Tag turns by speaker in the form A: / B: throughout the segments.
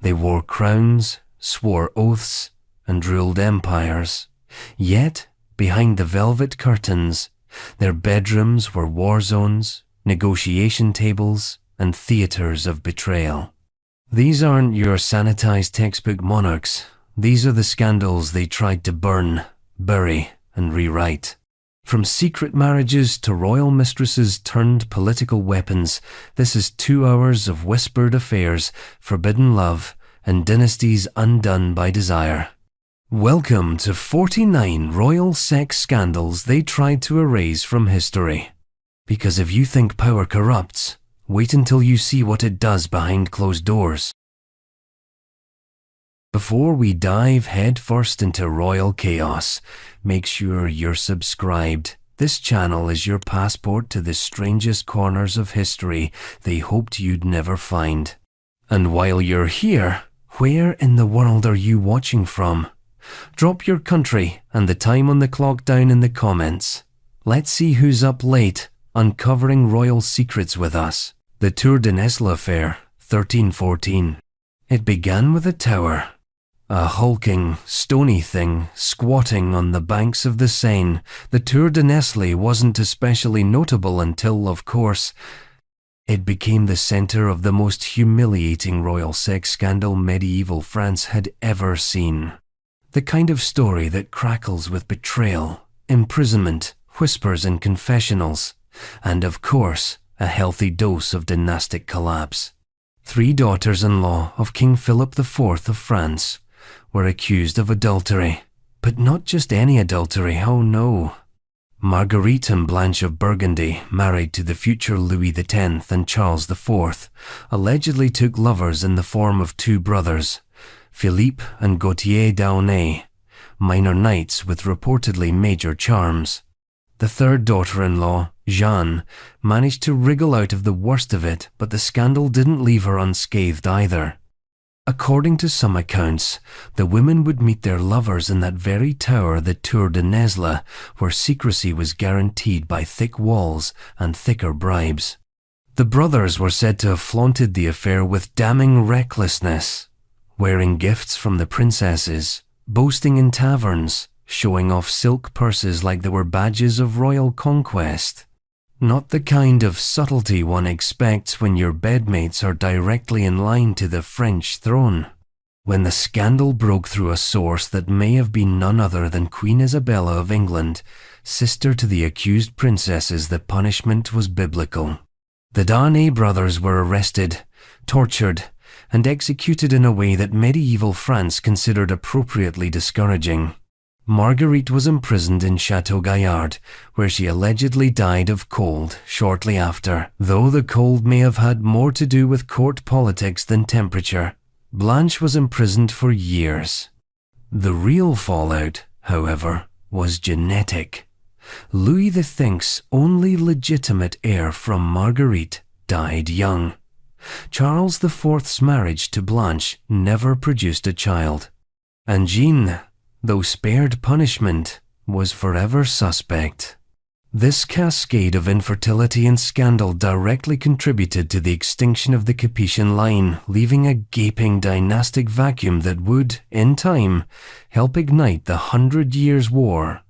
A: They wore crowns, swore oaths, and ruled empires. Yet, behind the velvet curtains, their bedrooms were war zones, negotiation tables, and theaters of betrayal. These aren't your sanitized textbook monarchs. These are the scandals they tried to burn, bury, and rewrite. From secret marriages to royal mistresses turned political weapons, this is 2 hours of whispered affairs, forbidden love, and dynasties undone by desire. Welcome to 49 royal sex scandals they tried to erase from history. Because if you think power corrupts, wait until you see what it does behind closed doors. Before we dive headfirst into royal chaos, make sure you're subscribed. This channel is your passport to the strangest corners of history they hoped you'd never find. And while you're here, where in the world are you watching from? Drop your country and the time on the clock down in the comments. Let's see who's up late, uncovering royal secrets with us. The Tour de Nesle affair, 1314. It began with a tower. A hulking, stony thing squatting on the banks of the Seine. The Tour de Nesle wasn't especially notable until, of course, it became the center of the most humiliating royal sex scandal medieval France had ever seen. The kind of story that crackles with betrayal, imprisonment, whispers in confessionals, and of course, a healthy dose of dynastic collapse. 3 daughters-in-law of King Philip IV of France were accused of adultery, but not just any adultery, oh no. Marguerite and Blanche of Burgundy, married to the future Louis X and Charles IV, allegedly took lovers in the form of 2 brothers, Philippe and Gautier d'Aulnay, minor knights with reportedly major charms. The 3rd daughter-in-law, Jeanne, managed to wriggle out of the worst of it, but the scandal didn't leave her unscathed either. According to some accounts, the women would meet their lovers in that very tower, the Tour de Nesle, where secrecy was guaranteed by thick walls and thicker bribes. The brothers were said to have flaunted the affair with damning recklessness, wearing gifts from the princesses, boasting in taverns, showing off silk purses like they were badges of royal conquest. Not the kind of subtlety one expects when your bedmates are directly in line to the French throne. When the scandal broke through a source that may have been none other than Queen Isabella of England, sister to the accused princesses, the punishment was biblical. The Darnay brothers were arrested, tortured, and executed in a way that medieval France considered appropriately discouraging. Marguerite was imprisoned in Chateau Gaillard, where she allegedly died of cold shortly after, though the cold may have had more to do with court politics than temperature. Blanche was imprisoned for years. The real fallout, however, was genetic. Louis X's only legitimate heir from Marguerite died young. Charles IV's marriage to Blanche never produced a child. And Jeanne, though spared punishment, was forever suspect. This cascade of infertility and scandal directly contributed to the extinction of the Capetian line, leaving a gaping dynastic vacuum that would, in time, help ignite the 100 Years' War.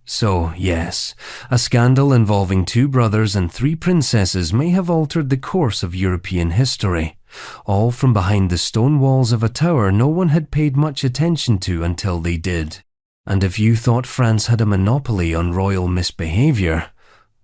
A: So, yes, a scandal involving 2 brothers and 3 princesses may have altered the course of European history, all from behind the stone walls of a tower no one had paid much attention to until they did. And if you thought France had a monopoly on royal misbehavior,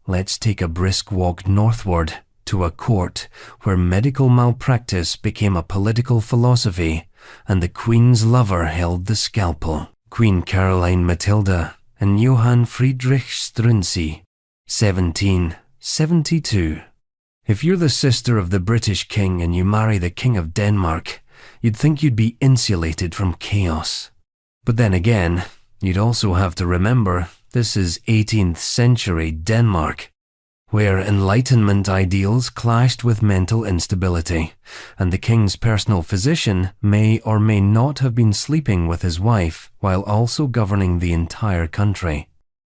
A: let's take a brisk walk northward to a court where medical malpractice became a political philosophy and the Queen's lover held the scalpel. Queen Caroline Matilda and Johann Friedrich Struensee, 1772. If you're the sister of the British king and you marry the King of Denmark, you'd think you'd be insulated from chaos. But then again, you'd also have to remember this is 18th century Denmark, where Enlightenment ideals clashed with mental instability, and the king's personal physician may or may not have been sleeping with his wife while also governing the entire country.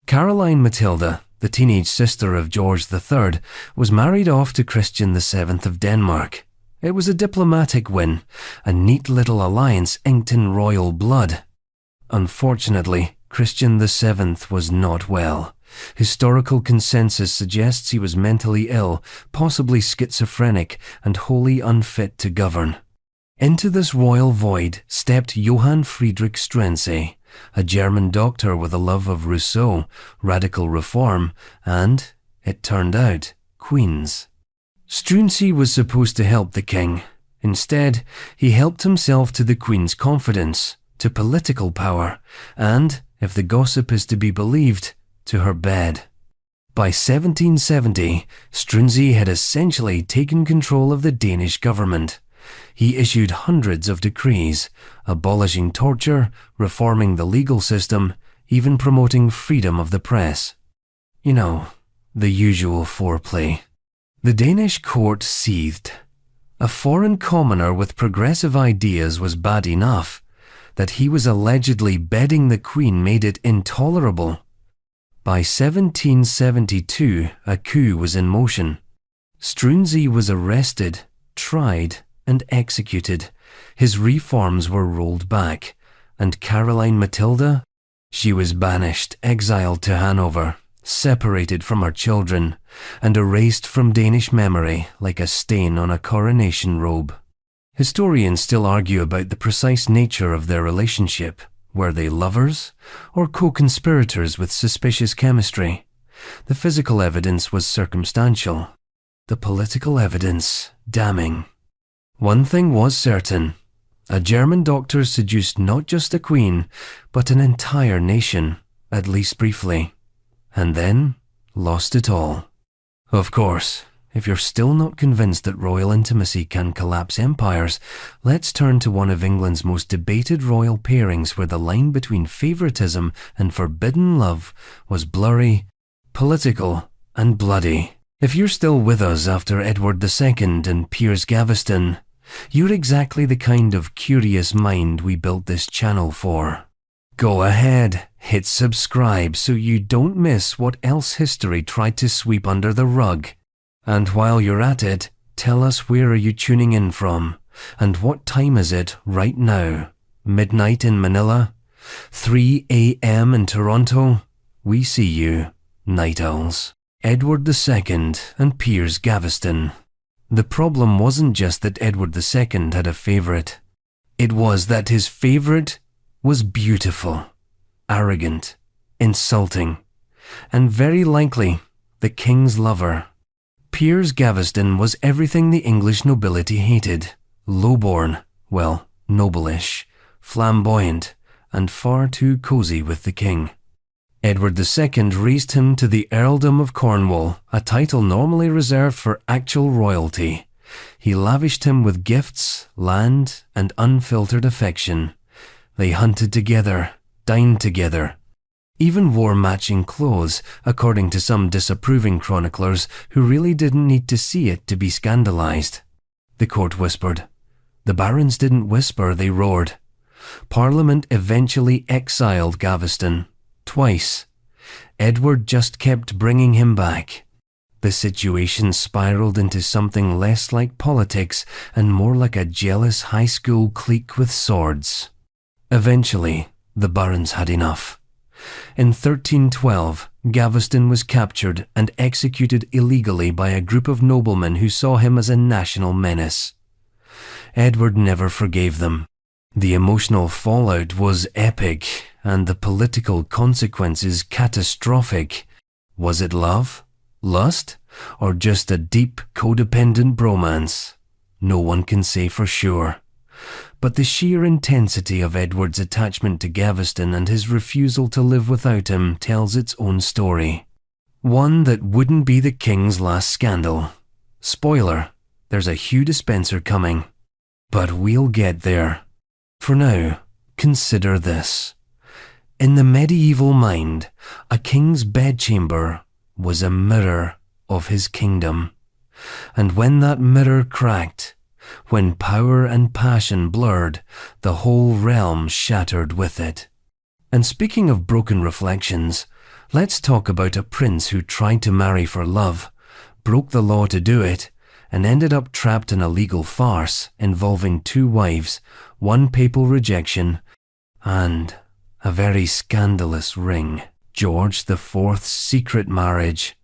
A: Caroline Matilda, the teenage sister of George III, was married off to Christian VII of Denmark. It was a diplomatic win, a neat little alliance inked in royal blood. Unfortunately, Christian VII was not well. Historical consensus suggests he was mentally ill, possibly schizophrenic, and wholly unfit to govern. Into this royal void stepped Johann Friedrich Struensee, a German doctor with a love of Rousseau, radical reform, and, it turned out, queens. Struensee was supposed to help the king. Instead, he helped himself to the queen's confidence, to political power, and, if the gossip is to be believed, to her bed. By 1770, Struensee had essentially taken control of the Danish government. He issued hundreds of decrees, abolishing torture, reforming the legal system, even promoting freedom of the press. You know, the usual foreplay. The Danish court seethed. A foreign commoner with progressive ideas was bad enough. That he was allegedly bedding the queen made it intolerable. By 1772, a coup was in motion. Struensee was arrested, tried, and executed. His reforms were rolled back. And Caroline Matilda? She was banished, exiled to Hanover, separated from her children, and erased from Danish memory like a stain on a coronation robe. Historians still argue about the precise nature of their relationship. Were they lovers or co-conspirators with suspicious chemistry? The physical evidence was circumstantial. The political evidence damning. One thing was certain. A German doctor seduced not just a queen, but an entire nation, at least briefly, and then lost it all. Of course, if you're still not convinced that royal intimacy can collapse empires, let's turn to one of England's most debated royal pairings where the line between favouritism and forbidden love was blurry, political, and bloody. If you're still with us after Edward II and Piers Gaveston, you're exactly the kind of curious mind we built this channel for. Go ahead, hit subscribe so you don't miss what else history tried to sweep under the rug. And while you're at it, tell us where are you tuning in from, and what time is it right now? Midnight in Manila? 3 a.m. in Toronto? We see you, night owls. Edward II and Piers Gaveston. The problem wasn't just that Edward II had a favourite. It was that his favourite was beautiful, arrogant, insulting, and very likely the king's lover. Piers Gaveston was everything the English nobility hated. Low-born, well, noble-ish, flamboyant, and far too cosy with the king. Edward II raised him to the Earldom of Cornwall, a title normally reserved for actual royalty. He lavished him with gifts, land, and unfiltered affection. They hunted together, dined together, even wore matching clothes, according to some disapproving chroniclers who really didn't need to see it to be scandalized. The court whispered. The barons didn't whisper, they roared. Parliament eventually exiled Gaveston. Twice. Edward just kept bringing him back. The situation spiraled into something less like politics and more like a jealous high school clique with swords. Eventually, the barons had enough. In 1312, Gaveston was captured and executed illegally by a group of noblemen who saw him as a national menace. Edward never forgave them. The emotional fallout was epic, and the political consequences catastrophic. Was it love, lust, or just a deep codependent bromance? No one can say for sure. But the sheer intensity of Edward's attachment to Gaveston and his refusal to live without him tells its own story. One that wouldn't be the king's last scandal. Spoiler, there's a Hugh dispenser coming. But we'll get there. For now, consider this. In the medieval mind, a king's bedchamber was a mirror of his kingdom. And when that mirror cracked, when power and passion blurred, the whole realm shattered with it. And speaking of broken reflections, let's talk about a prince who tried to marry for love, broke the law to do it, and ended up trapped in a legal farce involving 2 wives, 1 papal rejection, and a very scandalous ring. George IV's secret marriage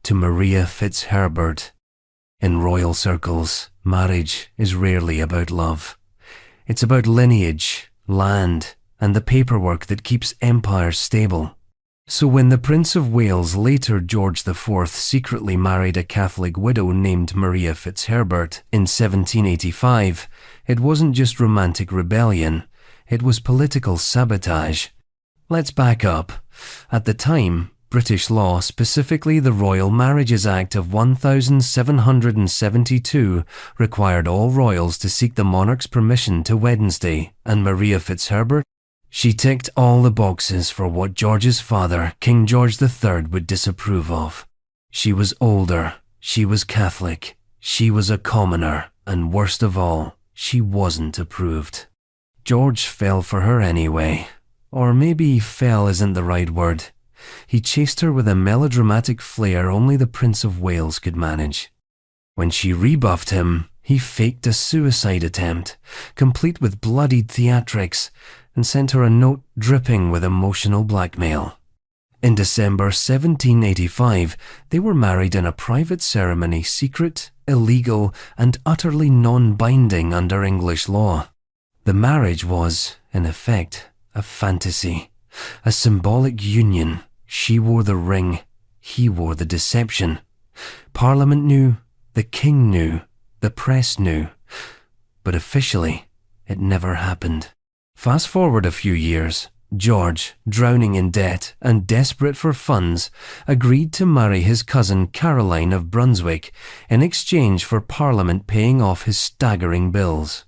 A: to Maria Fitzherbert. In royal circles, marriage is rarely about love. It's about lineage, land, and the paperwork that keeps empires stable. So when the Prince of Wales, later George IV, secretly married a Catholic widow named Maria Fitzherbert in 1785, it wasn't just romantic rebellion, it was political sabotage. Let's back up. At the time, British law, specifically the Royal Marriages Act of 1772, required all royals to seek the monarch's permission to Wednesday, and Maria Fitzherbert, she ticked all the boxes for what George's father, King George III, would disapprove of. She was older, she was Catholic, she was a commoner, and worst of all, she wasn't approved. George fell for her anyway. Or maybe fell isn't the right word. He chased her with a melodramatic flair only the Prince of Wales could manage. When she rebuffed him, he faked a suicide attempt, complete with bloodied theatrics, and sent her a note dripping with emotional blackmail. In December 1785, they were married in a private ceremony, secret, illegal, and utterly non-binding under English law. The marriage was, in effect, a fantasy, a symbolic union. She wore the ring, he wore the deception. Parliament knew, the king knew, the press knew, but officially, it never happened. Fast forward a few years, George, drowning in debt and desperate for funds, agreed to marry his cousin Caroline of Brunswick in exchange for Parliament paying off his staggering bills.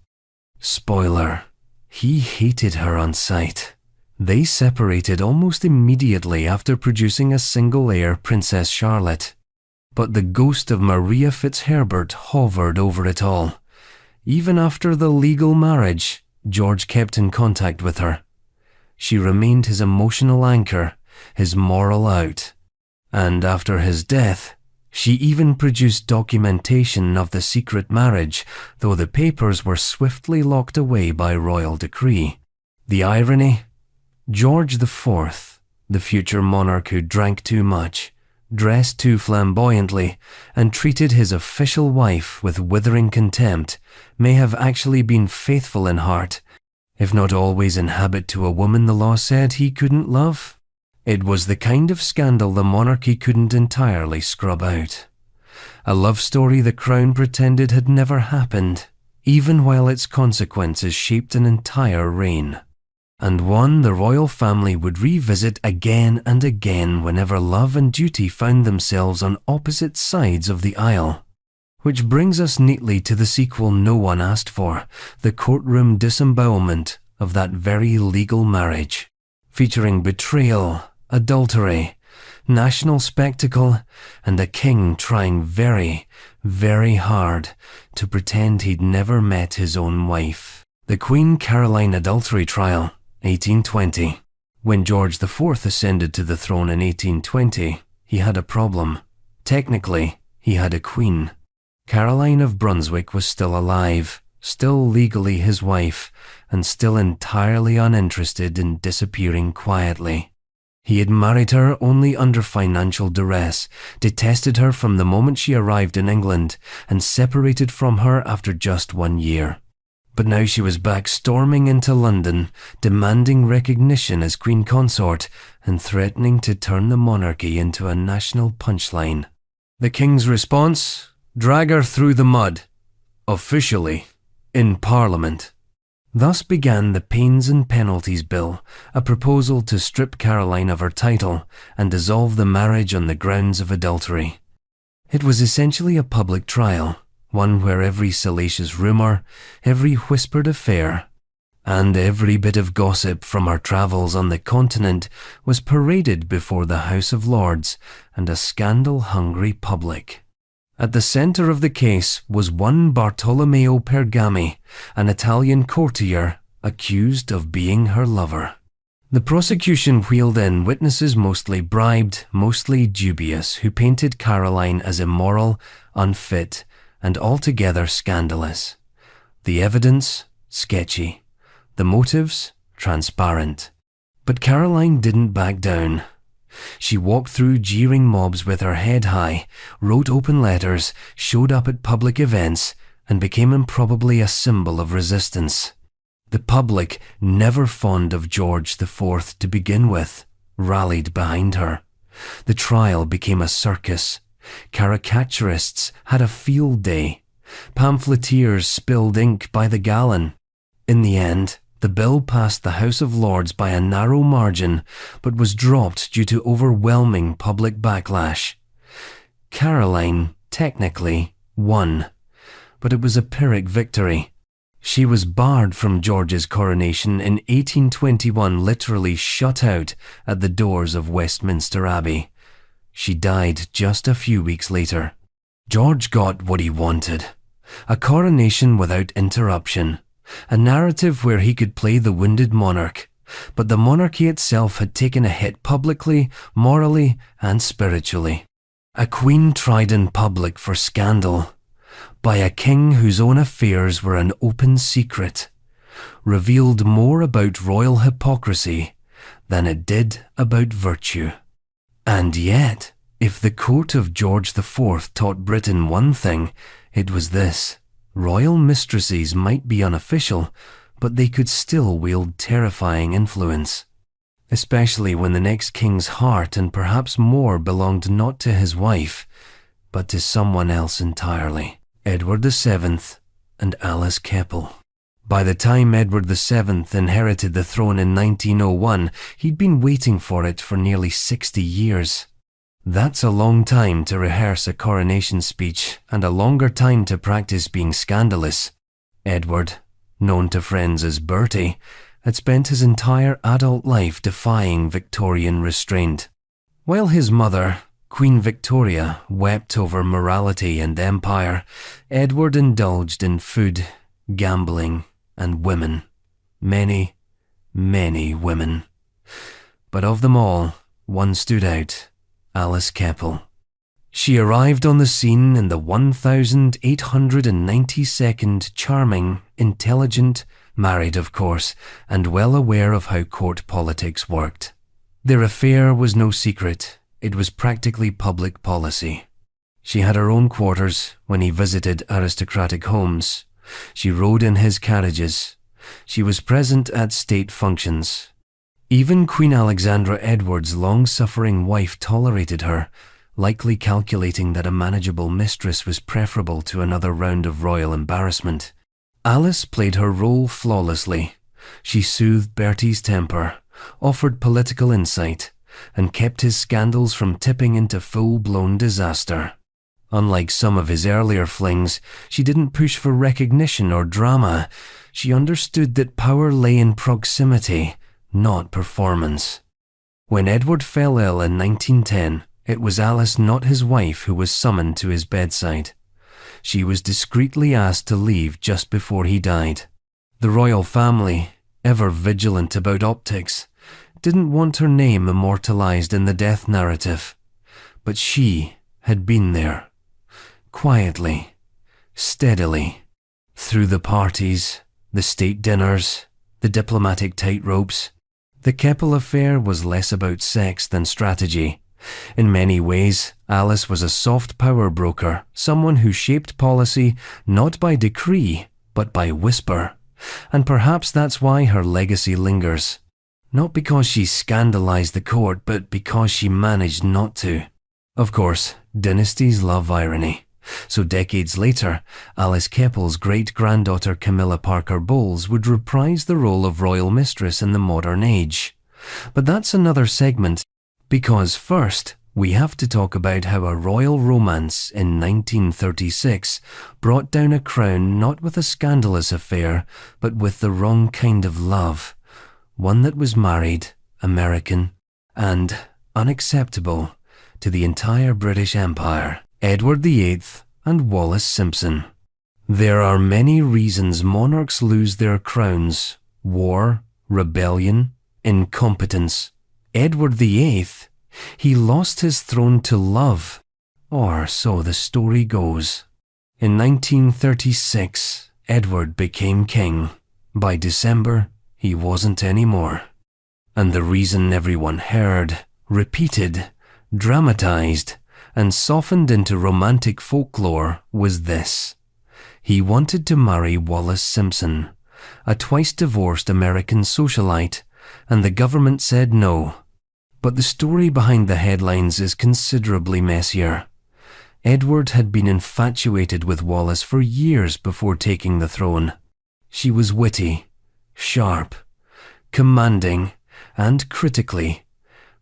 A: Spoiler. He hated her on sight. They separated almost immediately after producing a single heir, Princess Charlotte. But the ghost of Maria Fitzherbert hovered over it all. Even after the legal marriage, George kept in contact with her. She remained his emotional anchor, his moral out. And after his death, she even produced documentation of the secret marriage, though the papers were swiftly locked away by royal decree. The irony? George IV, the future monarch who drank too much, dressed too flamboyantly, and treated his official wife with withering contempt, may have actually been faithful in heart, if not always in habit, to a woman the law said he couldn't love. It was the kind of scandal the monarchy couldn't entirely scrub out. A love story the crown pretended had never happened, even while its consequences shaped an entire reign. And one the royal family would revisit again and again whenever love and duty found themselves on opposite sides of the aisle. Which brings us neatly to the sequel no one asked for, the courtroom disembowelment of that very legal marriage, featuring betrayal, adultery, national spectacle, and a king trying very, very hard to pretend he'd never met his own wife. The Queen Caroline adultery trial, 1820. When George IV ascended to the throne in 1820, he had a problem. Technically, he had a queen. Caroline of Brunswick was still alive, still legally his wife, and still entirely uninterested in disappearing quietly. He had married her only under financial duress, detested her from the moment she arrived in England, and separated from her after just 1 year. But now she was back storming into London, demanding recognition as Queen Consort, and threatening to turn the monarchy into a national punchline. The King's response? Drag her through the mud. Officially. In Parliament. Thus began the Pains and Penalties Bill, a proposal to strip Caroline of her title and dissolve the marriage on the grounds of adultery. It was essentially a public trial, one where every salacious rumour, every whispered affair, and every bit of gossip from her travels on the continent was paraded before the House of Lords and a scandal-hungry public. At the centre of the case was one Bartolomeo Pergami, an Italian courtier accused of being her lover. The prosecution wheeled in witnesses mostly bribed, mostly dubious, who painted Caroline as immoral, unfit, and altogether scandalous. The evidence, sketchy. The motives, transparent. But Caroline didn't back down. She walked through jeering mobs with her head high, wrote open letters, showed up at public events, and became improbably a symbol of resistance. The public, never fond of George IV to begin with, rallied behind her. The trial became a circus. Caricaturists had a field day. Pamphleteers spilled ink by the gallon. In the end, the bill passed the House of Lords by a narrow margin, but was dropped due to overwhelming public backlash. Caroline, technically, won, but it was a Pyrrhic victory. She was barred from George's coronation in 1821, literally shut out at the doors of Westminster Abbey. She died just a few weeks later. George got what he wanted. A coronation without interruption. A narrative where he could play the wounded monarch. But the monarchy itself had taken a hit publicly, morally, and spiritually. A queen tried in public for scandal. By a king whose own affairs were an open secret, revealed more about royal hypocrisy than it did about virtue. And yet, if the court of George IV taught Britain one thing, it was this: royal mistresses might be unofficial, but they could still wield terrifying influence. Especially when the next king's heart and perhaps more belonged not to his wife, but to someone else entirely. Edward VII and Alice Keppel. By the time Edward VII inherited the throne in 1901, he'd been waiting for it for nearly 60 years. That's a long time to rehearse a coronation speech and a longer time to practice being scandalous. Edward, known to friends as Bertie, had spent his entire adult life defying Victorian restraint. While his mother, Queen Victoria, wept over morality and empire, Edward indulged in food, gambling, and women. Many, many women. But of them all, one stood out: Alice Keppel. She arrived on the scene in the 1892nd, charming, intelligent, married of course, and well aware of how court politics worked. Their affair was no secret. It was practically public policy. She had her own quarters when he visited aristocratic homes. She rode in his carriages. She was present at state functions. Even Queen Alexandra Edward's long-suffering wife tolerated her, likely calculating that a manageable mistress was preferable to another round of royal embarrassment. Alice played her role flawlessly. She soothed Bertie's temper, offered political insight, and kept his scandals from tipping into full-blown disaster. Unlike some of his earlier flings, she didn't push for recognition or drama. She understood that power lay in proximity, not performance. When Edward fell ill in 1910, it was Alice, not his wife, who was summoned to his bedside. She was discreetly asked to leave just before he died. The royal family, ever vigilant about optics, didn't want her name immortalized in the death narrative. But she had been there. Quietly, steadily, through the parties, the state dinners, the diplomatic tightropes. The Keppel affair was less about sex than strategy. In many ways, Alice was a soft power broker, someone who shaped policy not by decree, but by whisper. And perhaps that's why her legacy lingers. Not because she scandalized the court, but because she managed not to. Of course, dynasties love irony. So decades later, Alice Keppel's great-granddaughter Camilla Parker Bowles would reprise the role of royal mistress in the modern age. But that's another segment, because first, we have to talk about how a royal romance in 1936 brought down a crown not with a scandalous affair, but with the wrong kind of love. One that was married, American, and unacceptable to the entire British Empire. Edward VIII and Wallis Simpson. There are many reasons monarchs lose their crowns: war, rebellion, incompetence. Edward VIII, he lost his throne to love, or so the story goes. In 1936, Edward became king. By December, he wasn't anymore. And the reason everyone heard, repeated, dramatized, and softened into romantic folklore was this. He wanted to marry Wallis Simpson, a twice-divorced American socialite, and the government said no. But the story behind the headlines is considerably messier. Edward had been infatuated with Wallis for years before taking the throne. She was witty, sharp, commanding, and critically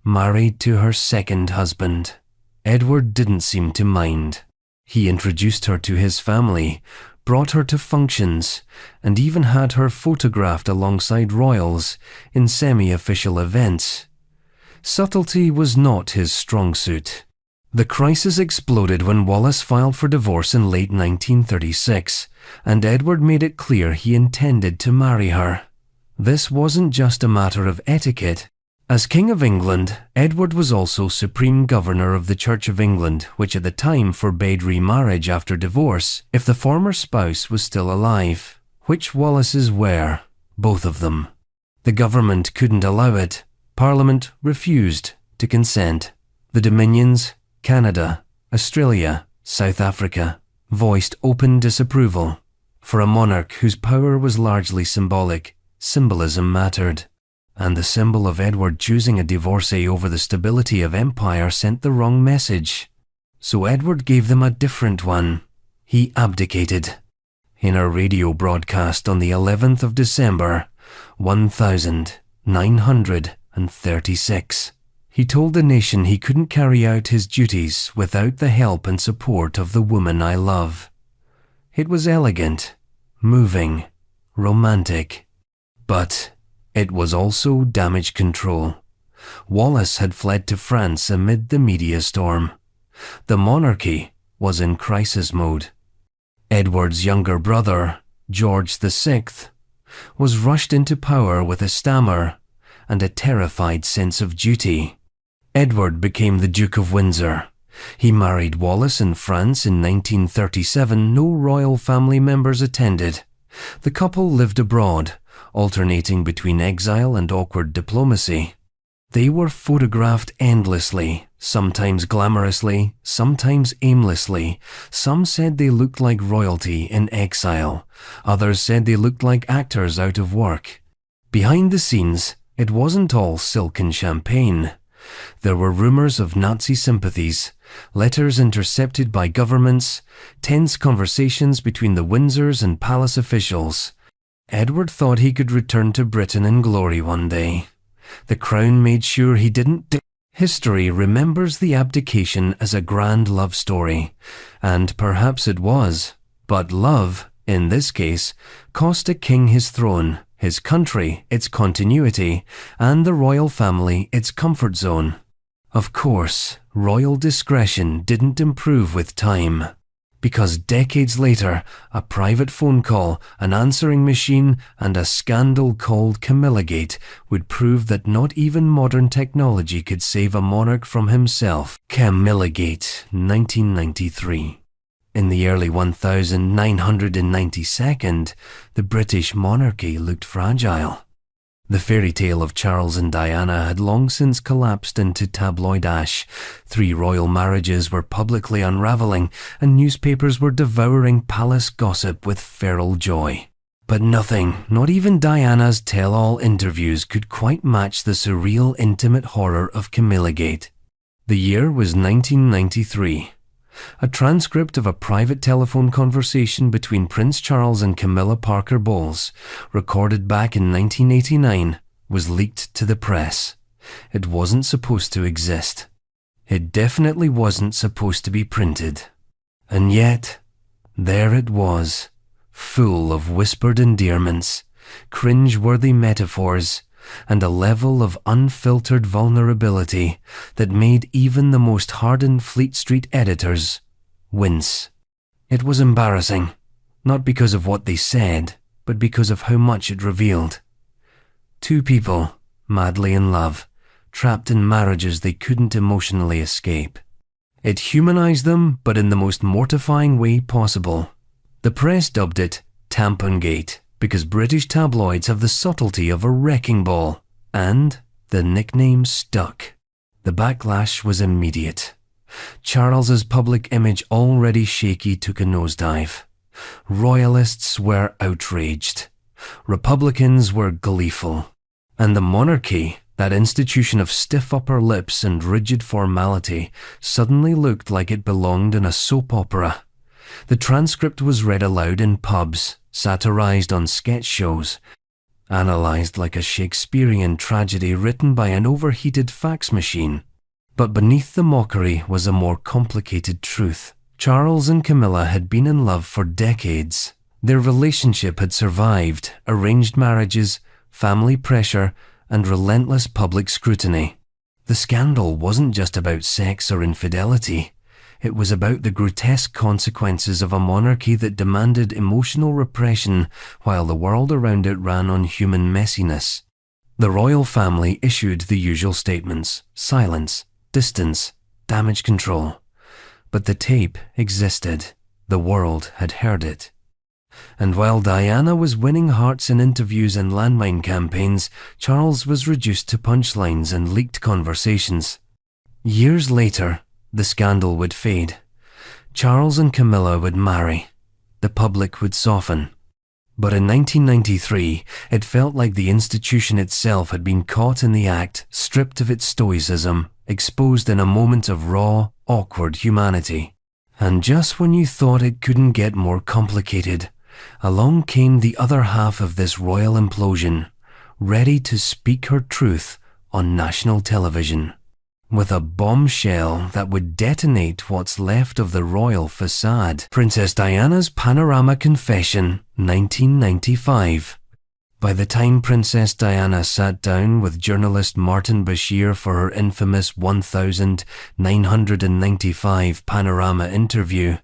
A: married to her second husband. Edward didn't seem to mind. He introduced her to his family, brought her to functions, and even had her photographed alongside royals in semi-official events. Subtlety was not his strong suit. The crisis exploded when Wallis filed for divorce in late 1936, and Edward made it clear he intended to marry her. This wasn't just a matter of etiquette. As King of England, Edward was also Supreme Governor of the Church of England, which at the time forbade remarriage after divorce if the former spouse was still alive, which Wallis's were, both of them. The government couldn't allow it. Parliament refused to consent. The Dominions, Canada, Australia, South Africa, voiced open disapproval. For a monarch whose power was largely symbolic, symbolism mattered. And the symbol of Edward choosing a divorcee over the stability of empire sent the wrong message. So Edward gave them a different one. He abdicated. In a radio broadcast on the 11th of December, 1936, he told the nation he couldn't carry out his duties without the help and support of the woman I love. It was elegant, moving, romantic, but it was also damage control. Wallis had fled to France amid the media storm. The monarchy was in crisis mode. Edward's younger brother, George VI, was rushed into power with a stammer and a terrified sense of duty. Edward became the Duke of Windsor. He married Wallis in France in 1937. No royal family members attended. The couple lived abroad, alternating between exile and awkward diplomacy. They were photographed endlessly, sometimes glamorously, sometimes aimlessly. Some said they looked like royalty in exile. Others said they looked like actors out of work. Behind the scenes, it wasn't all silk and champagne. There were rumors of Nazi sympathies, letters intercepted by governments, tense conversations between the Windsors and palace officials. Edward thought he could return to Britain in glory one day. The crown made sure he didn't. History remembers the abdication as a grand love story, and perhaps it was. But love, in this case, cost a king his throne, his country its continuity, and the royal family its comfort zone. Of course, royal discretion didn't improve with time. Because decades later, a private phone call, an answering machine, and a scandal called Camillagate would prove that not even modern technology could save a monarch from himself. Camillagate, 1993. In the early 1992nd, the British monarchy looked fragile. The fairy tale of Charles and Diana had long since collapsed into tabloid ash. 3 royal marriages were publicly unraveling, and newspapers were devouring palace gossip with feral joy. But nothing, not even Diana's tell-all interviews, could quite match the surreal, intimate horror of Camillagate. The year was 1993. A transcript of a private telephone conversation between Prince Charles and Camilla Parker Bowles, recorded back in 1989, was leaked to the press. It wasn't supposed to exist. It definitely wasn't supposed to be printed. And yet, there it was, full of whispered endearments, cringe-worthy metaphors, and a level of unfiltered vulnerability that made even the most hardened Fleet Street editors wince. It was embarrassing, not because of what they said, but because of how much it revealed. 2 people, madly in love, trapped in marriages they couldn't emotionally escape. It humanized them, but in the most mortifying way possible. The press dubbed it Tampongate because British tabloids have the subtlety of a wrecking ball, and the nickname stuck. The backlash was immediate. Charles's public image, already shaky, took a nosedive. Royalists were outraged. Republicans were gleeful. And the monarchy, that institution of stiff upper lips and rigid formality, suddenly looked like it belonged in a soap opera. The transcript was read aloud in pubs, satirized on sketch shows, analyzed like a Shakespearean tragedy written by an overheated fax machine. But beneath the mockery was a more complicated truth. Charles and Camilla had been in love for decades. Their relationship had survived arranged marriages, family pressure, and relentless public scrutiny. The scandal wasn't just about sex or infidelity. It was about the grotesque consequences of a monarchy that demanded emotional repression while the world around it ran on human messiness. The royal family issued the usual statements: silence, distance, damage control. But the tape existed. The world had heard it. And while Diana was winning hearts in interviews and landmine campaigns, Charles was reduced to punchlines and leaked conversations. Years later, the scandal would fade. Charles and Camilla would marry. The public would soften. But in 1993, it felt like the institution itself had been caught in the act, stripped of its stoicism, exposed in a moment of raw, awkward humanity. And just when you thought it couldn't get more complicated, along came the other half of this royal implosion, ready to speak her truth on national television. With a bombshell that would detonate what's left of the royal facade. Princess Diana's Panorama Confession, 1995. By the time Princess Diana sat down with journalist Martin Bashir for her infamous 1995 Panorama interview,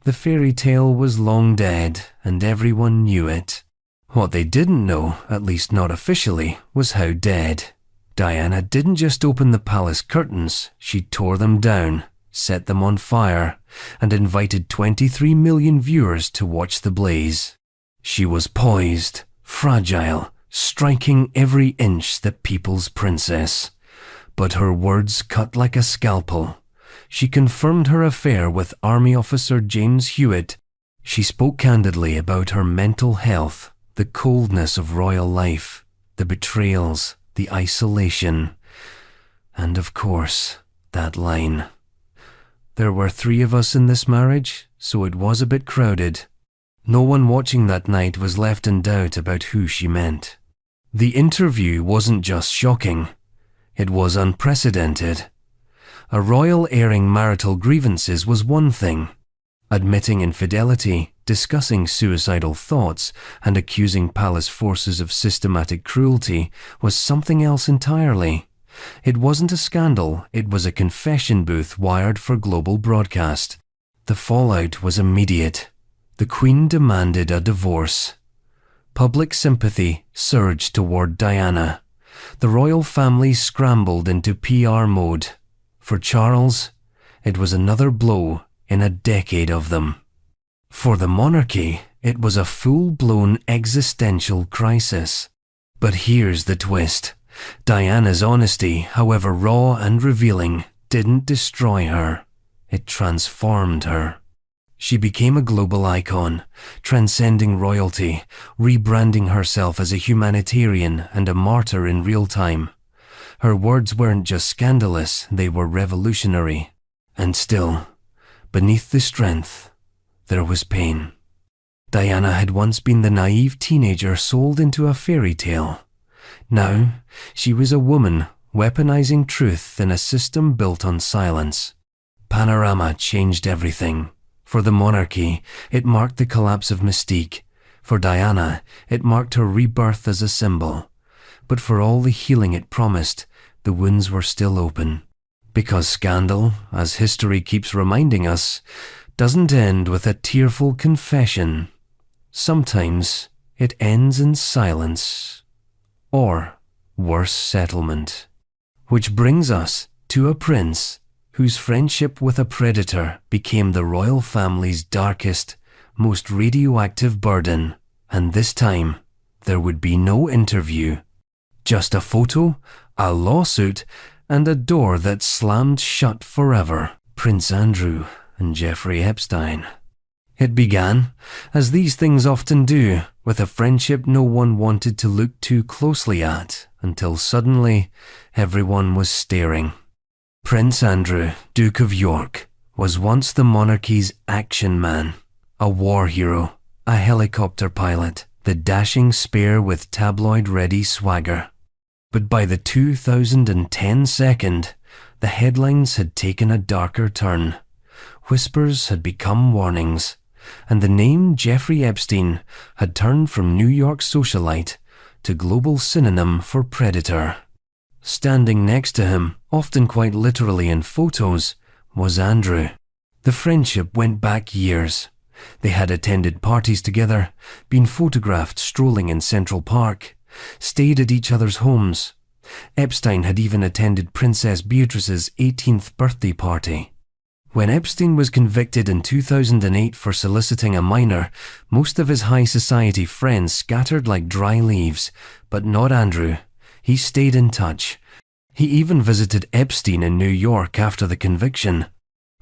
A: the fairy tale was long dead, and everyone knew it. What they didn't know, at least not officially, was how dead. Diana didn't just open the palace curtains, she tore them down, set them on fire, and invited 23 million viewers to watch the blaze. She was poised, fragile, striking every inch the people's princess. But her words cut like a scalpel. She confirmed her affair with Army Officer James Hewitt. She spoke candidly about her mental health, the coldness of royal life, the betrayals, the isolation, and of course, that line. There were 3 of us in this marriage, so it was a bit crowded. No one watching that night was left in doubt about who she meant. The interview wasn't just shocking, it was unprecedented. A royal airing marital grievances was one thing. Admitting infidelity, discussing suicidal thoughts, and accusing palace forces of systematic cruelty was something else entirely. It wasn't a scandal, it was a confession booth wired for global broadcast. The fallout was immediate. The Queen demanded a divorce. Public sympathy surged toward Diana. The royal family scrambled into PR mode. For Charles, it was another blow in a decade of them. For the monarchy, it was a full-blown existential crisis. But here's the twist. Diana's honesty, however raw and revealing, didn't destroy her. It transformed her. She became a global icon, transcending royalty, rebranding herself as a humanitarian and a martyr in real time. Her words weren't just scandalous, they were revolutionary. And still, beneath the strength, there was pain. Diana had once been the naive teenager sold into a fairy tale. Now, she was a woman weaponizing truth in a system built on silence. Panorama changed everything. For the monarchy, it marked the collapse of mystique. For Diana, it marked her rebirth as a symbol. But for all the healing it promised, the wounds were still open. Because scandal, as history keeps reminding us, doesn't end with a tearful confession. Sometimes it ends in silence, or worse, settlement. Which brings us to a prince whose friendship with a predator became the royal family's darkest, most radioactive burden. And this time, there would be no interview. Just a photo, a lawsuit, and a door that slammed shut forever. Prince Andrew and Jeffrey Epstein. It began, as these things often do, with a friendship no one wanted to look too closely at, until suddenly everyone was staring. Prince Andrew, Duke of York, was once the monarchy's action man, a war hero, a helicopter pilot, the dashing spare with tabloid-ready swagger. But by the 2010 second, the headlines had taken a darker turn. Whispers had become warnings, and the name Jeffrey Epstein had turned from New York socialite to global synonym for predator. Standing next to him, often quite literally in photos, was Andrew. The friendship went back years. They had attended parties together, been photographed strolling in Central Park, stayed at each other's homes. Epstein had even attended Princess Beatrice's 18th birthday party. When Epstein was convicted in 2008 for soliciting a minor, most of his high society friends scattered like dry leaves, but not Andrew. He stayed in touch. He even visited Epstein in New York after the conviction.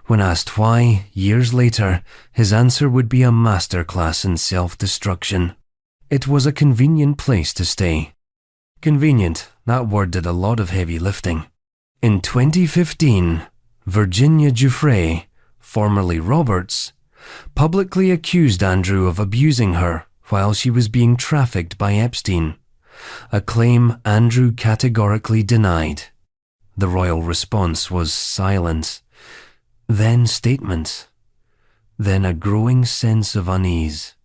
A: When asked why, years later, his answer would be a masterclass in self-destruction. It was a convenient place to stay. Convenient, that word did a lot of heavy lifting. In 2015, Virginia Giuffre, formerly Roberts, publicly accused Andrew of abusing her while she was being trafficked by Epstein, a claim Andrew categorically denied. The royal response was silence, then statements, then a growing sense of unease.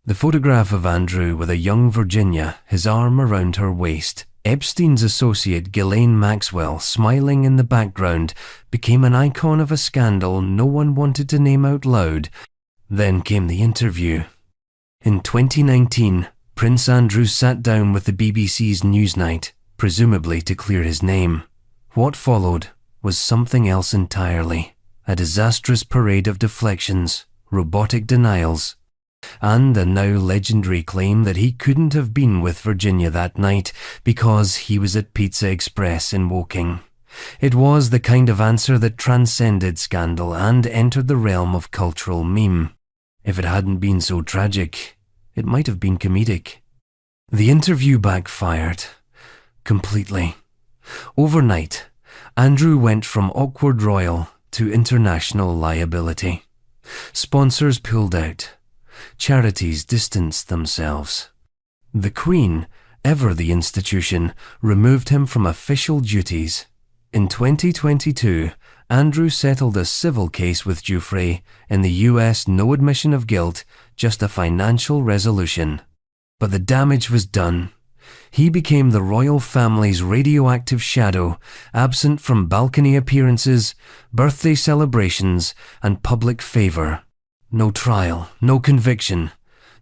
A: The photograph of Andrew with a young Virginia, his arm around her waist, Epstein's associate Ghislaine Maxwell smiling in the background, became an icon of a scandal no one wanted to name out loud. Then came the interview. In 2019, Prince Andrew sat down with the BBC's Newsnight, presumably to clear his name. What followed was something else entirely. A disastrous parade of deflections, robotic denials, and a now legendary claim that he couldn't have been with Virginia that night because he was at Pizza Express in Woking. It was the kind of answer that transcended scandal and entered the realm of cultural meme. If it hadn't been so tragic, it might have been comedic. The interview backfired. Completely. Overnight, Andrew went from awkward royal to international liability. Sponsors pulled out. Charities distanced themselves. The Queen, ever the institution, removed him from official duties. In 2022, Andrew settled a civil case with Giuffre in the US, no admission of guilt, just a financial resolution. But the damage was done. He became the royal family's radioactive shadow, absent from balcony appearances, birthday celebrations, and public favor. No trial, no conviction,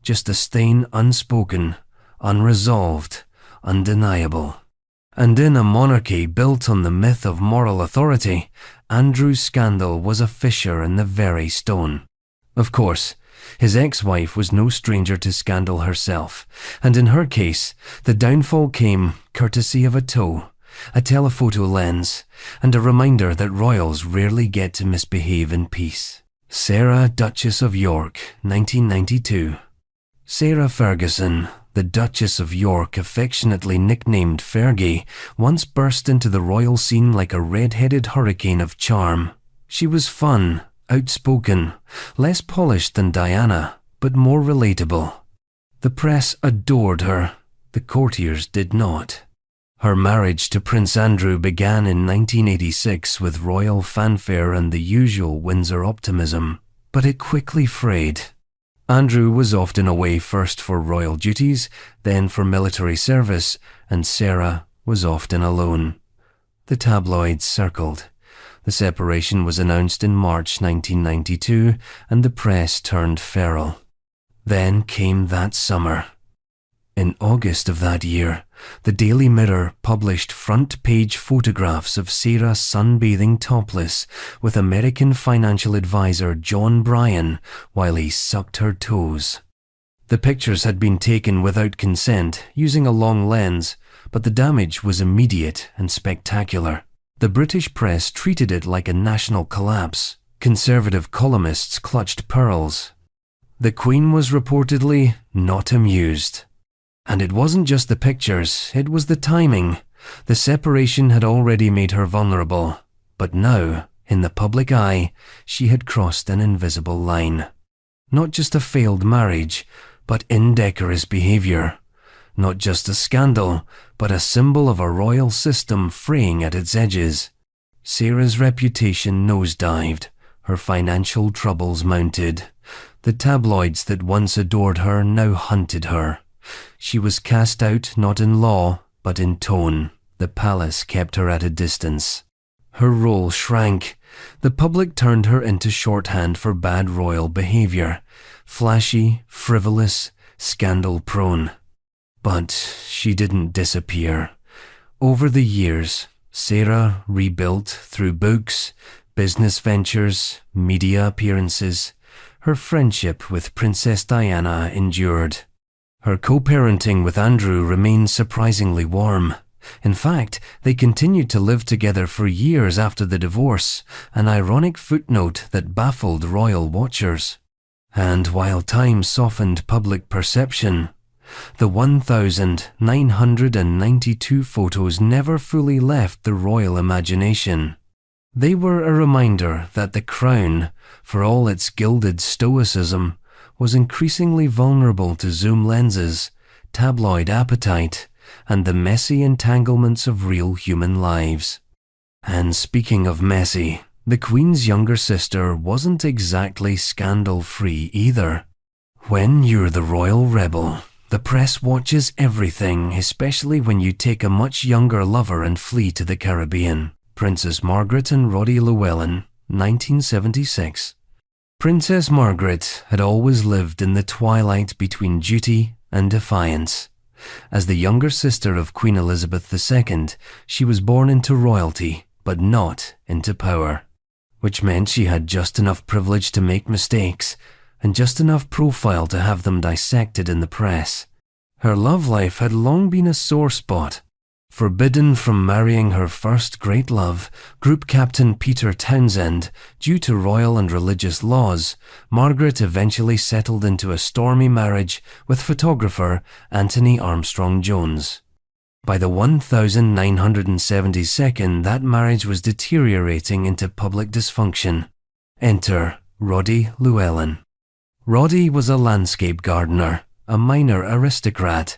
A: just a stain unspoken, unresolved, undeniable. And in a monarchy built on the myth of moral authority, Andrew's scandal was a fissure in the very stone. Of course, his ex-wife was no stranger to scandal herself, and in her case, the downfall came courtesy of a toe, a telephoto lens, and a reminder that royals rarely get to misbehave in peace. Sarah, Duchess of York, 1992. Sarah Ferguson, the Duchess of York, affectionately nicknamed Fergie, once burst into the royal scene like a red-headed hurricane of charm. She was fun, outspoken, less polished than Diana, but more relatable. The press adored her. The courtiers did not. Her marriage to Prince Andrew began in 1986 with royal fanfare and the usual Windsor optimism, but it quickly frayed. Andrew was often away first for royal duties, then for military service, and Sarah was often alone. The tabloids circled. The separation was announced in March 1992, and the press turned feral. Then came that summer. In August of that year, the Daily Mirror published front-page photographs of Sarah sunbathing topless with American financial advisor John Bryan while he sucked her toes. The pictures had been taken without consent, using a long lens, but the damage was immediate and spectacular. The British press treated it like a national collapse. Conservative columnists clutched pearls. The Queen was reportedly not amused. And it wasn't just the pictures, it was the timing. The separation had already made her vulnerable, but now, in the public eye, she had crossed an invisible line. Not just a failed marriage, but indecorous behavior. Not just a scandal, but a symbol of a royal system fraying at its edges. Sarah's reputation nosedived. Her financial troubles mounted. The tabloids that once adored her now hunted her. She was cast out not in law, but in tone. The palace kept her at a distance. Her role shrank. The public turned her into shorthand for bad royal behavior. Flashy, frivolous, scandal-prone. But she didn't disappear. Over the years, Sarah rebuilt through books, business ventures, media appearances. Her friendship with Princess Diana endured. Her co-parenting with Andrew remained surprisingly warm. In fact, they continued to live together for years after the divorce, an ironic footnote that baffled royal watchers. And while time softened public perception, the 1,992 photos never fully left the royal imagination. They were a reminder that the crown, for all its gilded stoicism, was increasingly vulnerable to zoom lenses, tabloid appetite, and the messy entanglements of real human lives. And speaking of messy, the Queen's younger sister wasn't exactly scandal-free either. When you're the royal rebel, the press watches everything, especially when you take a much younger lover and flee to the Caribbean. Princess Margaret and Roddy Llewellyn, 1976. Princess Margaret had always lived in the twilight between duty and defiance. As the younger sister of Queen Elizabeth II, she was born into royalty, but not into power, which meant she had just enough privilege to make mistakes, and just enough profile to have them dissected in the press. Her love life had long been a sore spot. Forbidden from marrying her first great love, Group Captain Peter Townsend, due to royal and religious laws, Margaret eventually settled into a stormy marriage with photographer Anthony Armstrong Jones. By the 1972nd, that marriage was deteriorating into public dysfunction. Enter Roddy Llewellyn. Roddy was a landscape gardener, a minor aristocrat,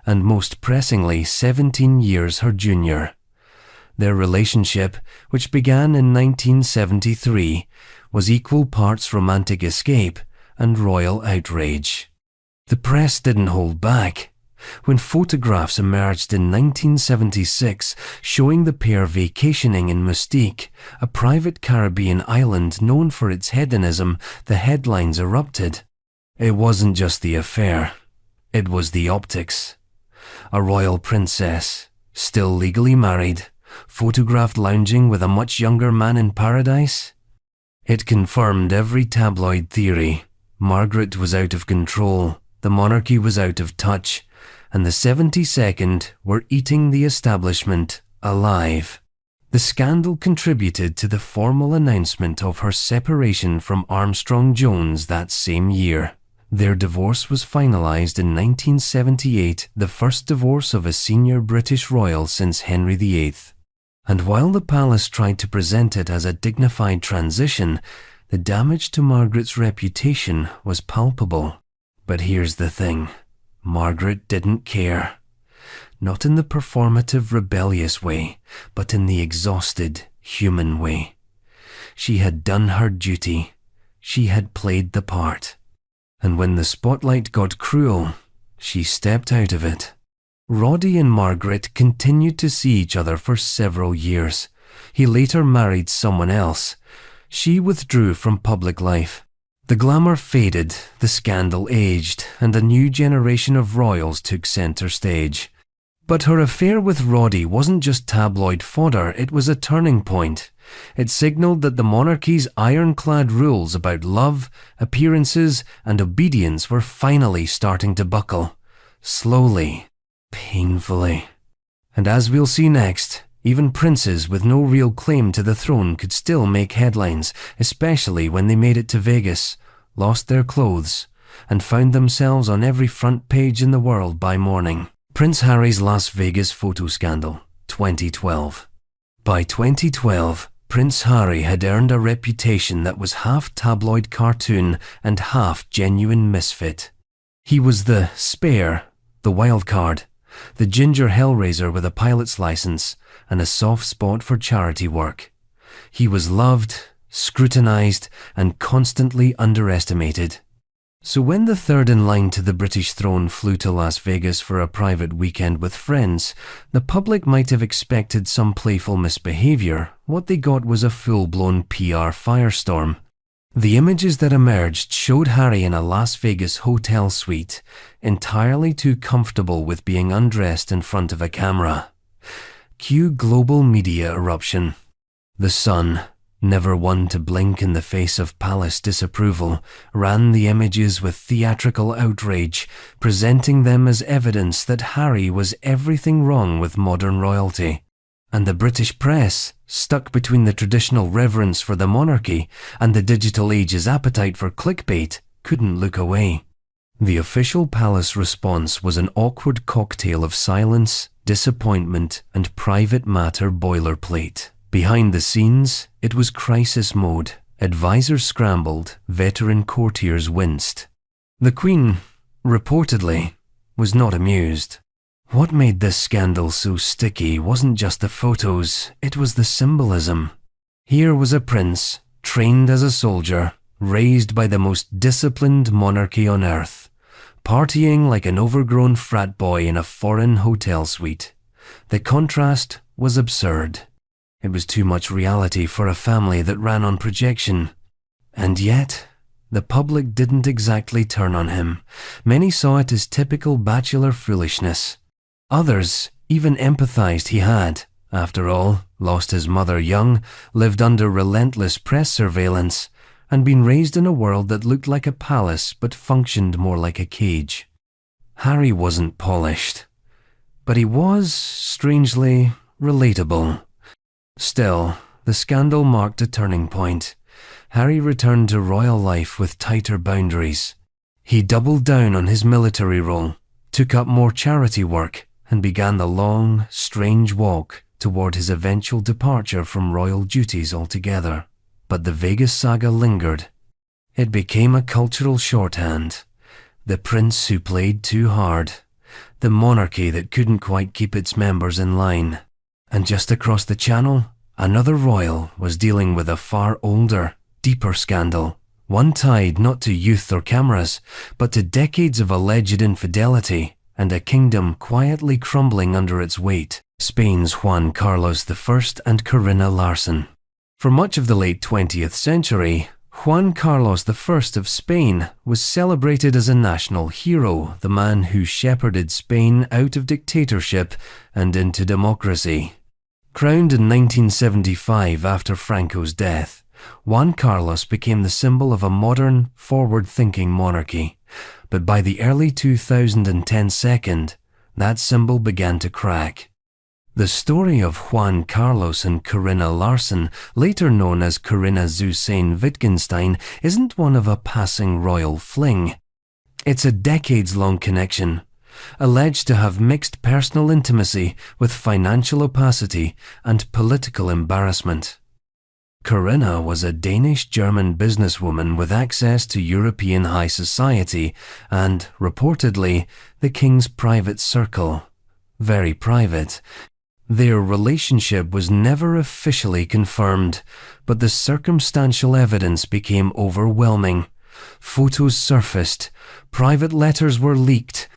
A: and most pressingly 17 years her junior. Their relationship, which began in 1973, was equal parts romantic escape and royal outrage. The press didn't hold back. When photographs emerged in 1976 showing the pair vacationing in Mustique, a private Caribbean island known for its hedonism, the headlines erupted. It wasn't just the affair, it was the optics. A royal princess, still legally married, photographed lounging with a much younger man in paradise? It confirmed every tabloid theory. Margaret was out of control, the monarchy was out of touch, and the 72nd were eating the establishment alive. The scandal contributed to the formal announcement of her separation from Armstrong Jones that same year. Their divorce was finalized in 1978, the first divorce of a senior British royal since Henry VIII. And while the palace tried to present it as a dignified transition, the damage to Margaret's reputation was palpable. But here's the thing. Margaret didn't care. Not in the performative, rebellious way, but in the exhausted, human way. She had done her duty. She had played the part. And when the spotlight got cruel, she stepped out of it. Roddy and Margaret continued to see each other for several years. He later married someone else. She withdrew from public life. The glamour faded, the scandal aged, and a new generation of royals took centre stage. But her affair with Roddy wasn't just tabloid fodder, it was a turning point. It signalled that the monarchy's ironclad rules about love, appearances, and obedience were finally starting to buckle. Slowly, painfully. And as we'll see next, even princes with no real claim to the throne could still make headlines, especially when they made it to Vegas, lost their clothes, and found themselves on every front page in the world by morning. Prince Harry's Las Vegas photo scandal, 2012. By 2012, Prince Harry had earned a reputation that was half tabloid cartoon and half genuine misfit. He was the spare, the wild card, the ginger hellraiser with a pilot's license and a soft spot for charity work. He was loved, scrutinized, and constantly underestimated. So when the third in line to the British throne flew to Las Vegas for a private weekend with friends, the public might have expected some playful misbehavior. What they got was a full-blown PR firestorm. The images that emerged showed Harry in a Las Vegas hotel suite, entirely too comfortable with being undressed in front of a camera. Cue global media eruption. The Sun, never one to blink in the face of palace disapproval, ran the images with theatrical outrage, presenting them as evidence that Harry was everything wrong with modern royalty. And the British press, stuck between the traditional reverence for the monarchy and the digital age's appetite for clickbait, couldn't look away. The official palace response was an awkward cocktail of silence, disappointment, and private matter boilerplate. Behind the scenes, it was crisis mode. Advisors scrambled, veteran courtiers winced. The Queen, reportedly, was not amused. What made this scandal so sticky wasn't just the photos, it was the symbolism. Here was a prince, trained as a soldier, raised by the most disciplined monarchy on earth, partying like an overgrown frat boy in a foreign hotel suite. The contrast was absurd. It was too much reality for a family that ran on projection. And yet, the public didn't exactly turn on him. Many saw it as typical bachelor foolishness. Others even empathized he had, after all, lost his mother young, lived under relentless press surveillance, and been raised in a world that looked like a palace but functioned more like a cage. Harry wasn't polished, but he was, strangely, relatable. Still, the scandal marked a turning point. Harry returned to royal life with tighter boundaries. He doubled down on his military role, took up more charity work, and began the long, strange walk toward his eventual departure from royal duties altogether. But the Vegas saga lingered. It became a cultural shorthand. The prince who played too hard. The monarchy that couldn't quite keep its members in line. And just across the channel, another royal was dealing with a far older, deeper scandal. One tied not to youth or cameras, but to decades of alleged infidelity and a kingdom quietly crumbling under its weight. Spain's Juan Carlos I and Corinna Larson. For much of the late 20th century, Juan Carlos I of Spain was celebrated as a national hero, the man who shepherded Spain out of dictatorship and into democracy. Crowned in 1975 after Franco's death, Juan Carlos became the symbol of a modern, forward-thinking monarchy. But by the early 2010s, that symbol began to crack. The story of Juan Carlos and Corinna Larson, later known as Corinna Zusain Wittgenstein, isn't one of a passing royal fling. It's a decades-long connection, alleged to have mixed personal intimacy with financial opacity and political embarrassment. Corinna was a Danish-German businesswoman with access to European high society and, reportedly, the king's private circle. Very private. Their relationship was never officially confirmed, but the circumstantial evidence became overwhelming. Photos surfaced, private letters were leaked,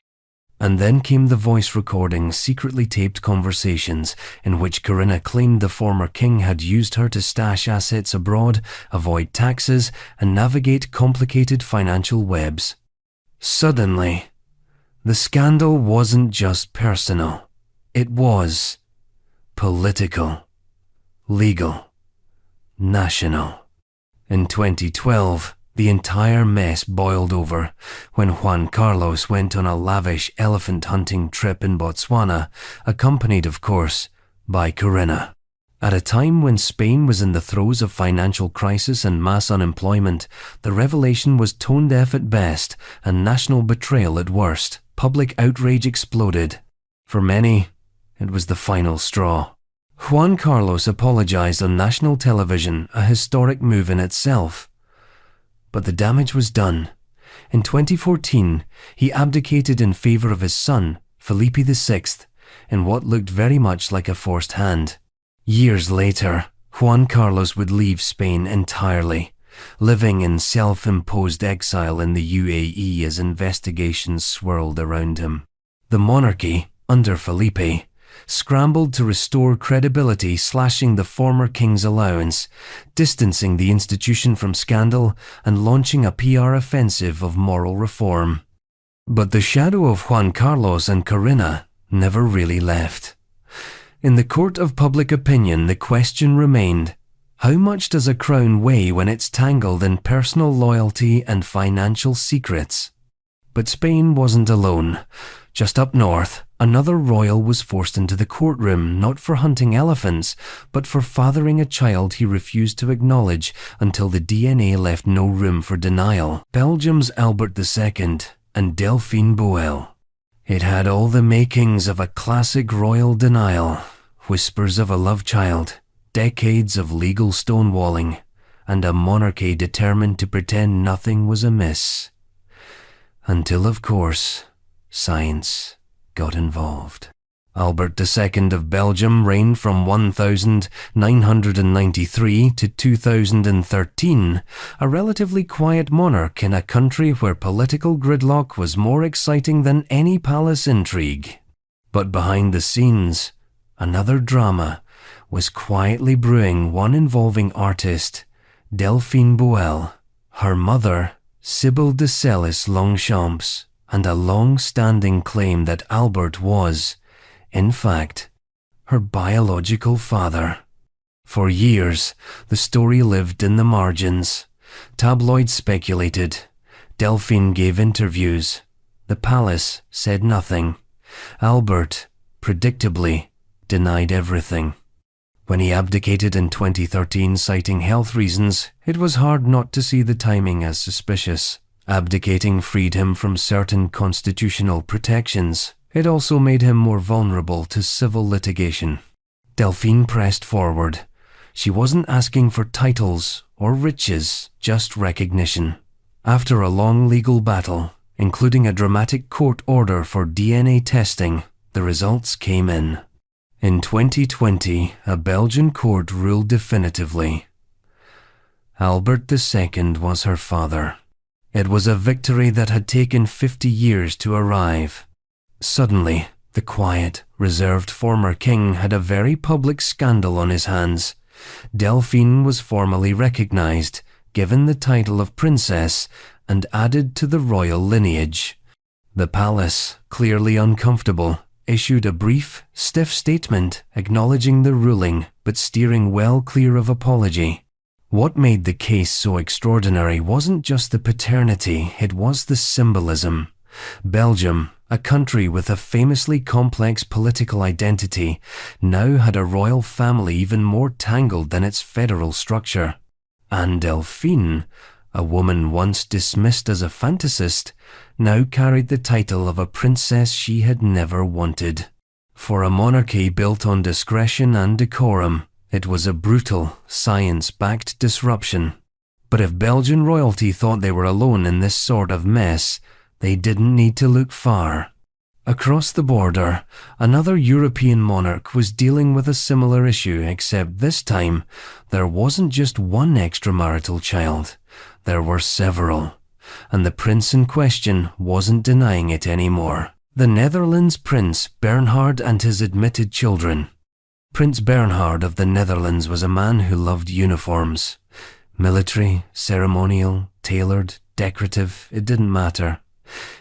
A: And then came the voice recording, secretly taped conversations in which Corinna claimed the former king had used her to stash assets abroad, avoid taxes, and navigate complicated financial webs. Suddenly, the scandal wasn't just personal. It was political, legal, national. In 2012, the entire mess boiled over when Juan Carlos went on a lavish elephant hunting trip in Botswana, accompanied, of course, by Corinna. At a time when Spain was in the throes of financial crisis and mass unemployment, the revelation was tone-deaf at best and national betrayal at worst. Public outrage exploded. For many, it was the final straw. Juan Carlos apologized on national television, a historic move in itself. But the damage was done. In 2014, he abdicated in favor of his son, Felipe VI, in what looked very much like a forced hand. Years later, Juan Carlos would leave Spain entirely, living in self-imposed exile in the UAE as investigations swirled around him. The monarchy, under Felipe, scrambled to restore credibility, slashing the former king's allowance, distancing the institution from scandal, and launching a PR offensive of moral reform. But the shadow of Juan Carlos and Corinna never really left. In the court of public opinion, the question remained, how much does a crown weigh when it's tangled in personal loyalty and financial secrets? But Spain wasn't alone. Just up north, another royal was forced into the courtroom, not for hunting elephants, but for fathering a child he refused to acknowledge until the DNA left no room for denial. Belgium's Albert II and Delphine Boel. It had all the makings of a classic royal denial, whispers of a love child, decades of legal stonewalling, and a monarchy determined to pretend nothing was amiss. Until, of course, science got involved. Albert II of Belgium reigned from 1993 to 2013, a relatively quiet monarch in a country where political gridlock was more exciting than any palace intrigue. But behind the scenes, another drama was quietly brewing, one involving artist Delphine Boel, her mother Sybil de Celis Longchamps, and a long-standing claim that Albert was, in fact, her biological father. For years, the story lived in the margins. Tabloids speculated. Delphine gave interviews. The palace said nothing. Albert, predictably, denied everything. When he abdicated in 2013 citing health reasons, it was hard not to see the timing as suspicious. Abdicating freed him from certain constitutional protections. It also made him more vulnerable to civil litigation. Delphine pressed forward. She wasn't asking for titles or riches, just recognition. After a long legal battle, including a dramatic court order for DNA testing, the results came in. In 2020, a Belgian court ruled definitively. Albert II was her father. It was a victory that had taken 50 years to arrive. Suddenly, the quiet, reserved former king had a very public scandal on his hands. Delphine was formally recognized, given the title of princess, and added to the royal lineage. The palace, clearly uncomfortable, issued a brief, stiff statement acknowledging the ruling, but steering well clear of apology. What made the case so extraordinary wasn't just the paternity, it was the symbolism. Belgium, a country with a famously complex political identity, now had a royal family even more tangled than its federal structure. And Delphine, a woman once dismissed as a fantasist, now carried the title of a princess she had never wanted. For a monarchy built on discretion and decorum, it was a brutal, science-backed disruption. But if Belgian royalty thought they were alone in this sort of mess, they didn't need to look far. Across the border, another European monarch was dealing with a similar issue, except this time, there wasn't just one extramarital child. There were several. And the prince in question wasn't denying it anymore. The Netherlands Prince Bernhard and his admitted children. Prince Bernhard of the Netherlands was a man who loved uniforms. Military, ceremonial, tailored, decorative, it didn't matter.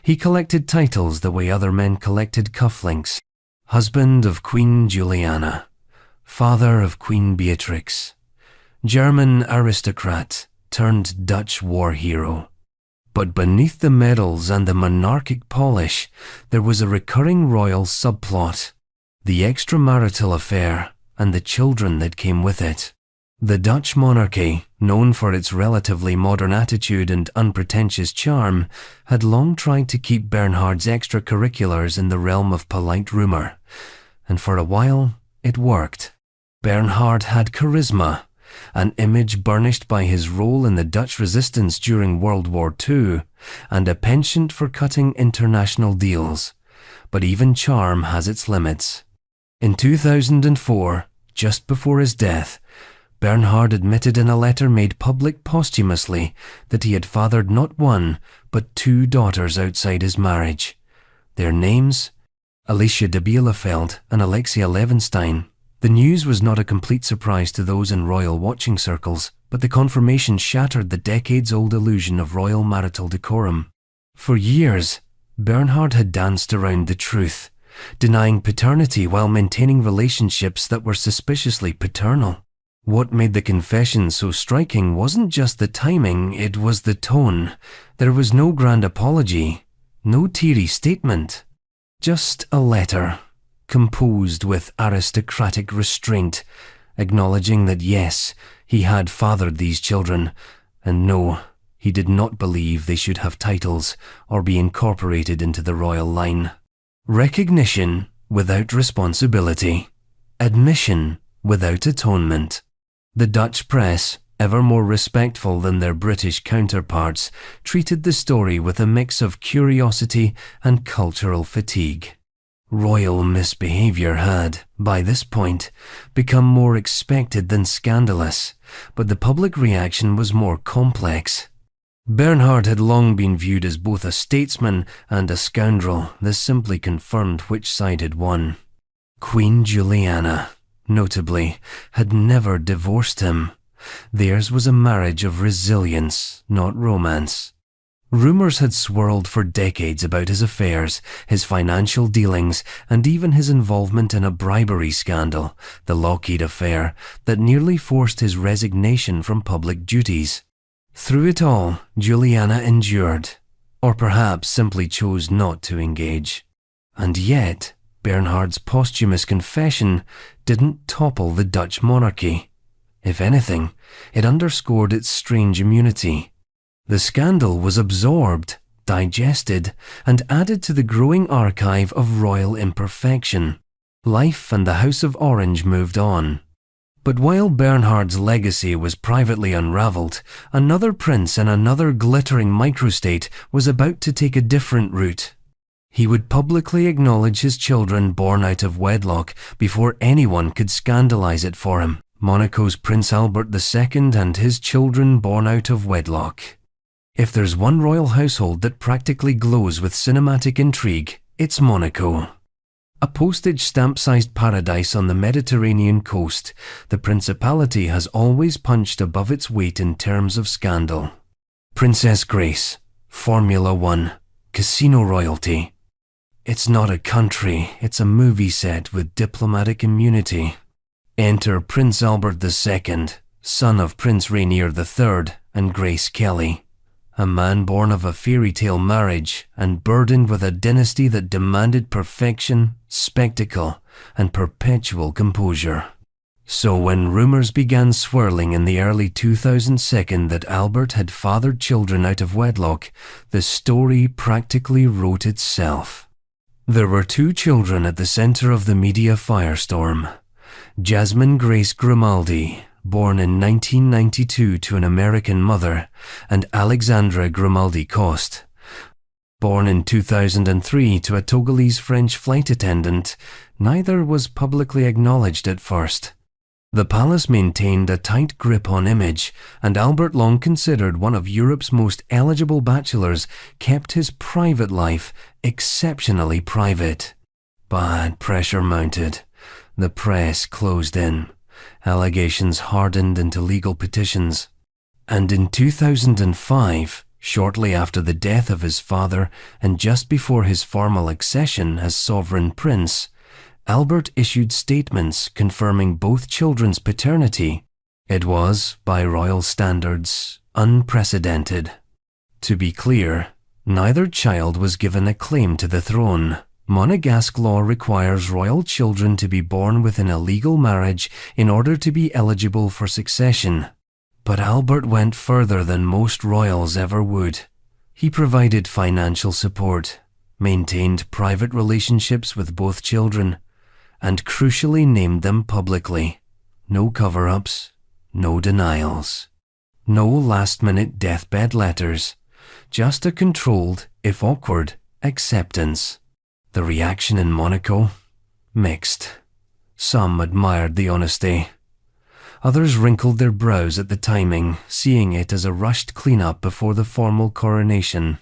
A: He collected titles the way other men collected cufflinks. Husband of Queen Juliana. Father of Queen Beatrix. German aristocrat turned Dutch war hero. But beneath the medals and the monarchic polish, there was a recurring royal subplot. The extramarital affair and the children that came with it. The Dutch monarchy, known for its relatively modern attitude and unpretentious charm, had long tried to keep Bernhard's extracurriculars in the realm of polite rumour, and for a while it worked. Bernhard had charisma, an image burnished by his role in the Dutch resistance during World War II, and a penchant for cutting international deals. But even charm has its limits. In 2004, just before his death, Bernhard admitted in a letter made public posthumously that he had fathered not one, but 2 daughters outside his marriage. Their names? Alicia de Bielefeld and Alexia Levenstein. The news was not a complete surprise to those in royal watching circles, but the confirmation shattered the decades-old illusion of royal marital decorum. For years, Bernhard had danced around the truth, denying paternity while maintaining relationships that were suspiciously paternal. What made the confession so striking wasn't just the timing, it was the tone. There was no grand apology, no teary statement. Just a letter, composed with aristocratic restraint, acknowledging that yes, he had fathered these children, and no, he did not believe they should have titles or be incorporated into the royal line. Recognition without responsibility. Admission without atonement. The Dutch press, ever more respectful than their British counterparts, treated the story with a mix of curiosity and cultural fatigue. Royal misbehaviour had, by this point, become more expected than scandalous, but the public reaction was more complex. Bernhard had long been viewed as both a statesman and a scoundrel. This simply confirmed which side had won. Queen Juliana, notably, had never divorced him. Theirs was a marriage of resilience, not romance. Rumours had swirled for decades about his affairs, his financial dealings, and even his involvement in a bribery scandal, the Lockheed affair, that nearly forced his resignation from public duties. Through it all, Juliana endured, or perhaps simply chose not to engage. And yet, Bernhard's posthumous confession didn't topple the Dutch monarchy. If anything, it underscored its strange immunity. The scandal was absorbed, digested, and added to the growing archive of royal imperfection. Life and the House of Orange moved on. But while Bernhard's legacy was privately unravelled, another prince in another glittering microstate was about to take a different route. He would publicly acknowledge his children born out of wedlock before anyone could scandalise it for him. Monaco's Prince Albert II and his children born out of wedlock. If there's one royal household that practically glows with cinematic intrigue, it's Monaco. A postage stamp-sized paradise on the Mediterranean coast, the principality has always punched above its weight in terms of scandal. Princess Grace, Formula One, casino royalty. It's not a country, it's a movie set with diplomatic immunity. Enter Prince Albert II, son of Prince Rainier III and Grace Kelly. A man born of a fairy tale marriage and burdened with a dynasty that demanded perfection, spectacle, and perpetual composure. So when rumours began swirling in the early 2000s that Albert had fathered children out of wedlock, the story practically wrote itself. There were 2 children at the centre of the media firestorm. Jasmine Grace Grimaldi, born in 1992 to an American mother, and Alexandra Grimaldi Coste, born in 2003 to a Togolese French flight attendant. Neither was publicly acknowledged at first. The palace maintained a tight grip on image, and Albert, long considered one of Europe's most eligible bachelors, kept his private life exceptionally private. But pressure mounted. The press closed in. Allegations hardened into legal petitions. And in 2005, shortly after the death of his father and just before his formal accession as sovereign prince, Albert issued statements confirming both children's paternity. It was, by royal standards, unprecedented. To be clear, neither child was given a claim to the throne. Monegasque law requires royal children to be born within a legal marriage in order to be eligible for succession. But Albert went further than most royals ever would. He provided financial support, maintained private relationships with both children, and crucially named them publicly. No cover-ups, no denials, no last-minute deathbed letters, just a controlled, if awkward, acceptance. The reaction in Monaco? Mixed. Some admired the honesty. Others wrinkled their brows at the timing, seeing it as a rushed clean-up before the formal coronation.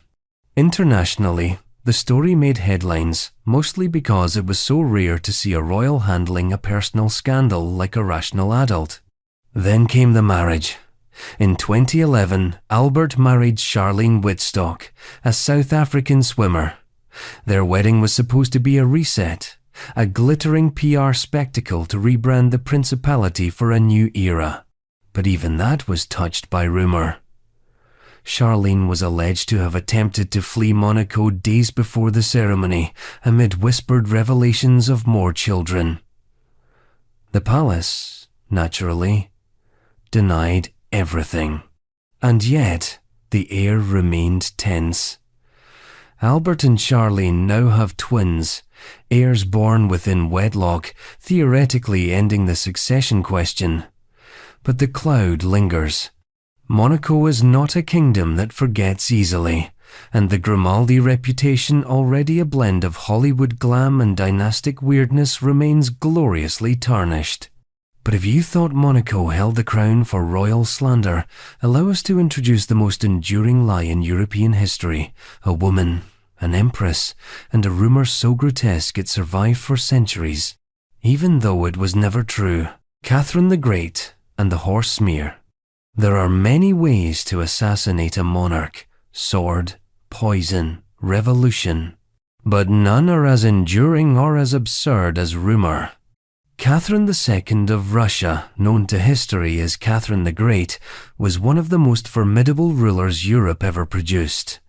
A: Internationally, the story made headlines, mostly because it was so rare to see a royal handling a personal scandal like a rational adult. Then came the marriage. In 2011, Albert married Charlene Wittstock, a South African swimmer. Their wedding was supposed to be a reset, a glittering PR spectacle to rebrand the principality for a new era. But even that was touched by rumour. Charlene was alleged to have attempted to flee Monaco days before the ceremony, amid whispered revelations of more children. The palace, naturally, denied everything. And yet, the air remained tense. Albert and Charlene now have twins, heirs born within wedlock, theoretically ending the succession question. But the cloud lingers. Monaco is not a kingdom that forgets easily, and the Grimaldi reputation, already a blend of Hollywood glam and dynastic weirdness, remains gloriously tarnished. But if you thought Monaco held the crown for royal slander, allow us to introduce the most enduring lie in European history: a woman, an empress, and a rumour so grotesque it survived for centuries, even though it was never true. Catherine the Great and the horse smear. There are many ways to assassinate a monarch: sword, poison, revolution. But none are as enduring or as absurd as rumour. Catherine II of Russia, known to history as Catherine the Great, was one of the most formidable rulers Europe ever produced.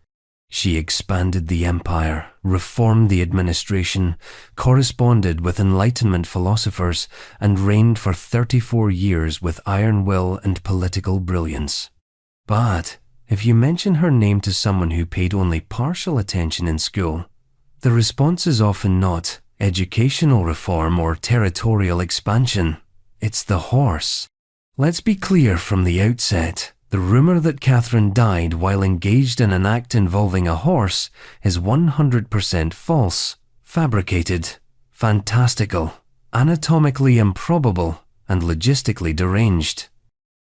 A: She expanded the empire, reformed the administration, corresponded with Enlightenment philosophers, and reigned for 34 years with iron will and political brilliance. But if you mention her name to someone who paid only partial attention in school, the response is often not educational reform or territorial expansion. It's the horse. Let's be clear from the outset. The rumour that Catherine died while engaged in an act involving a horse is 100% false, fabricated, fantastical, anatomically improbable, and logistically deranged.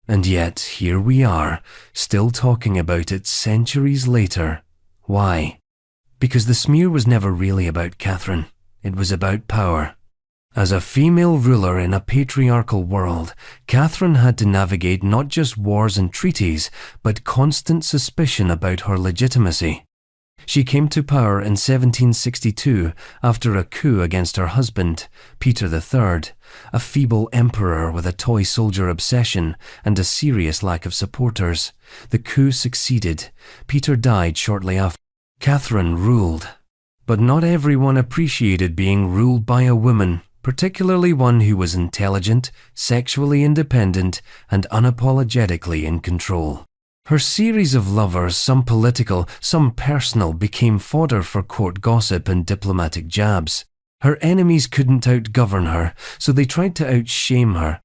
A: And yet, here we are, still talking about it centuries later. Why? Because the smear was never really about Catherine. It was about power. As a female ruler in a patriarchal world, Catherine had to navigate not just wars and treaties, but constant suspicion about her legitimacy. She came to power in 1762 after a coup against her husband, Peter III, a feeble emperor with a toy soldier obsession and a serious lack of supporters. The coup succeeded. Peter died shortly after. Catherine ruled. But not everyone appreciated being ruled by a woman, particularly one who was intelligent, sexually independent, and unapologetically in control. Her series of lovers, some political, some personal, became fodder for court gossip and diplomatic jabs. Her enemies couldn't outgovern her, so they tried to outshame her.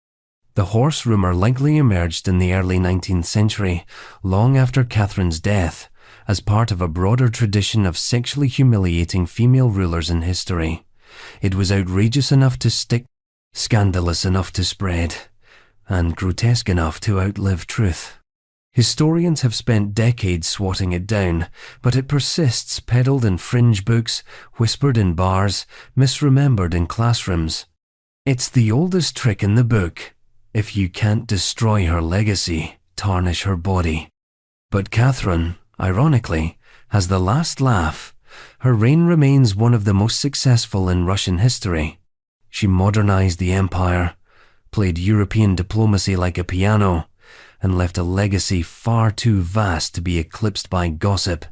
A: The horse rumour likely emerged in the early 19th century, long after Catherine's death, as part of a broader tradition of sexually humiliating female rulers in history. It was outrageous enough to stick, scandalous enough to spread, and grotesque enough to outlive truth. Historians have spent decades swatting it down, but it persists, peddled in fringe books, whispered in bars, misremembered in classrooms. It's the oldest trick in the book. If you can't destroy her legacy, tarnish her body. But Catherine, ironically, has the last laugh. Her reign remains one of the most successful in Russian history. She modernized the empire, played European diplomacy like a piano, and left a legacy far too vast to be eclipsed by gossip.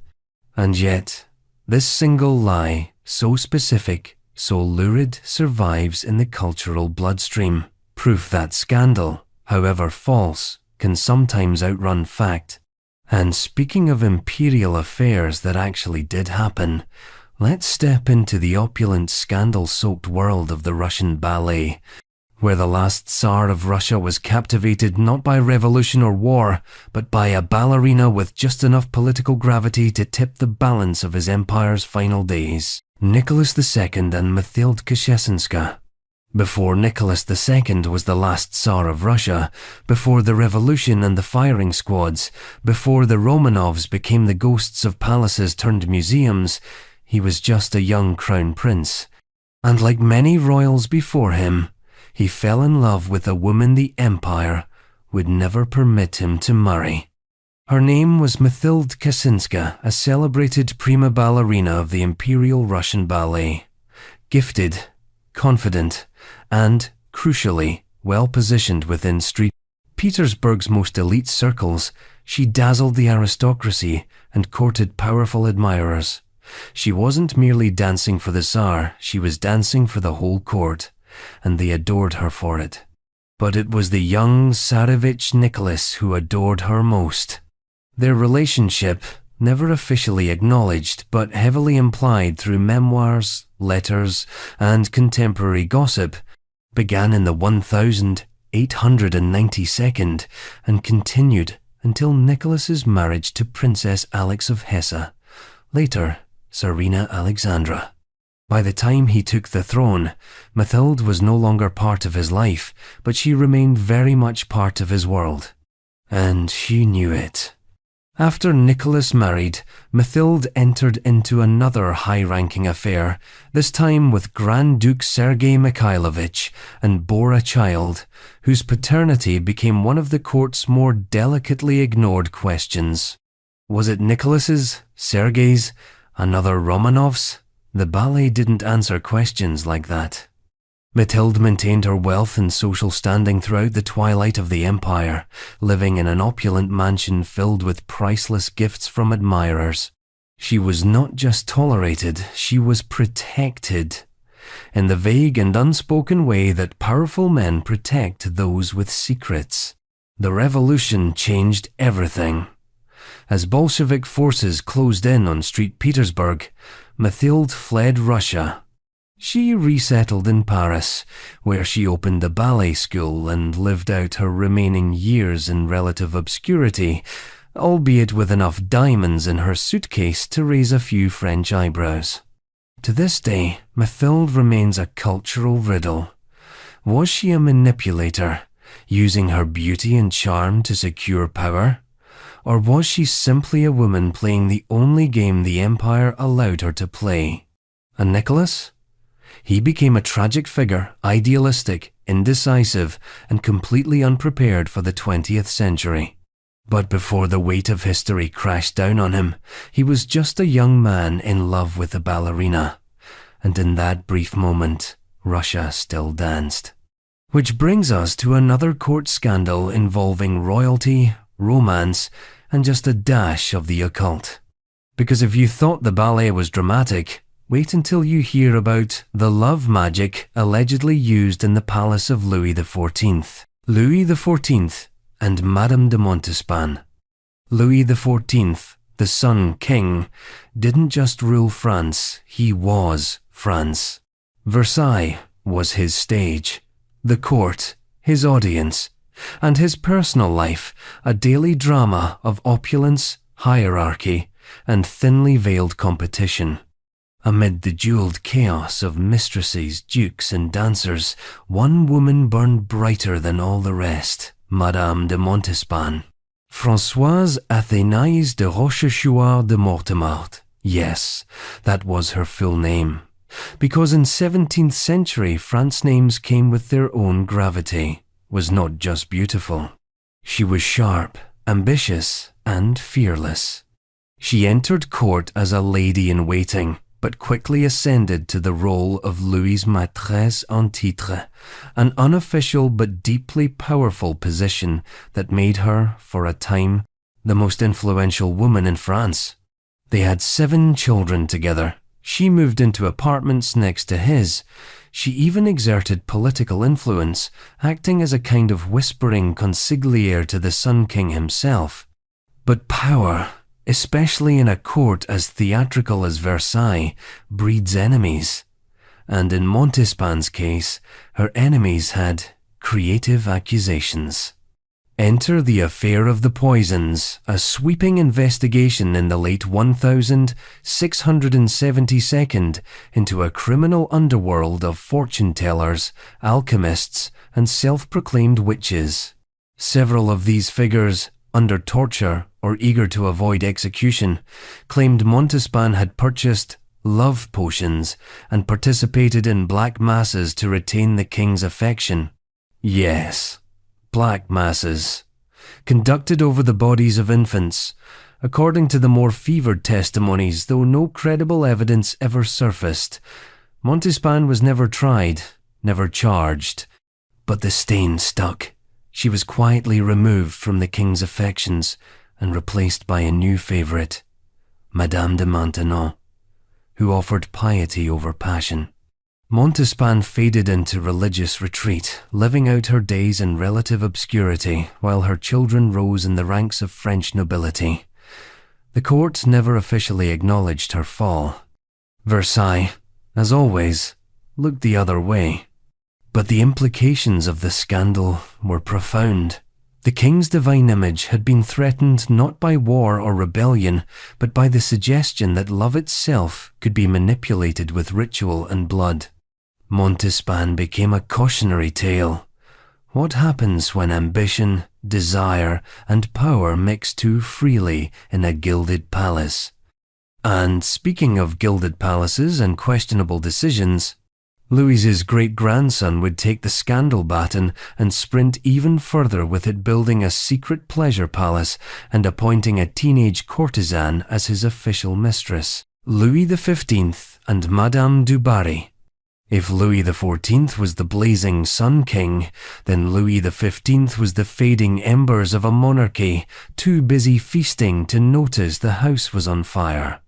A: And yet, this single lie, so specific, so lurid, survives in the cultural bloodstream. Proof that scandal, however false, can sometimes outrun fact. And speaking of imperial affairs that actually did happen, let's step into the opulent, scandal-soaked world of the Russian ballet, where the last Tsar of Russia was captivated not by revolution or war, but by a ballerina with just enough political gravity to tip the balance of his empire's final days. Nicholas II and Mathilde Kshessinska. Before Nicholas II was the last Tsar of Russia, before the revolution and the firing squads, before the Romanovs became the ghosts of palaces turned museums, he was just a young crown prince. And like many royals before him, he fell in love with a woman the empire would never permit him to marry. Her name was Mathilde Kshessinska, a celebrated prima ballerina of the Imperial Russian Ballet. Gifted, confident, and, crucially, well-positioned within St. Petersburg's most elite circles, she dazzled the aristocracy and courted powerful admirers. She wasn't merely dancing for the Tsar, she was dancing for the whole court, and they adored her for it. But it was the young Tsarevich Nicholas who adored her most. Their relationship, never officially acknowledged but heavily implied through memoirs, letters, and contemporary gossip, began in the 1892nd and continued until Nicholas's marriage to Princess Alix of Hesse, later Tsarina Alexandra. By the time he took the throne, Mathilde was no longer part of his life, but she remained very much part of his world. And she knew it. After Nicholas married, Mathilde entered into another high-ranking affair, this time with Grand Duke Sergei Mikhailovich, and bore a child, whose paternity became one of the court's more delicately ignored questions. Was it Nicholas's, Sergei's, another Romanov's? The ballet didn't answer questions like that. Mathilde maintained her wealth and social standing throughout the twilight of the empire, living in an opulent mansion filled with priceless gifts from admirers. She was not just tolerated, she was protected, in the vague and unspoken way that powerful men protect those with secrets. The revolution changed everything. As Bolshevik forces closed in on St. Petersburg, Mathilde fled Russia. She resettled in Paris, where she opened a ballet school and lived out her remaining years in relative obscurity, albeit with enough diamonds in her suitcase to raise a few French eyebrows. To this day, Mathilde remains a cultural riddle. Was she a manipulator, using her beauty and charm to secure power? Or was she simply a woman playing the only game the empire allowed her to play? And Nicholas? He became a tragic figure, idealistic, indecisive, and completely unprepared for the 20th century. But before the weight of history crashed down on him, he was just a young man in love with a ballerina. And in that brief moment, Russia still danced. Which brings us to another court scandal involving royalty, romance, and just a dash of the occult. Because if you thought the ballet was dramatic, wait until you hear about the love magic allegedly used in the palace of Louis XIV. Louis XIV and Madame de Montespan. Louis XIV, the Sun King, didn't just rule France, he was France. Versailles was his stage, the court, his audience, and his personal life, a daily drama of opulence, hierarchy, and thinly veiled competition. Amid the jeweled chaos of mistresses, dukes, and dancers, one woman burned brighter than all the rest, Madame de Montespan. Françoise Athénaïs de Rochechouart de Mortemart. Yes, that was her full name. Because in 17th century France names came with their own gravity, was not just beautiful. She was sharp, ambitious, and fearless. She entered court as a lady-in-waiting, but quickly ascended to the role of Louis's maîtresse en titre, an unofficial but deeply powerful position that made her, for a time, the most influential woman in France. They had 7 children together. She moved into apartments next to his. She even exerted political influence, acting as a kind of whispering conciliar to the Sun King himself. But power, especially in a court as theatrical as Versailles, breeds enemies. And in Montespan's case, her enemies had creative accusations. Enter the affair of the poisons, a sweeping investigation in the late 1672 into a criminal underworld of fortune-tellers, alchemists, and self-proclaimed witches. Several of these figures, under torture or eager to avoid execution, claimed Montespan had purchased love potions and participated in black masses to retain the king's affection. Yes, black masses, conducted over the bodies of infants, according to the more fevered testimonies, though no credible evidence ever surfaced. Montespan was never tried, never charged, but the stain stuck. She was quietly removed from the king's affections and replaced by a new favourite, Madame de Maintenon, who offered piety over passion. Montespan faded into religious retreat, living out her days in relative obscurity while her children rose in the ranks of French nobility. The court never officially acknowledged her fall. Versailles, as always, looked the other way. But the implications of the scandal were profound. The king's divine image had been threatened not by war or rebellion, but by the suggestion that love itself could be manipulated with ritual and blood. Montespan became a cautionary tale. What happens when ambition, desire, and power mix too freely in a gilded palace? And speaking of gilded palaces and questionable decisions, Louis's great-grandson would take the scandal baton and sprint even further with it, building a secret pleasure palace and appointing a teenage courtesan as his official mistress, Louis XV and Madame du Barry. If Louis XIV was the blazing Sun King, then Louis XV was the fading embers of a monarchy, too busy feasting to notice the house was on fire.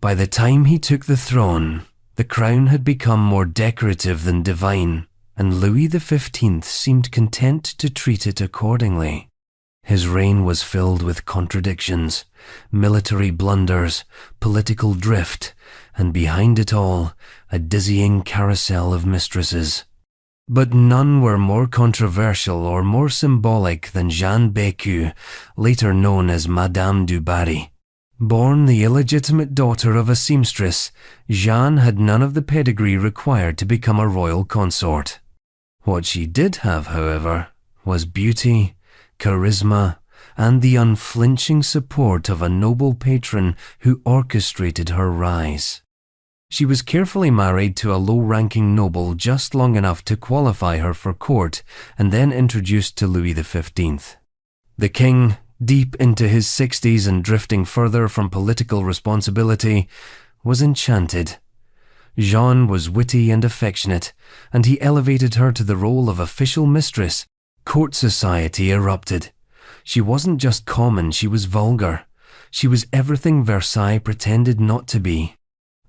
A: By the time he took the throne, the crown had become more decorative than divine, and Louis XV seemed content to treat it accordingly. His reign was filled with contradictions, military blunders, political drift, and behind it all, a dizzying carousel of mistresses. But none were more controversial or more symbolic than Jeanne Bécu, later known as Madame du Barry. Born the illegitimate daughter of a seamstress, Jeanne had none of the pedigree required to become a royal consort. What she did have, however, was beauty, charisma, and the unflinching support of a noble patron who orchestrated her rise. She was carefully married to a low-ranking noble just long enough to qualify her for court, and then introduced to Louis XV. The king, deep into his 60s and drifting further from political responsibility, was enchanted. Jeanne was witty and affectionate, and he elevated her to the role of official mistress. Court society erupted. She wasn't just common, she was vulgar. She was everything Versailles pretended not to be.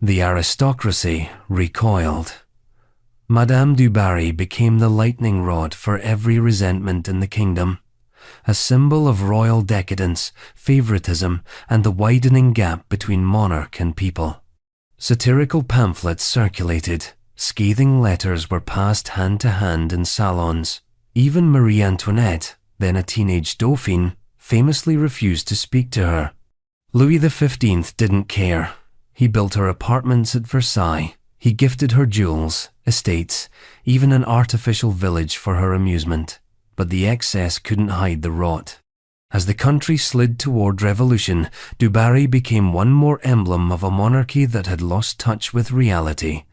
A: The aristocracy recoiled. Madame du Barry became the lightning rod for every resentment in the kingdom, a symbol of royal decadence, favoritism, and the widening gap between monarch and people. Satirical pamphlets circulated, scathing letters were passed hand to hand in salons. Even Marie Antoinette, then a teenage dauphine, famously refused to speak to her. Louis XV didn't care. He built her apartments at Versailles. He gifted her jewels, estates, even an artificial village for her amusement. But the excess couldn't hide the rot. As the country slid toward revolution, Du Barry became one more emblem of a monarchy that had lost touch with reality.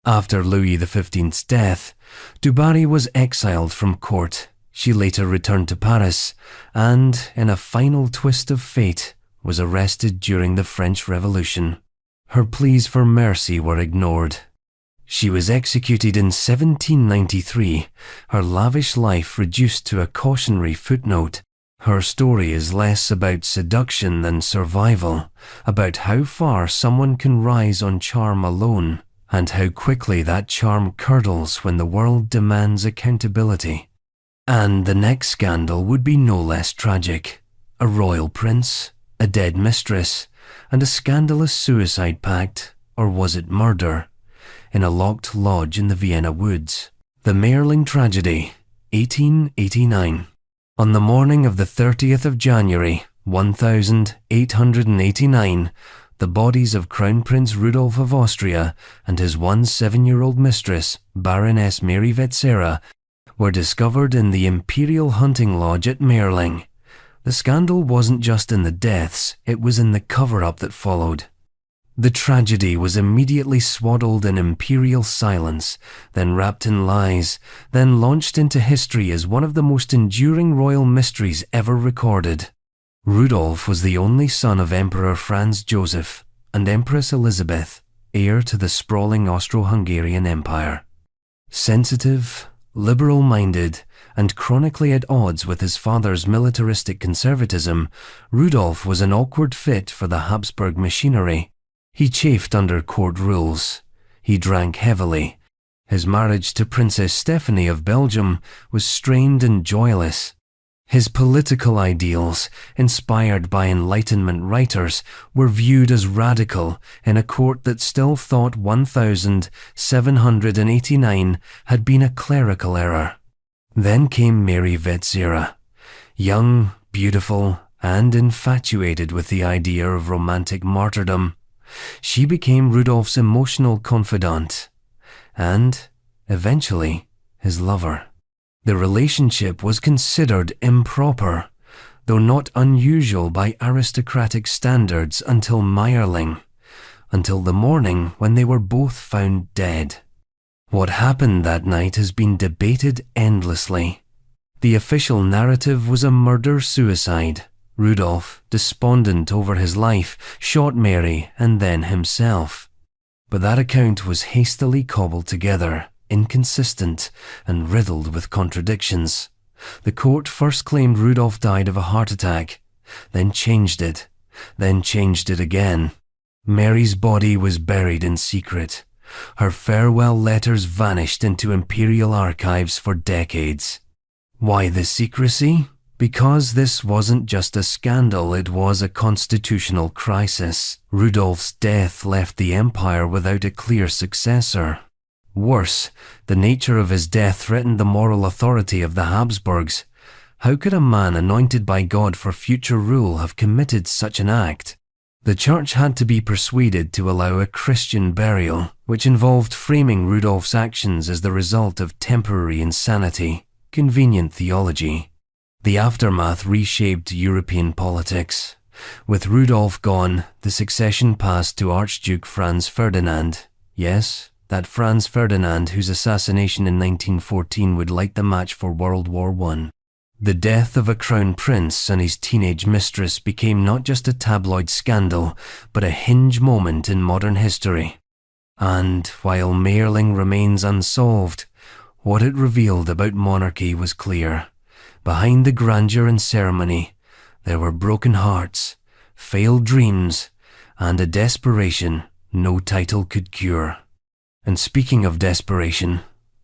A: After Louis XV's death, Du Barry was exiled from court. She later returned to Paris and, in a final twist of fate, was arrested during the French Revolution. Her pleas for mercy were ignored. She was executed in 1793, her lavish life reduced to a cautionary footnote. Her story is less about seduction than survival, about how far someone can rise on charm alone, and how quickly that charm curdles when the world demands accountability. And the next scandal would be no less tragic. A royal prince, a dead mistress, and a scandalous suicide pact, or was it murder, in a locked lodge in the Vienna woods. The Meerling Tragedy, 1889. On the morning of the 30th of January, 1889, the bodies of Crown Prince Rudolf of Austria and his 7-year-old mistress, Baroness Mary Vetsera, were discovered in the Imperial Hunting Lodge at Meerling. The scandal wasn't just in the deaths, it was in the cover-up that followed. The tragedy was immediately swaddled in imperial silence, then wrapped in lies, then launched into history as one of the most enduring royal mysteries ever recorded. Rudolf was the only son of Emperor Franz Joseph and Empress Elizabeth, heir to the sprawling Austro-Hungarian Empire. Sensitive, liberal-minded, and chronically at odds with his father's militaristic conservatism, Rudolf was an awkward fit for the Habsburg machinery. He chafed under court rules. He drank heavily. His marriage to Princess Stephanie of Belgium was strained and joyless. His political ideals, inspired by Enlightenment writers, were viewed as radical in a court that still thought 1789 had been a clerical error. Then came Mary Vetsera, young, beautiful, and infatuated with the idea of romantic martyrdom. She became Rudolf's emotional confidant, and, eventually, his lover. The relationship was considered improper, though not unusual by aristocratic standards until Meierling, until the morning when they were both found dead. What happened that night has been debated endlessly. The official narrative was a murder-suicide. Rudolf, despondent over his life, shot Mary and then himself. But that account was hastily cobbled together, inconsistent and riddled with contradictions. The court first claimed Rudolf died of a heart attack, then changed it again. Mary's body was buried in secret. Her farewell letters vanished into imperial archives for decades. Why the secrecy? Because this wasn't just a scandal, it was a constitutional crisis. Rudolf's death left the empire without a clear successor. Worse, the nature of his death threatened the moral authority of the Habsburgs. How could a man anointed by God for future rule have committed such an act? The church had to be persuaded to allow a Christian burial, which involved framing Rudolf's actions as the result of temporary insanity. Convenient theology. The aftermath reshaped European politics. With Rudolf gone, the succession passed to Archduke Franz Ferdinand. Yes, that Franz Ferdinand whose assassination in 1914 would light the match for World War I. The death of a crown prince and his teenage mistress became not just a tabloid scandal, but a hinge moment in modern history. And while Meerling remains unsolved, what it revealed about monarchy was clear. Behind the grandeur and ceremony, there were broken hearts, failed dreams, and a desperation no title could cure. And speaking of desperation,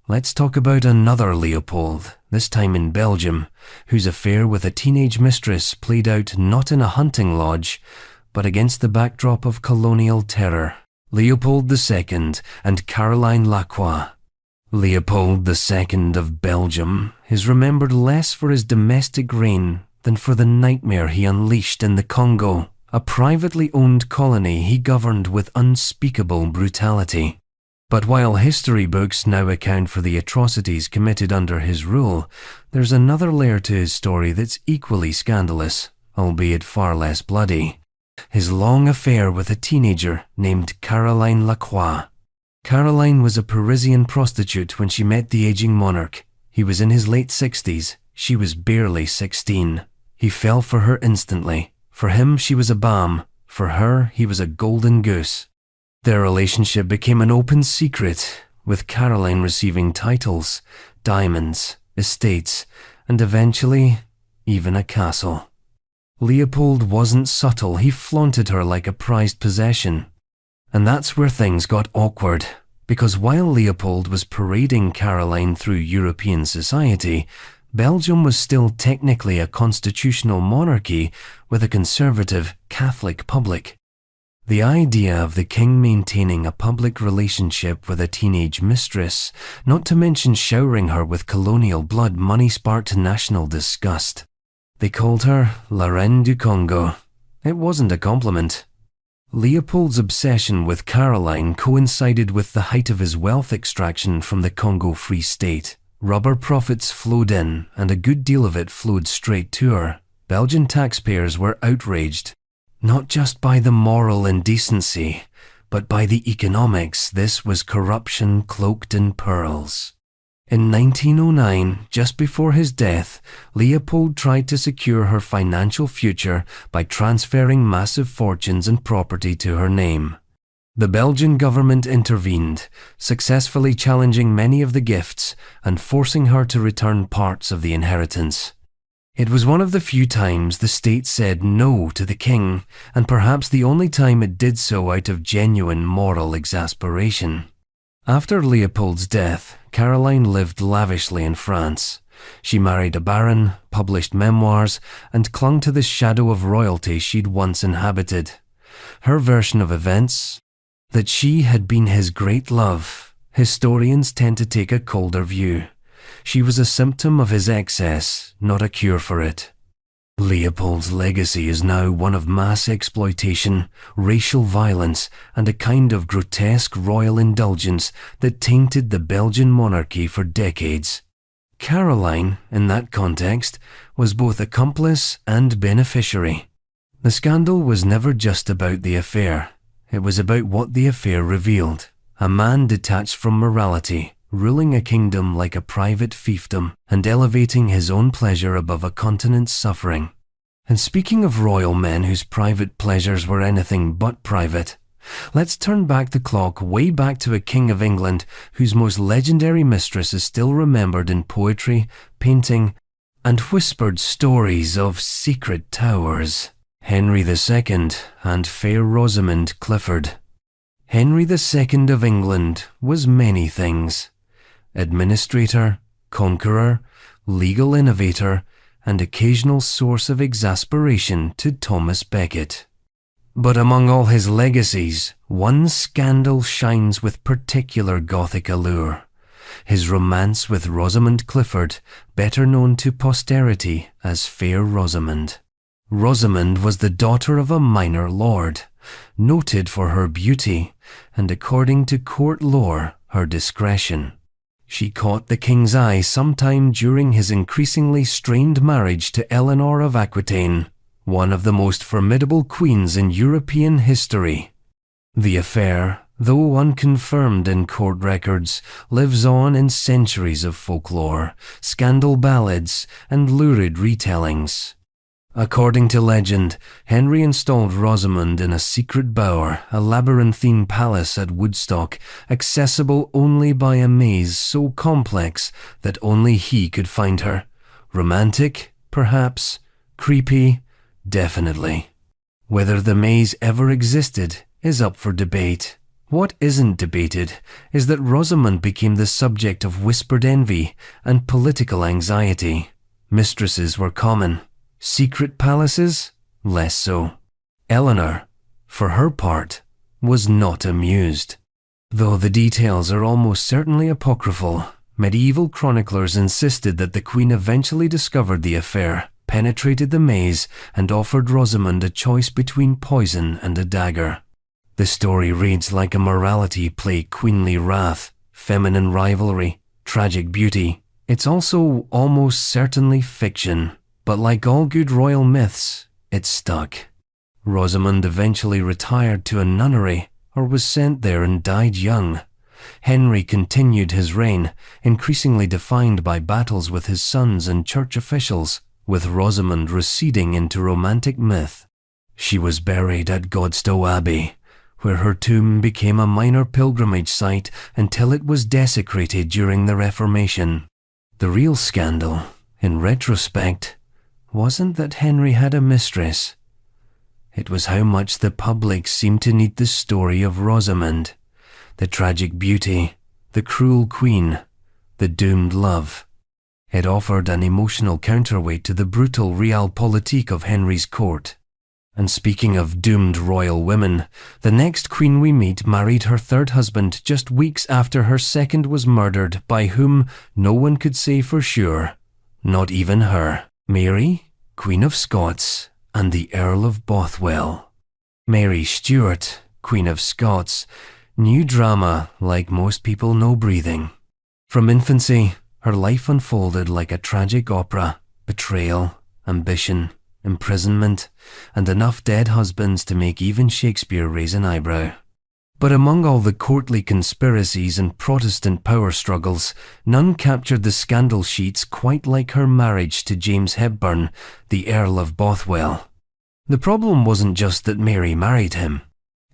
A: let's talk about another Leopold, this time in Belgium, whose affair with a teenage mistress played out not in a hunting lodge, but against the backdrop of colonial terror. Leopold II and Caroline Lacroix. Leopold II of Belgium is remembered less for his domestic reign than for the nightmare he unleashed in the Congo, A privately owned colony he governed with unspeakable brutality. But while history books now account for the atrocities committed under his rule, there's another layer to his story that's equally scandalous, albeit far less bloody. His long affair with a teenager named Caroline Lacroix. Caroline was a Parisian prostitute when she met the aging monarch. He was in his late 60s. She was barely 16. He fell for her instantly. For him, she was a balm. For her, he was a golden goose. Their relationship became an open secret, with Caroline receiving titles, diamonds, estates, and eventually, even a castle. Leopold wasn't subtle. He flaunted her like a prized possession. And that's where things got awkward, because while Leopold was parading Caroline through European society, Belgium was still technically a constitutional monarchy with a conservative Catholic public. The idea of the king maintaining a public relationship with a teenage mistress, not to mention showering her with colonial blood money, sparked national disgust. They called her La Reine du Congo. It wasn't a compliment. Leopold's obsession with Caroline coincided with the height of his wealth extraction from the Congo Free State. Rubber profits flowed in, and a good deal of it flowed straight to her. Belgian taxpayers were outraged, not just by the moral indecency, but by the economics. This was corruption cloaked in pearls. In 1909, just before his death, Leopold tried to secure her financial future by transferring massive fortunes and property to her name. The Belgian government intervened, successfully challenging many of the gifts and forcing her to return parts of the inheritance. It was one of the few times the state said no to the king, and perhaps the only time it did so out of genuine moral exasperation. After Leopold's death, Caroline lived lavishly in France. She married a baron, published memoirs, and clung to the shadow of royalty she'd once inhabited. Her version of events? That she had been his great love. Historians tend to take a colder view. She was a symptom of his excess, not a cure for it. Leopold's legacy is now one of mass exploitation, racial violence, and a kind of grotesque royal indulgence that tainted the Belgian monarchy for decades. Caroline, in that context, was both accomplice and beneficiary. The scandal was never just about the affair. It was about what the affair revealed. A man detached from morality, ruling a kingdom like a private fiefdom, and elevating his own pleasure above a continent's suffering. And speaking of royal men whose private pleasures were anything but private, let's turn back the clock way back to a king of England whose most legendary mistress is still remembered in poetry, painting, and whispered stories of secret towers. Henry II and Fair Rosamond Clifford. Henry II of England was many things. Administrator, conqueror, legal innovator, and occasional source of exasperation to Thomas Becket. But among all his legacies, one scandal shines with particular Gothic allure. His romance with Rosamond Clifford, better known to posterity as Fair Rosamond. Rosamond was the daughter of a minor lord, noted for her beauty, and according to court lore, her discretion. She caught the king's eye sometime during his increasingly strained marriage to Eleanor of Aquitaine, one of the most formidable queens in European history. The affair, though unconfirmed in court records, lives on in centuries of folklore, scandal ballads, and lurid retellings. According to legend, Henry installed Rosamond in a secret bower, a labyrinthine palace at Woodstock, accessible only by a maze so complex that only he could find her. Romantic? Perhaps. Creepy? Definitely. Whether the maze ever existed is up for debate. What isn't debated is that Rosamond became the subject of whispered envy and political anxiety. Mistresses were common. Secret palaces? Less so. Eleanor, for her part, was not amused. Though the details are almost certainly apocryphal, medieval chroniclers insisted that the queen eventually discovered the affair, penetrated the maze and offered Rosamund a choice between poison and a dagger. The story reads like a morality play: queenly wrath, feminine rivalry, tragic beauty. It's also almost certainly fiction, but like all good royal myths, it stuck. Rosamund eventually retired to a nunnery, or was sent there and died young. Henry continued his reign, increasingly defined by battles with his sons and church officials, with Rosamund receding into romantic myth. She was buried at Godstow Abbey, where her tomb became a minor pilgrimage site until it was desecrated during the Reformation. The real scandal, in retrospect, wasn't that Henry had a mistress. It was how much the public seemed to need the story of Rosamund, the tragic beauty, the cruel queen, the doomed love. It offered an emotional counterweight to the brutal realpolitik of Henry's court. And speaking of doomed royal women, the next queen we meet married her third husband just weeks after her second was murdered, by whom no one could say for sure, not even her. Mary, Queen of Scots, and the Earl of Bothwell. Mary Stuart, Queen of Scots, knew drama like most people know breathing. From infancy, her life unfolded like a tragic opera: betrayal, ambition, imprisonment, and enough dead husbands to make even Shakespeare raise an eyebrow. But among all the courtly conspiracies and Protestant power struggles, none captured the scandal sheets quite like her marriage to James Hepburn, the Earl of Bothwell. The problem wasn't just that Mary married him.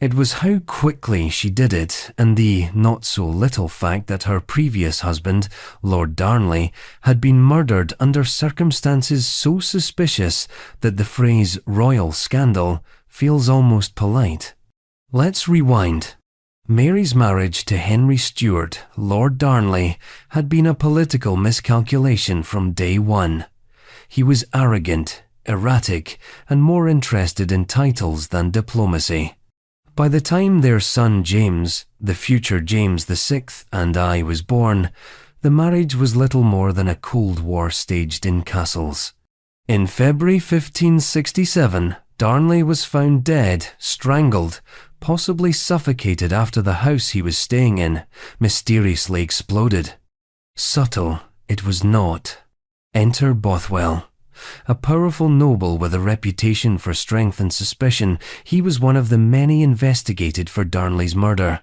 A: It was how quickly she did it, and the not-so-little fact that her previous husband, Lord Darnley, had been murdered under circumstances so suspicious that the phrase royal scandal feels almost polite. Let's rewind. Mary's marriage to Henry Stuart, Lord Darnley, had been a political miscalculation from day one. He was arrogant, erratic, and more interested in titles than diplomacy. By the time their son James, the future James VI, and I was born, the marriage was little more than a Cold War staged in castles. In February 1567, Darnley was found dead, strangled, possibly suffocated after the house he was staying in mysteriously exploded. Subtle, it was not. Enter Bothwell. A powerful noble with a reputation for strength and suspicion, he was one of the many investigated for Darnley's murder.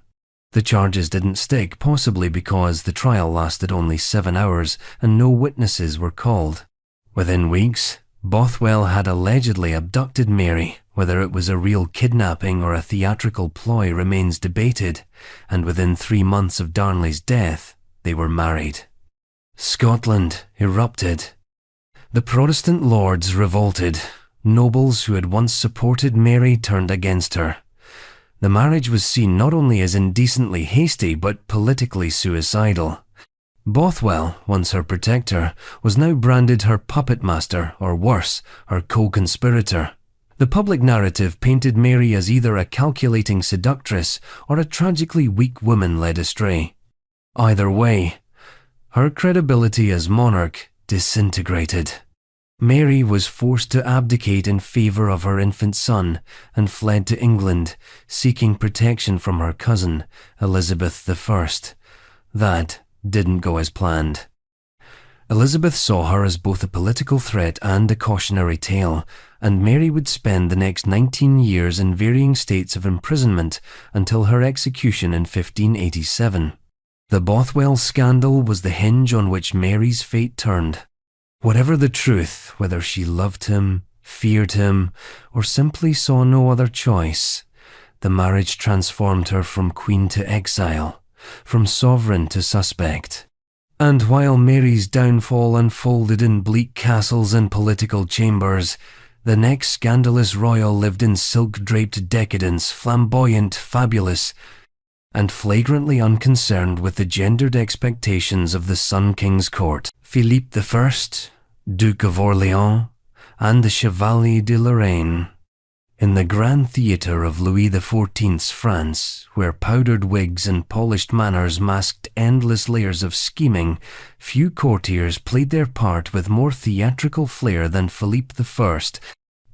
A: The charges didn't stick, possibly because the trial lasted only 7 hours and no witnesses were called. Within weeks, Bothwell had allegedly abducted Mary. Whether it was a real kidnapping or a theatrical ploy remains debated, and within 3 months of Darnley's death, they were married. Scotland erupted. The Protestant lords revolted. Nobles who had once supported Mary turned against her. The marriage was seen not only as indecently hasty but politically suicidal. Bothwell, once her protector, was now branded her puppet master, or worse, her co-conspirator. The public narrative painted Mary as either a calculating seductress or a tragically weak woman led astray. Either way, her credibility as monarch disintegrated. Mary was forced to abdicate in favour of her infant son and fled to England, seeking protection from her cousin, Elizabeth I. That didn't go as planned. Elizabeth saw her as both a political threat and a cautionary tale, and Mary would spend the next 19 years in varying states of imprisonment until her execution in 1587. The Bothwell scandal was the hinge on which Mary's fate turned. Whatever the truth, whether she loved him, feared him, or simply saw no other choice, the marriage transformed her from queen to exile, from sovereign to suspect. And while Mary's downfall unfolded in bleak castles and political chambers, the next scandalous royal lived in silk-draped decadence, flamboyant, fabulous, and flagrantly unconcerned with the gendered expectations of the Sun King's court. Philippe I, Duke of Orléans, and the Chevalier de Lorraine. In the grand theatre of Louis XIV's France, where powdered wigs and polished manners masked endless layers of scheming, few courtiers played their part with more theatrical flair than Philippe I,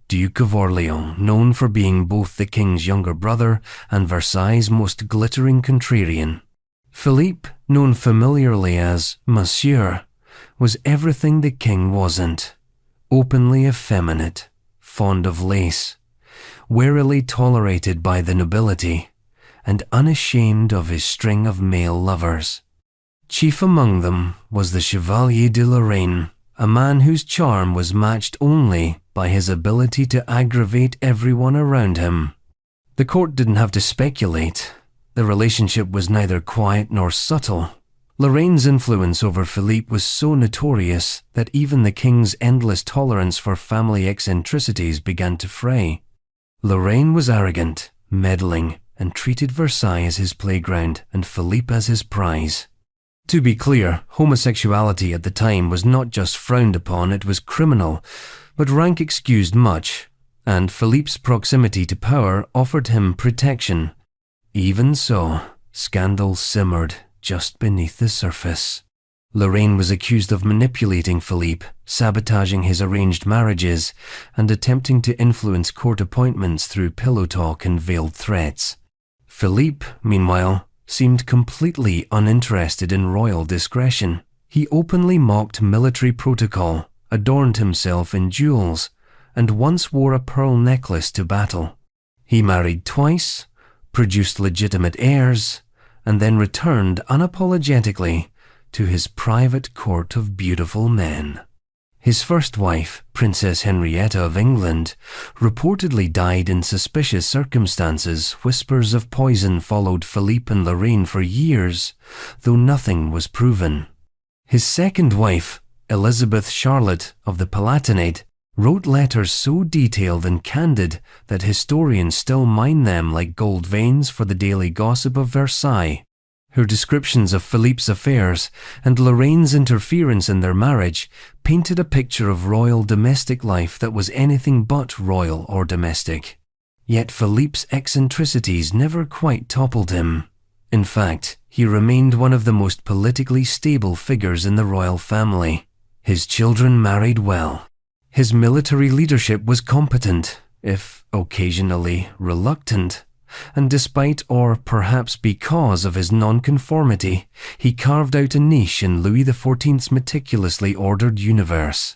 A: Duke of Orleans, known for being both the king's younger brother and Versailles' most glittering contrarian. Philippe, known familiarly as Monsieur, was everything the king wasn't. Openly effeminate, fond of lace, warily tolerated by the nobility, and unashamed of his string of male lovers. Chief among them was the Chevalier de Lorraine, a man whose charm was matched only by his ability to aggravate everyone around him. The court didn't have to speculate. The relationship was neither quiet nor subtle. Lorraine's influence over Philippe was so notorious that even the king's endless tolerance for family eccentricities began to fray. Lorraine was arrogant, meddling, and treated Versailles as his playground and Philippe as his prize. To be clear, homosexuality at the time was not just frowned upon, it was criminal, but rank excused much, and Philippe's proximity to power offered him protection. Even so, scandal simmered just beneath the surface. Lorraine was accused of manipulating Philippe, sabotaging his arranged marriages, and attempting to influence court appointments through pillow talk and veiled threats. Philippe, meanwhile, seemed completely uninterested in royal discretion. He openly mocked military protocol, adorned himself in jewels, and once wore a pearl necklace to battle. He married twice, produced legitimate heirs, and then returned unapologetically to his private court of beautiful men. His first wife, Princess Henrietta of England, reportedly died in suspicious circumstances. Whispers of poison followed Philippe and Lorraine for years, though nothing was proven. His second wife, Elizabeth Charlotte of the Palatinate, wrote letters so detailed and candid that historians still mine them like gold veins for the daily gossip of Versailles. Her descriptions of Philippe's affairs and Lorraine's interference in their marriage painted a picture of royal domestic life that was anything but royal or domestic. Yet Philippe's eccentricities never quite toppled him. In fact, he remained one of the most politically stable figures in the royal family. His children married well. His military leadership was competent, if occasionally reluctant, and despite or perhaps because of his nonconformity, he carved out a niche in Louis XIV's meticulously ordered universe.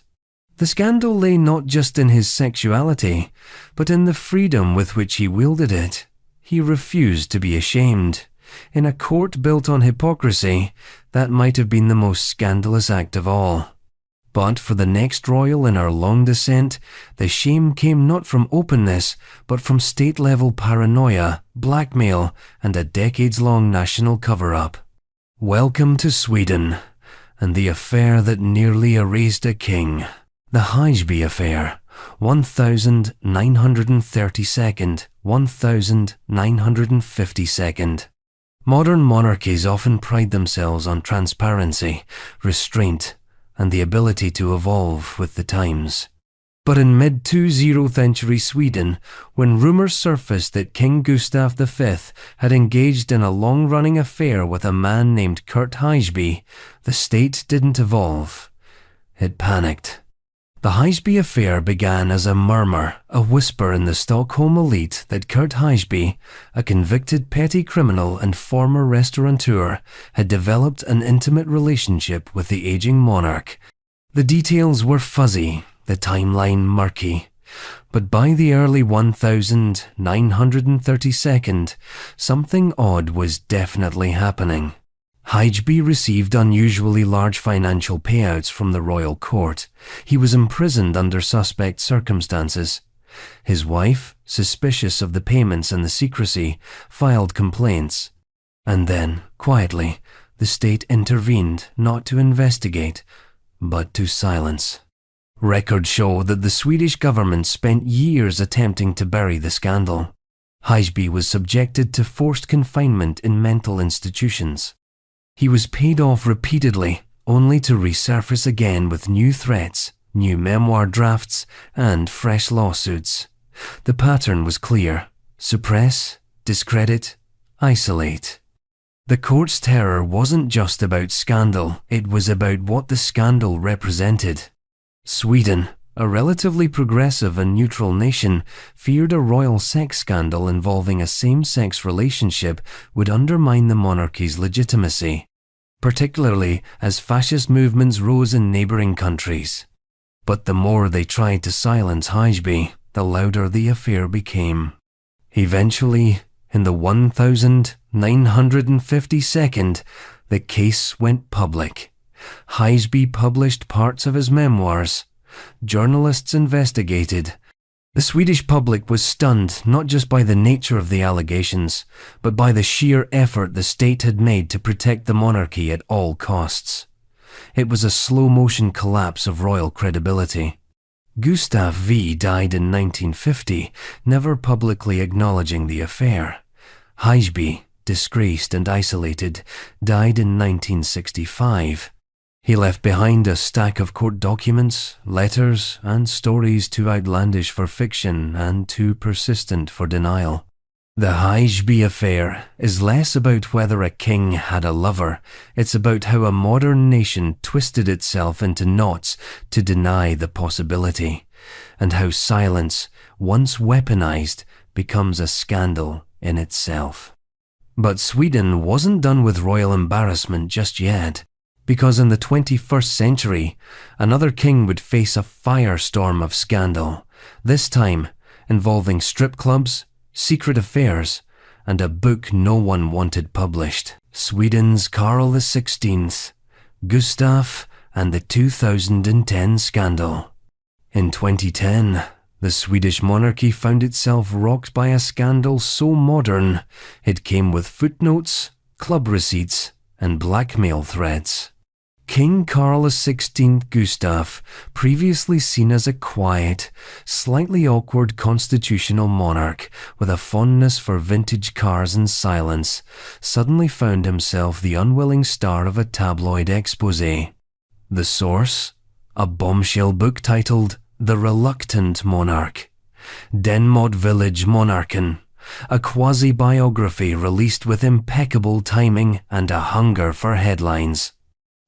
A: The scandal lay not just in his sexuality, but in the freedom with which he wielded it. He refused to be ashamed. In a court built on hypocrisy, that might have been the most scandalous act of all. But for the next royal in our long descent, the shame came not from openness, but from state-level paranoia, blackmail, and a decades-long national cover-up. Welcome to Sweden, and the affair that nearly erased a king. The Hajby affair, 1932nd, 1952nd. Modern monarchies often pride themselves on transparency, restraint, and the ability to evolve with the times. But in mid-20th century Sweden, when rumours surfaced that King Gustav V had engaged in a long-running affair with a man named Kurt Hajby, the state didn't evolve. It panicked. The Hajby affair began as a murmur, a whisper in the Stockholm elite that Kurt Hajby, a convicted petty criminal and former restaurateur, had developed an intimate relationship with the aging monarch. The details were fuzzy, the timeline murky, but by the early 1932nd, something odd was definitely happening. Hajby received unusually large financial payouts from the royal court. He was imprisoned under suspect circumstances. His wife, suspicious of the payments and the secrecy, filed complaints. And then, quietly, the state intervened not to investigate, but to silence. Records show that the Swedish government spent years attempting to bury the scandal. Hajby was subjected to forced confinement in mental institutions. He was paid off repeatedly, only to resurface again with new threats, new memoir drafts, and fresh lawsuits. The pattern was clear: suppress, discredit, isolate. The court's terror wasn't just about scandal, it was about what the scandal represented. Sweden, a relatively progressive and neutral nation, feared a royal sex scandal involving a same-sex relationship would undermine the monarchy's legitimacy, particularly as fascist movements rose in neighbouring countries. But the more they tried to silence Hajby, the louder the affair became. Eventually, in the 1952nd, the case went public. Hajby published parts of his memoirs. Journalists investigated. The Swedish public was stunned not just by the nature of the allegations, but by the sheer effort the state had made to protect the monarchy at all costs. It was a slow-motion collapse of royal credibility. Gustav V died in 1950, never publicly acknowledging the affair. Hajby, disgraced and isolated, died in 1965. He left behind a stack of court documents, letters, and stories too outlandish for fiction and too persistent for denial. The Hajby affair is less about whether a king had a lover, it's about how a modern nation twisted itself into knots to deny the possibility, and how silence, once weaponized, becomes a scandal in itself. But Sweden wasn't done with royal embarrassment just yet, because in the 21st century, another king would face a firestorm of scandal, this time involving strip clubs, secret affairs, and a book no one wanted published. Sweden's Carl XVI, Gustav, and the 2010 scandal. In 2010, the Swedish monarchy found itself rocked by a scandal so modern, it came with footnotes, club receipts, and blackmail threats. King Carl XVI Gustav, previously seen as a quiet, slightly awkward constitutional monarch with a fondness for vintage cars and silence, suddenly found himself the unwilling star of a tabloid exposé. The source? A bombshell book titled The Reluctant Monarch, Denmot Village Monarchen, a quasi-biography released with impeccable timing and a hunger for headlines.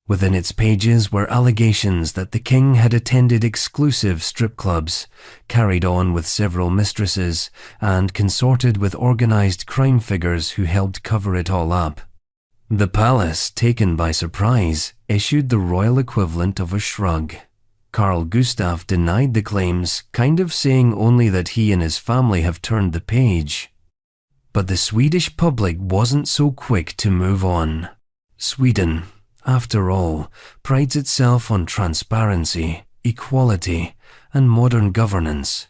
A: Within its pages were allegations that the king had attended exclusive strip clubs, carried on with several mistresses, and consorted with organized crime figures who helped cover it all up. The palace, taken by surprise, issued the royal equivalent of a shrug. Carl Gustaf denied the claims, kind of saying only that he and his family have turned the page. But the Swedish public wasn't so quick to move on. Sweden, after all, prides itself on transparency, equality, and modern governance.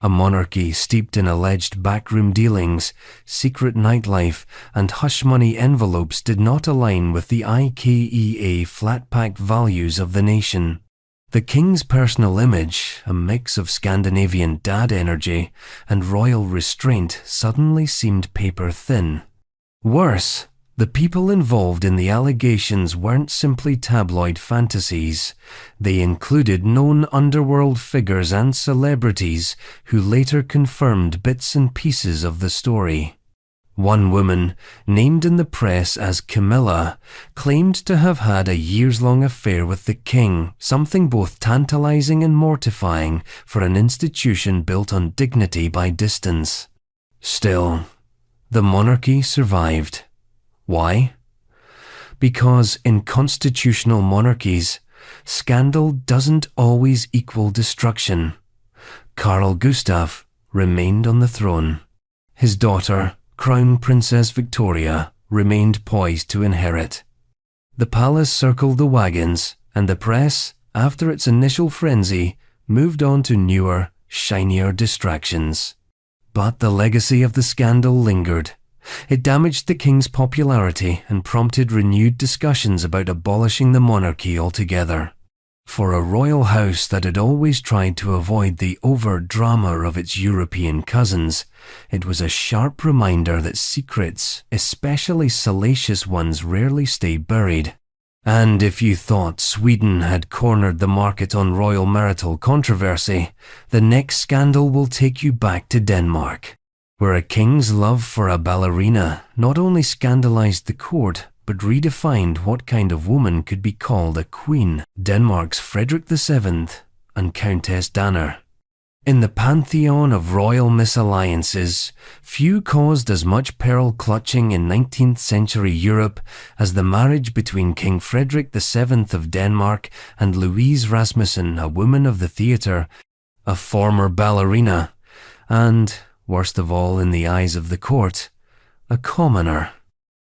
A: A monarchy steeped in alleged backroom dealings, secret nightlife, and hush-money envelopes did not align with the IKEA flat-pack values of the nation. The king's personal image, a mix of Scandinavian dad energy and royal restraint, suddenly seemed paper-thin. Worse, the people involved in the allegations weren't simply tabloid fantasies. They included known underworld figures and celebrities who later confirmed bits and pieces of the story. One woman, named in the press as Camilla, claimed to have had a years-long affair with the king, something both tantalizing and mortifying for an institution built on dignity by distance. Still, the monarchy survived. Why? Because in constitutional monarchies, scandal doesn't always equal destruction. Carl Gustaf remained on the throne. His daughter, Crown Princess Victoria, remained poised to inherit. The palace circled the wagons, and the press, after its initial frenzy, moved on to newer, shinier distractions. But the legacy of the scandal lingered. It damaged the king's popularity and prompted renewed discussions about abolishing the monarchy altogether. For a royal house that had always tried to avoid the over-drama of its European cousins, it was a sharp reminder that secrets, especially salacious ones, rarely stay buried. And if you thought Sweden had cornered the market on royal marital controversy, the next scandal will take you back to Denmark, where a king's love for a ballerina not only scandalized the court, but redefined what kind of woman could be called a queen. Denmark's Frederick VII and Countess Danner. In the pantheon of royal misalliances, few caused as much peril clutching in 19th century Europe as the marriage between King Frederick VII of Denmark and Louise Rasmussen, a woman of the theatre, a former ballerina, and, worst of all in the eyes of the court, a commoner.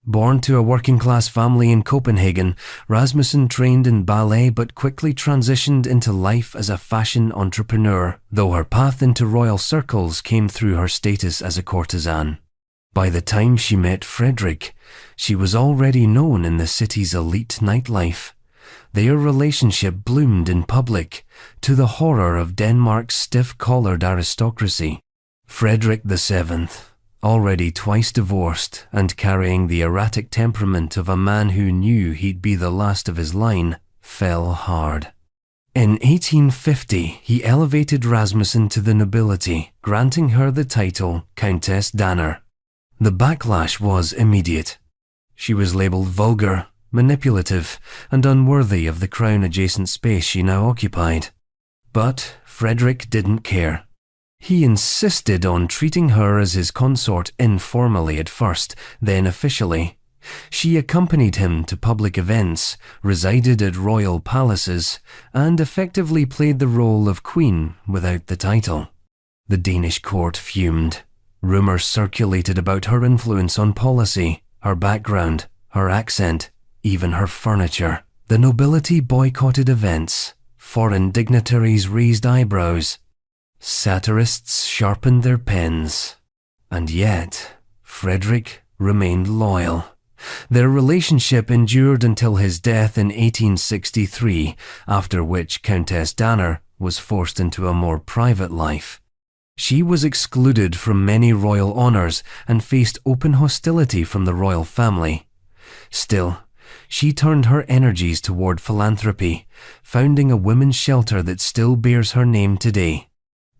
A: Born to a working-class family in Copenhagen, Rasmussen trained in ballet but quickly transitioned into life as a fashion entrepreneur, though her path into royal circles came through her status as a courtesan. By the time she met Frederick, she was already known in the city's elite nightlife. Their relationship bloomed in public, to the horror of Denmark's stiff-collared aristocracy. Frederick VII, already twice divorced and carrying the erratic temperament of a man who knew he'd be the last of his line, fell hard. In 1850, he elevated Rasmussen to the nobility, granting her the title Countess Danner. The backlash was immediate. She was labelled vulgar, manipulative, and unworthy of the crown-adjacent space she now occupied. But Frederick didn't care. He insisted on treating her as his consort informally at first, then officially. She accompanied him to public events, resided at royal palaces, and effectively played the role of queen without the title. The Danish court fumed. Rumours circulated about her influence on policy, her background, her accent, even her furniture. The nobility boycotted events. Foreign dignitaries raised eyebrows. Satirists sharpened their pens. And yet, Frederick remained loyal. Their relationship endured until his death in 1863, after which Countess Danner was forced into a more private life. She was excluded from many royal honours and faced open hostility from the royal family. Still, she turned her energies toward philanthropy, founding a women's shelter that still bears her name today.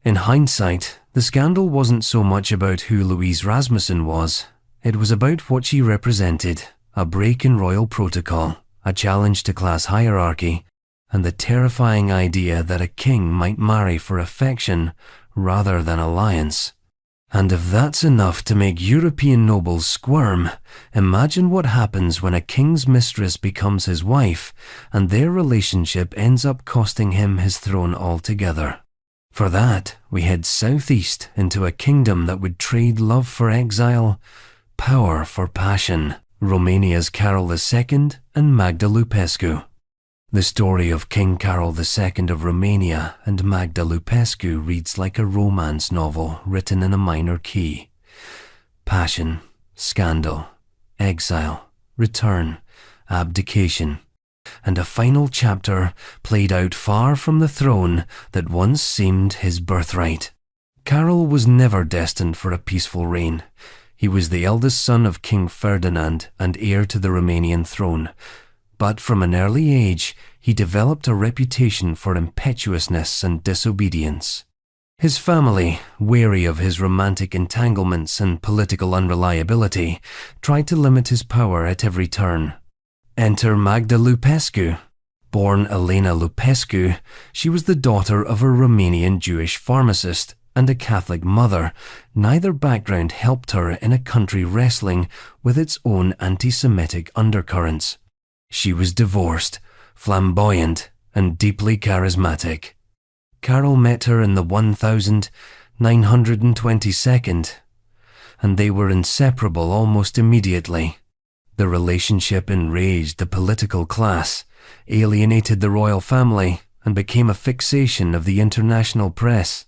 A: In hindsight, the scandal wasn't so much about who Louise Rasmussen was. It was about what she represented, a break in royal protocol, a challenge to class hierarchy, and the terrifying idea that a king might marry for affection rather than alliance. And if that's enough to make European nobles squirm, imagine what happens when a king's mistress becomes his wife, and their relationship ends up costing him his throne altogether. For that, we head southeast into a kingdom that would trade love for exile, power for passion. Romania's Carol II and Magda Lupescu. The story of King Carol II of Romania and Magda Lupescu reads like a romance novel written in a minor key. Passion, scandal, exile, return, abdication, and a final chapter played out far from the throne that once seemed his birthright. Carol was never destined for a peaceful reign. He was the eldest son of King Ferdinand and heir to the Romanian throne, but from an early age he developed a reputation for impetuousness and disobedience. His family, wary of his romantic entanglements and political unreliability, tried to limit his power at every turn. Enter Magda Lupescu. Born Elena Lupescu, she was the daughter of a Romanian Jewish pharmacist and a Catholic mother. Neither background helped her in a country wrestling with its own anti-Semitic undercurrents. She was divorced, flamboyant, and deeply charismatic. Carol met her in the 1922nd, and they were inseparable almost immediately. The relationship enraged the political class, alienated the royal family, and became a fixation of the international press.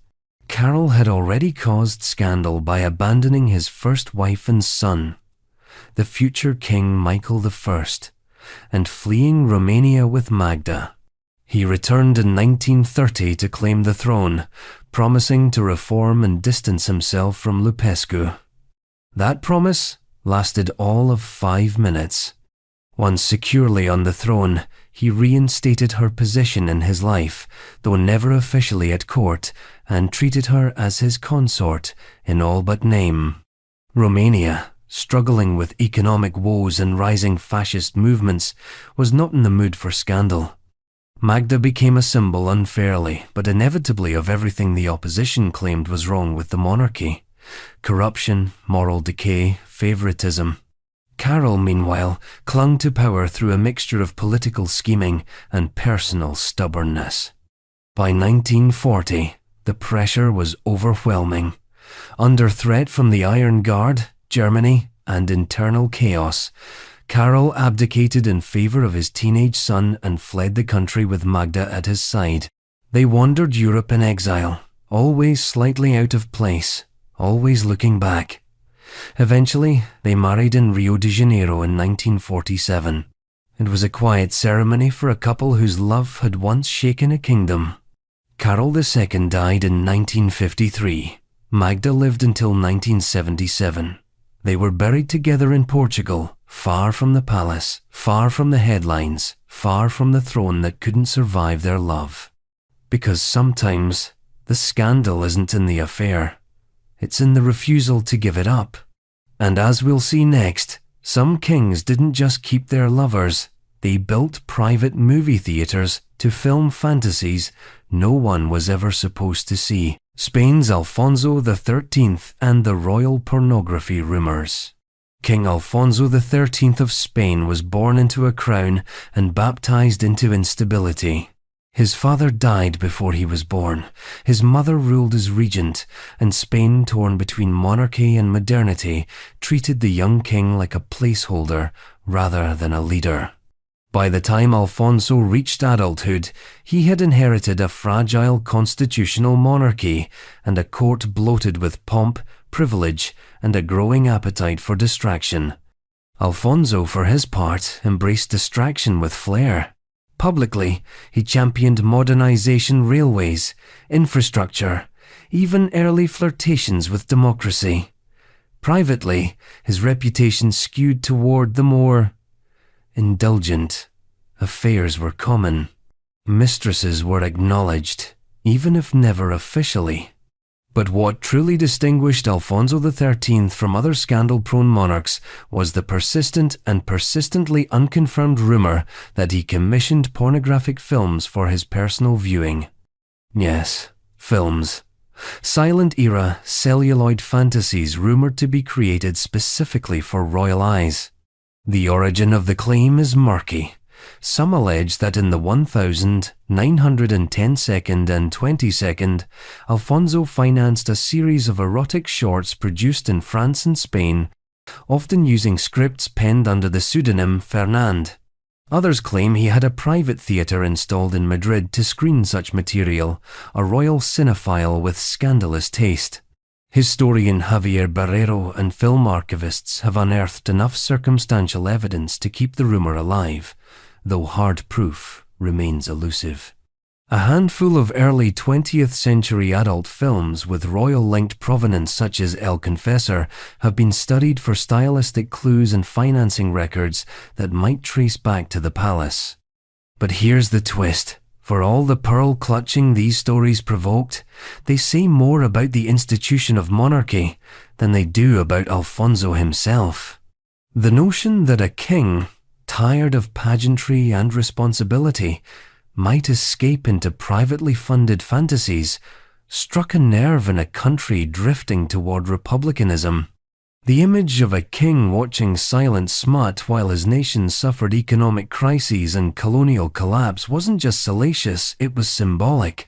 A: Carol had already caused scandal by abandoning his first wife and son, the future King Michael I, and fleeing Romania with Magda. He returned in 1930 to claim the throne, promising to reform and distance himself from Lupescu. That promise lasted all of 5 minutes. Once securely on the throne, he reinstated her position in his life, though never officially at court, and treated her as his consort in all but name. Romania, struggling with economic woes and rising fascist movements, was not in the mood for scandal. Magda became a symbol unfairly, but inevitably, of everything the opposition claimed was wrong with the monarchy: corruption, moral decay, favoritism. Carol, meanwhile, clung to power through a mixture of political scheming and personal stubbornness. By 1940, the pressure was overwhelming. Under threat from the Iron Guard, Germany, and internal chaos, Carol abdicated in favor of his teenage son and fled the country with Magda at his side. They wandered Europe in exile, always slightly out of place, always looking back. Eventually, they married in Rio de Janeiro in 1947. It was a quiet ceremony for a couple whose love had once shaken a kingdom. Carol II died in 1953. Magda lived until 1977. They were buried together in Portugal, far from the palace, far from the headlines, far from the throne that couldn't survive their love. Because sometimes, the scandal isn't in the affair. It's in the refusal to give it up. And as we'll see next, some kings didn't just keep their lovers, they built private movie theaters to film fantasies no one was ever supposed to see. Spain's Alfonso XIII and the royal pornography rumors. King Alfonso XIII of Spain was born into a crown and baptized into instability. His father died before he was born. His mother ruled as regent, and Spain, torn between monarchy and modernity, treated the young king like a placeholder rather than a leader. By the time Alfonso reached adulthood, he had inherited a fragile constitutional monarchy and a court bloated with pomp, privilege, and a growing appetite for distraction. Alfonso, for his part, embraced distraction with flair. Publicly, he championed modernization, railways, infrastructure, even early flirtations with democracy. Privately, his reputation skewed toward the more indulgent. Affairs were common. Mistresses were acknowledged, even if never officially. But what truly distinguished Alfonso XIII from other scandal-prone monarchs was the persistent and persistently unconfirmed rumor that he commissioned pornographic films for his personal viewing. Yes, films. Silent-era, celluloid fantasies rumored to be created specifically for royal eyes. The origin of the claim is murky. Some allege that in the 1910-second and 20-second, Alfonso financed a series of erotic shorts produced in France and Spain, often using scripts penned under the pseudonym Fernand. Others claim he had a private theatre installed in Madrid to screen such material, a royal cinephile with scandalous taste. Historian Javier Barrero and film archivists have unearthed enough circumstantial evidence to keep the rumor alive, though hard proof remains elusive. A handful of early 20th century adult films with royal-linked provenance such as El Confessor have been studied for stylistic clues and financing records that might trace back to the palace. But here's the twist. For all the pearl-clutching these stories provoked, they say more about the institution of monarchy than they do about Alfonso himself. The notion that a king, tired of pageantry and responsibility, might escape into privately funded fantasies struck a nerve in a country drifting toward republicanism. The image of a king watching silent smut while his nation suffered economic crises and colonial collapse wasn't just salacious, it was symbolic.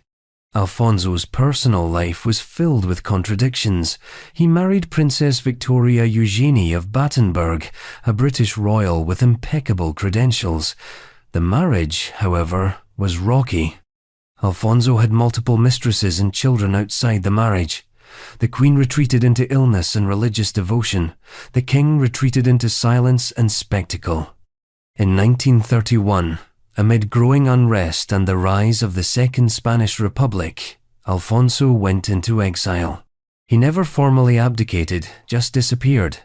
A: Alfonso's personal life was filled with contradictions. He married Princess Victoria Eugenie of Battenberg, a British royal with impeccable credentials. The marriage, however, was rocky. Alfonso had multiple mistresses and children outside the marriage. The Queen retreated into illness and religious devotion. The King retreated into silence and spectacle. In 1931, amid growing unrest and the rise of the Second Spanish Republic, Alfonso went into exile. He never formally abdicated, just disappeared.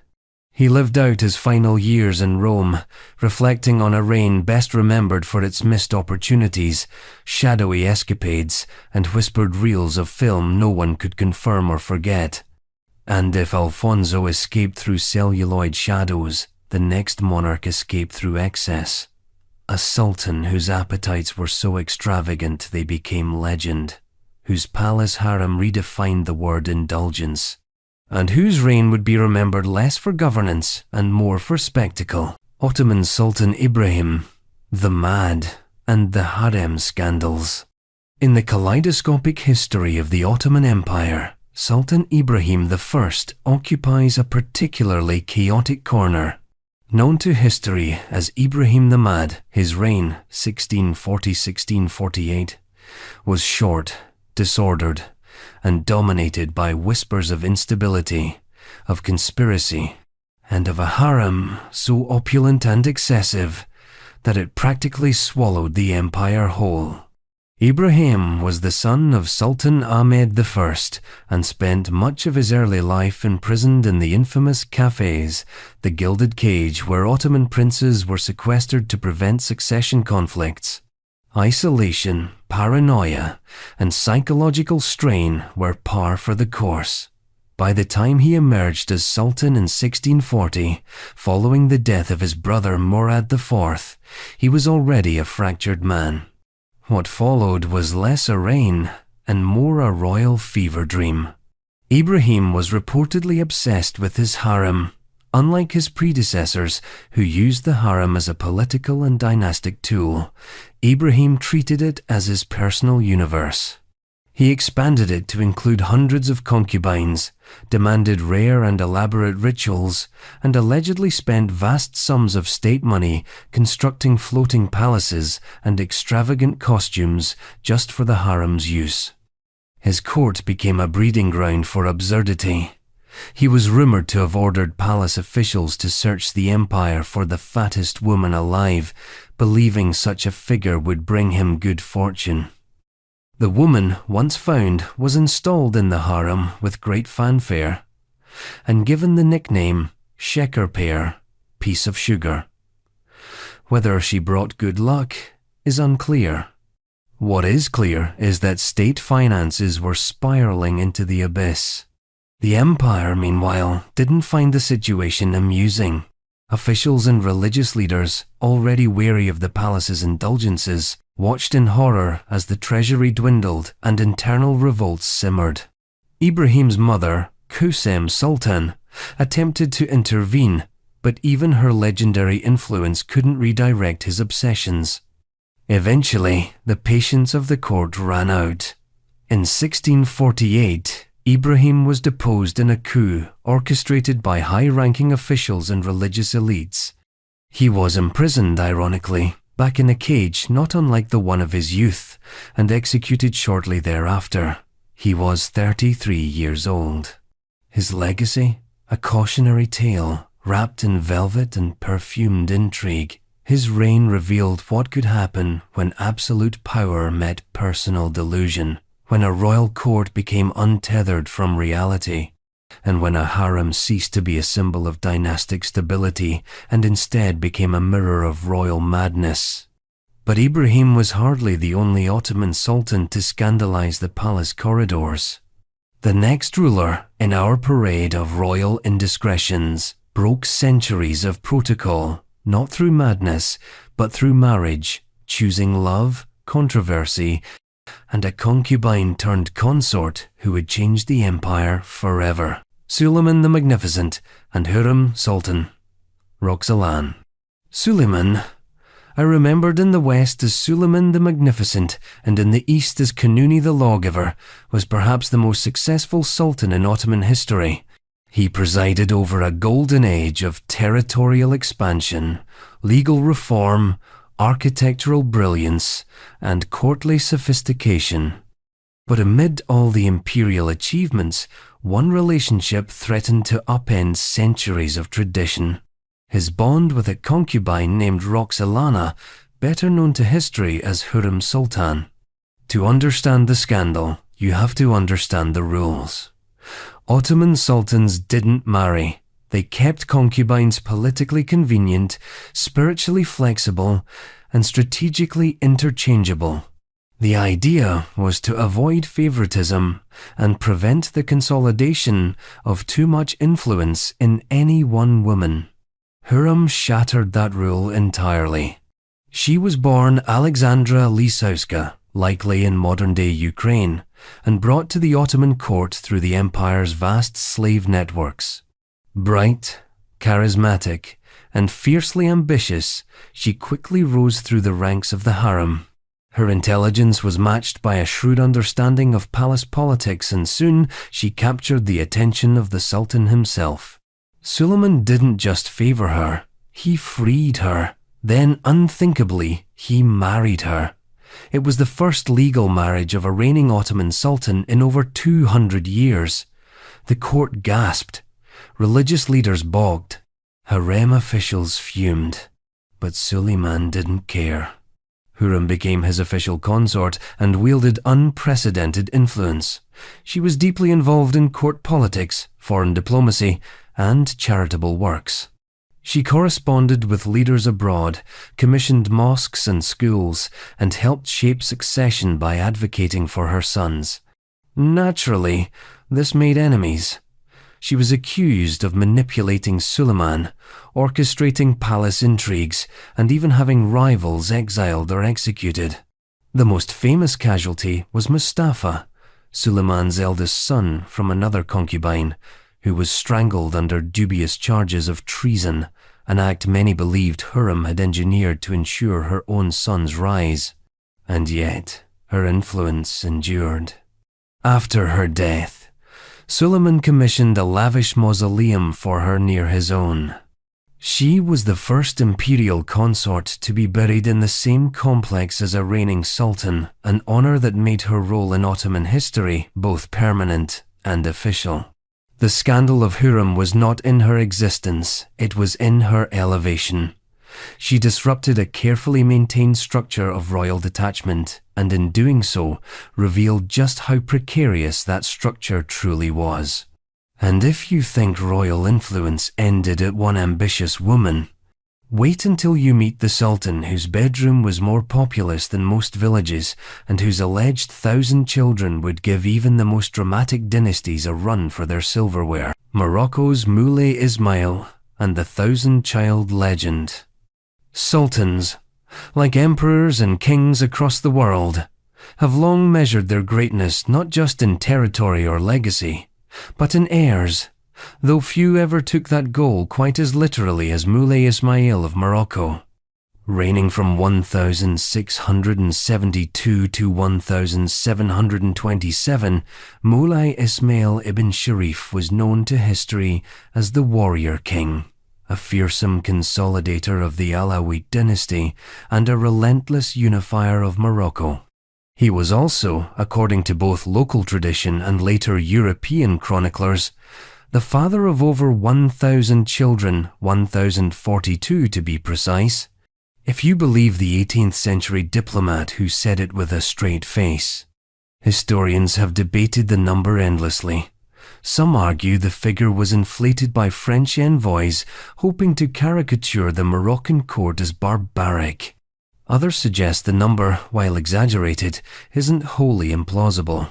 A: He lived out his final years in Rome, reflecting on a reign best remembered for its missed opportunities, shadowy escapades, and whispered reels of film no one could confirm or forget. And if Alfonso escaped through celluloid shadows, the next monarch escaped through excess. A sultan whose appetites were so extravagant they became legend, whose palace harem redefined the word indulgence, and whose reign would be remembered less for governance and more for spectacle. Ottoman Sultan Ibrahim, the Mad, and the harem scandals. In the kaleidoscopic history of the Ottoman Empire, Sultan Ibrahim I occupies a particularly chaotic corner. Known to history as Ibrahim the Mad, his reign, 1640–1648, was short, disordered, and dominated by whispers of instability, of conspiracy, and of a harem so opulent and excessive that it practically swallowed the empire whole. Ibrahim was the son of Sultan Ahmed I and spent much of his early life imprisoned in the infamous cafes, the gilded cage where Ottoman princes were sequestered to prevent succession conflicts. Isolation, paranoia, and psychological strain were par for the course. By the time he emerged as Sultan in 1640, following the death of his brother Murad IV, he was already a fractured man. What followed was less a reign and more a royal fever dream. Ibrahim was reportedly obsessed with his harem, unlike his predecessors who used the harem as a political and dynastic tool. Ibrahim treated it as his personal universe. He expanded it to include hundreds of concubines, demanded rare and elaborate rituals, and allegedly spent vast sums of state money constructing floating palaces and extravagant costumes just for the harem's use. His court became a breeding ground for absurdity. He was rumored to have ordered palace officials to search the empire for the fattest woman alive, believing such a figure would bring him good fortune. The woman, once found, was installed in the harem with great fanfare, and given the nickname Sheker, piece of sugar. Whether she brought good luck is unclear. What is clear is that state finances were spiraling into the abyss. The empire, meanwhile, didn't find the situation amusing. Officials and religious leaders, already weary of the palace's indulgences, watched in horror as the treasury dwindled and internal revolts simmered. Ibrahim's mother, Kusem Sultan, attempted to intervene, but even her legendary influence couldn't redirect his obsessions. Eventually, the patience of the court ran out. In 1648, Ibrahim was deposed in a coup orchestrated by high-ranking officials and religious elites. He was imprisoned, ironically, back in a cage not unlike the one of his youth, and executed shortly thereafter. He was 33 years old. His legacy? A cautionary tale, wrapped in velvet and perfumed intrigue. His reign revealed what could happen when absolute power met personal delusion, when a royal court became untethered from reality, and when a harem ceased to be a symbol of dynastic stability and instead became a mirror of royal madness. But Ibrahim was hardly the only Ottoman sultan to scandalize the palace corridors. The next ruler in our parade of royal indiscretions broke centuries of protocol, not through madness, but through marriage, choosing love, controversy, and a concubine turned consort who would change the empire forever. Suleiman the Magnificent and Hurrem Sultan. Roxalan. Suleiman, are remembered in the West as Suleiman the Magnificent and in the East as Kanuni the Lawgiver, was perhaps the most successful sultan in Ottoman history. He presided over a golden age of territorial expansion, legal reform, architectural brilliance, and courtly sophistication. But amid all the imperial achievements, one relationship threatened to upend centuries of tradition. His bond with a concubine named Roxalana, better known to history as Hurrem Sultan. To understand the scandal, you have to understand the rules. Ottoman sultans didn't marry, They kept concubines politically convenient, spiritually flexible, and strategically interchangeable. The idea was to avoid favoritism and prevent the consolidation of too much influence in any one woman. Hurrem shattered that rule entirely. She was born Alexandra Lisowska, likely in modern-day Ukraine, and brought to the Ottoman court through the empire's vast slave networks. Bright, charismatic, and fiercely ambitious, she quickly rose through the ranks of the harem. Her intelligence was matched by a shrewd understanding of palace politics, and soon she captured the attention of the Sultan himself. Suleiman didn't just favor her, he freed her. Then, unthinkably, he married her. It was the first legal marriage of a reigning Ottoman Sultan in over 200 years. The court gasped. Religious leaders bogged. Harem officials fumed. But Suleiman didn't care. Hurrem became his official consort and wielded unprecedented influence. She was deeply involved in court politics, foreign diplomacy, and charitable works. She corresponded with leaders abroad, commissioned mosques and schools, and helped shape succession by advocating for her sons. Naturally, this made enemies. She was accused of manipulating Suleiman, orchestrating palace intrigues, and even having rivals exiled or executed. The most famous casualty was Mustafa, Suleiman's eldest son from another concubine, who was strangled under dubious charges of treason, an act many believed Hurrem had engineered to ensure her own son's rise. And yet, her influence endured. After her death, Suleiman commissioned a lavish mausoleum for her near his own. She was the first imperial consort to be buried in the same complex as a reigning sultan, an honor that made her role in Ottoman history both permanent and official. The scandal of Hurrem was not in her existence, it was in her elevation. She disrupted a carefully maintained structure of royal detachment, and in doing so, revealed just how precarious that structure truly was. And if you think royal influence ended at one ambitious woman, wait until you meet the Sultan whose bedroom was more populous than most villages, and whose alleged 1,000 children would give even the most dramatic dynasties a run for their silverware. Morocco's Moulay Ismail and the 1,000-child legend. Sultans, like emperors and kings across the world, have long measured their greatness not just in territory or legacy, but in heirs, though few ever took that goal quite as literally as Moulay Ismail of Morocco. Reigning from 1672 to 1727, Moulay Ismail ibn Sharif was known to history as the Warrior King, a fearsome consolidator of the Alawite dynasty and a relentless unifier of Morocco. He was also, according to both local tradition and later European chroniclers, the father of over 1,000 children, 1,042 to be precise, if you believe the 18th century diplomat who said it with a straight face. Historians have debated the number endlessly. Some argue the figure was inflated by French envoys hoping to caricature the Moroccan court as barbaric. Others suggest the number, while exaggerated, isn't wholly implausible.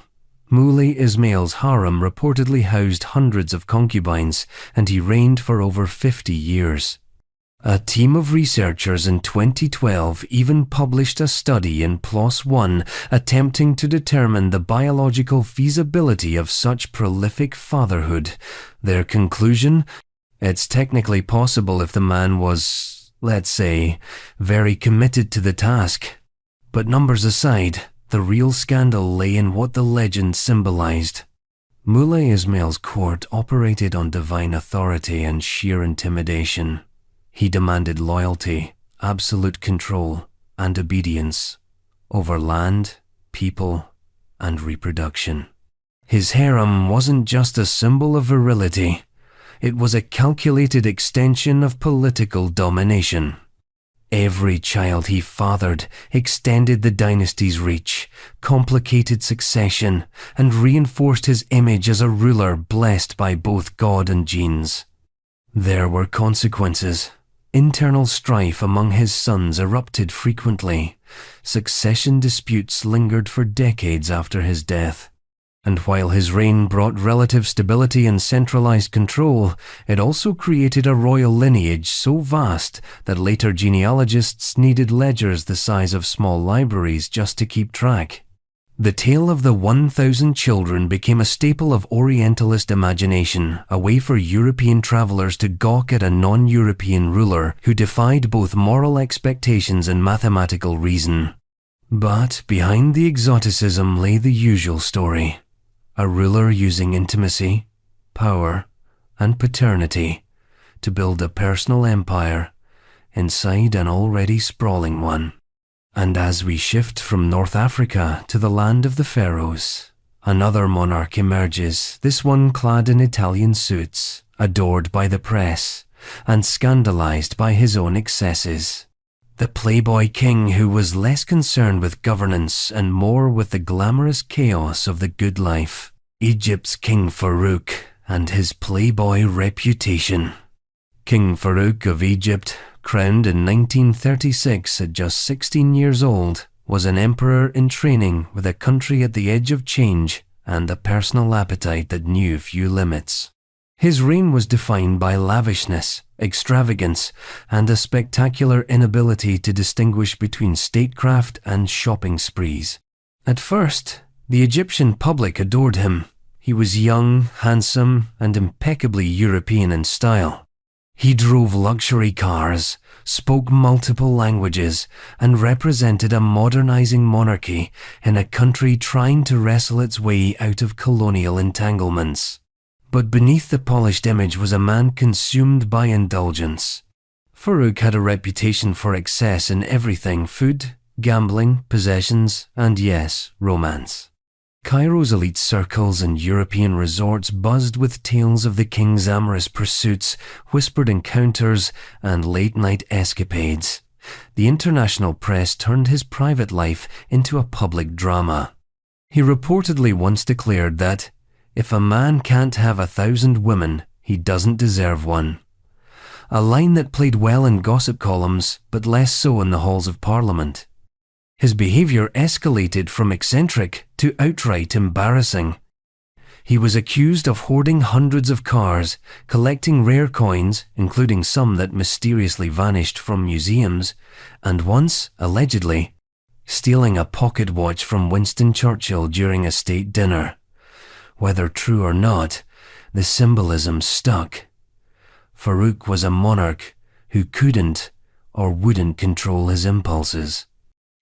A: Moulay Ismail's harem reportedly housed hundreds of concubines, and he reigned for over 50 years. A team of researchers in 2012 even published a study in PLOS ONE attempting to determine the biological feasibility of such prolific fatherhood. Their conclusion? It's technically possible if the man was, let's say, very committed to the task. But numbers aside, the real scandal lay in what the legend symbolized. Moulay Ismail's court operated on divine authority and sheer intimidation. He demanded loyalty, absolute control, and obedience over land, people, and reproduction. His harem wasn't just a symbol of virility, it was a calculated extension of political domination. Every child he fathered extended the dynasty's reach, complicated succession, and reinforced his image as a ruler blessed by both God and genes. There were consequences. Internal strife among his sons erupted frequently. Succession disputes lingered for decades after his death. And while his reign brought relative stability and centralized control, it also created a royal lineage so vast that later genealogists needed ledgers the size of small libraries just to keep track. The tale of the 1,000 children became a staple of Orientalist imagination, a way for European travelers to gawk at a non-European ruler who defied both moral expectations and mathematical reason. But behind the exoticism lay the usual story. A ruler using intimacy, power, and paternity to build a personal empire inside an already sprawling one. And as we shift from North Africa to the land of the pharaohs, another monarch emerges, this one clad in Italian suits, adored by the press, and scandalized by his own excesses. The playboy king who was less concerned with governance and more with the glamorous chaos of the good life. Egypt's King Farouk and his playboy reputation. King Farouk of Egypt, crowned in 1936 at just 16 years old, was an emperor in training with a country at the edge of change and a personal appetite that knew few limits. His reign was defined by lavishness, extravagance, and a spectacular inability to distinguish between statecraft and shopping sprees. At first, the Egyptian public adored him. He was young, handsome, and impeccably European in style. He drove luxury cars, spoke multiple languages, and represented a modernizing monarchy in a country trying to wrestle its way out of colonial entanglements. But beneath the polished image was a man consumed by indulgence. Farouk had a reputation for excess in everything: food, gambling, possessions, and yes, romance. Cairo's elite circles and European resorts buzzed with tales of the king's amorous pursuits, whispered encounters, and late-night escapades. The international press turned his private life into a public drama. He reportedly once declared that, "If a man can't have 1,000 women, he doesn't deserve one." A line that played well in gossip columns, but less so in the halls of Parliament. His behavior escalated from eccentric to outright embarrassing. He was accused of hoarding hundreds of cars, collecting rare coins, including some that mysteriously vanished from museums, and once, allegedly, stealing a pocket watch from Winston Churchill during a state dinner. Whether true or not, the symbolism stuck. Farouk was a monarch who couldn't or wouldn't control his impulses.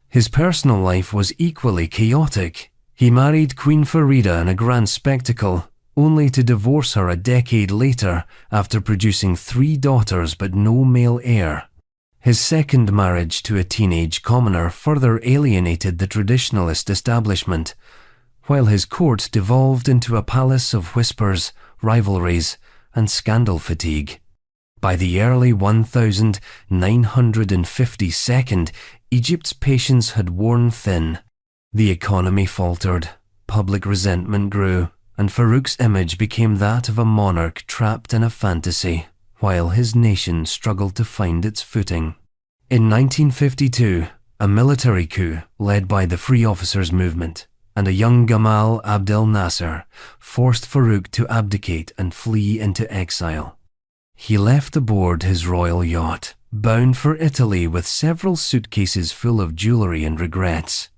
A: His personal life was equally chaotic. He married Queen Farida in a grand spectacle, only to divorce her a decade later after producing 3 daughters but no male heir. His second marriage to a teenage commoner further alienated the traditionalist establishment, while his court devolved into a palace of whispers, rivalries, and scandal fatigue. By the early 1952, Egypt's patience had worn thin. The economy faltered, public resentment grew, and Farouk's image became that of a monarch trapped in a fantasy, while his nation struggled to find its footing. In 1952, a military coup led by the Free Officers Movement and a young Gamal Abdel Nasser forced Farouk to abdicate and flee into exile. He left aboard his royal yacht, bound for Italy with several suitcases full of jewelry and regrets.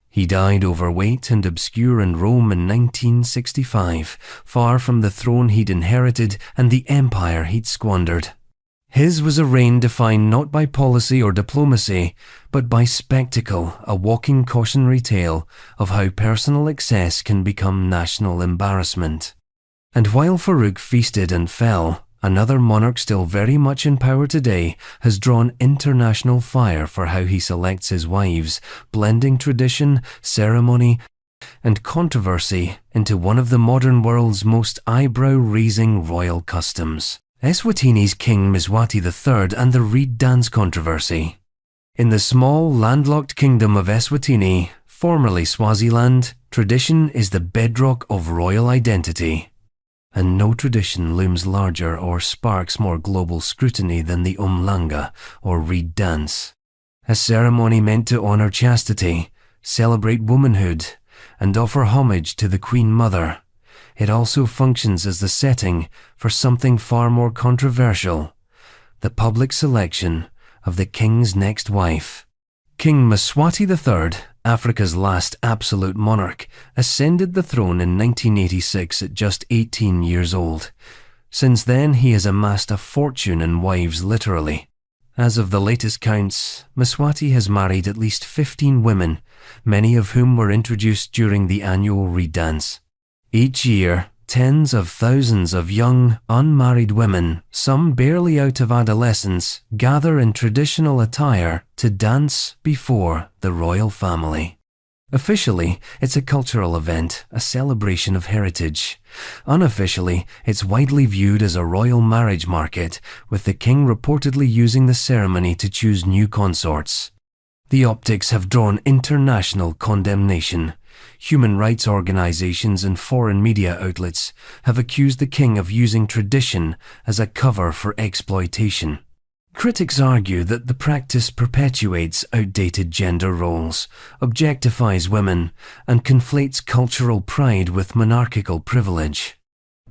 A: He died overweight and obscure in Rome in 1965, far from the throne he'd inherited and the empire he'd squandered. His was a reign defined not by policy or diplomacy, but by spectacle, a walking cautionary tale of how personal excess can become national embarrassment. And while Farouk feasted and fell, another monarch still very much in power today has drawn international fire for how he selects his wives, blending tradition, ceremony, and controversy into one of the modern world's most eyebrow-raising royal customs. Eswatini's King Mswati III and the reed dance controversy. In the small, landlocked kingdom of Eswatini, formerly Swaziland, tradition is the bedrock of royal identity. and no tradition looms larger or sparks more global scrutiny than the umlanga, or reed dance. A ceremony meant to honor chastity, celebrate womanhood, and offer homage to the Queen Mother. It also functions as the setting for something far more controversial: the public selection of the king's next wife. King Mswati III, Africa's last absolute monarch, ascended the throne in 1986 at just 18 years old. Since then, he has amassed a fortune in wives, literally. As of the latest counts, Mswati has married at least 15 women, many of whom were introduced during the annual reed dance. Each year, tens of thousands of young, unmarried women, some barely out of adolescence, gather in traditional attire to dance before the royal family. Officially, it's a cultural event, a celebration of heritage. Unofficially, it's widely viewed as a royal marriage market, with the king reportedly using the ceremony to choose new consorts. The optics have drawn international condemnation. Human rights organizations and foreign media outlets have accused the king of using tradition as a cover for exploitation. Critics argue that the practice perpetuates outdated gender roles, objectifies women, and conflates cultural pride with monarchical privilege.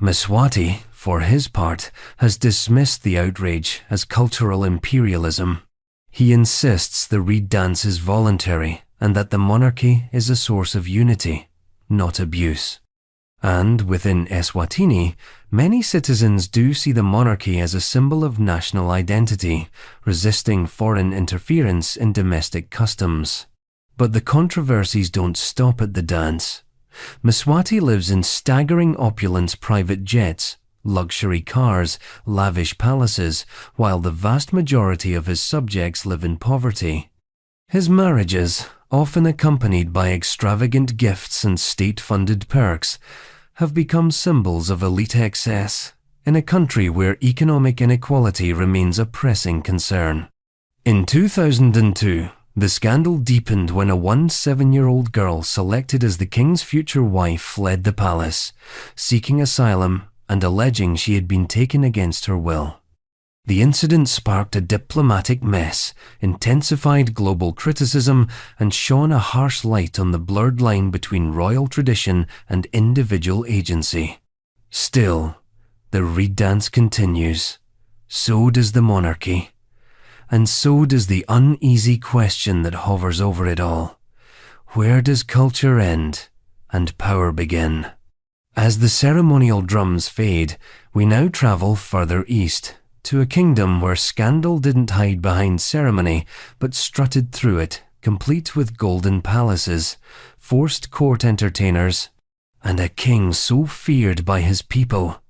A: Mswati, for his part, has dismissed the outrage as cultural imperialism. He insists the reed dance is voluntary and that the monarchy is a source of unity, not abuse. And within Eswatini, many citizens do see the monarchy as a symbol of national identity, resisting foreign interference in domestic customs. But the controversies don't stop at the dance. Mswati lives in staggering opulence private jets, luxury cars, lavish palaces, while the vast majority of his subjects live in poverty. His marriages, often accompanied by extravagant gifts and state-funded perks, have become symbols of elite excess in a country where economic inequality remains a pressing concern. In 2002, the scandal deepened when a 17-year-old girl selected as the king's future wife fled the palace, seeking asylum and alleging she had been taken against her will. The incident sparked a diplomatic mess, intensified global criticism, and shone a harsh light on the blurred line between royal tradition and individual agency. Still, the reed dance continues. So does the monarchy. And so does the uneasy question that hovers over it all. Where does culture end and power begin? As the ceremonial drums fade, we now travel further east, to a kingdom where scandal didn't hide behind ceremony, but strutted through it, complete with golden palaces, forced court entertainers, and a king so feared by his people,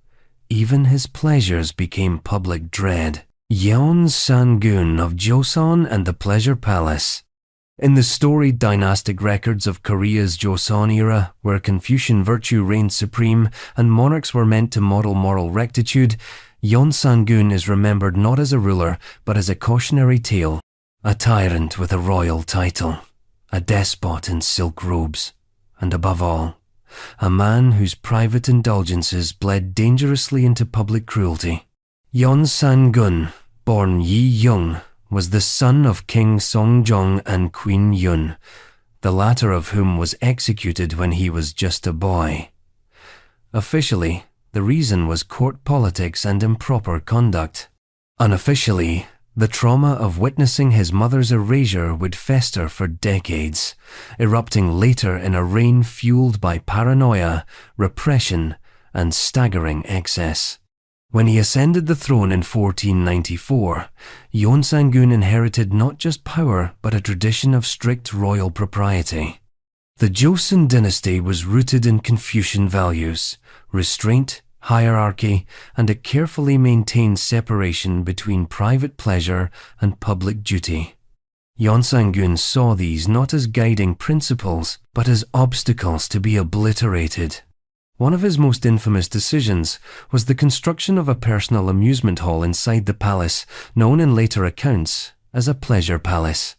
A: even his pleasures became public dread. Yeon Sang-gun of Joseon and the Pleasure Palace. In the storied dynastic records of Korea's Joseon era, where Confucian virtue reigned supreme and monarchs were meant to model moral rectitude, Yeon Sang-gun is remembered not as a ruler, but as a cautionary tale, a tyrant with a royal title, a despot in silk robes, and above all, a man whose private indulgences bled dangerously into public cruelty. Yeon Sang-gun, born Yi Young, was the son of King Songjong and Queen Yun, the latter of whom was executed when he was just a boy. Officially, the reason was court politics and improper conduct. Unofficially, the trauma of witnessing his mother's erasure would fester for decades, erupting later in a reign fueled by paranoia, repression, and staggering excess. When he ascended the throne in 1494, Yeon Sang-gun inherited not just power but a tradition of strict royal propriety. The Joseon dynasty was rooted in Confucian values, restraint, hierarchy, and a carefully maintained separation between private pleasure and public duty. Yeon Sang-gun saw these not as guiding principles, but as obstacles to be obliterated. One of his most infamous decisions was the construction of a personal amusement hall inside the palace, known in later accounts as a pleasure palace.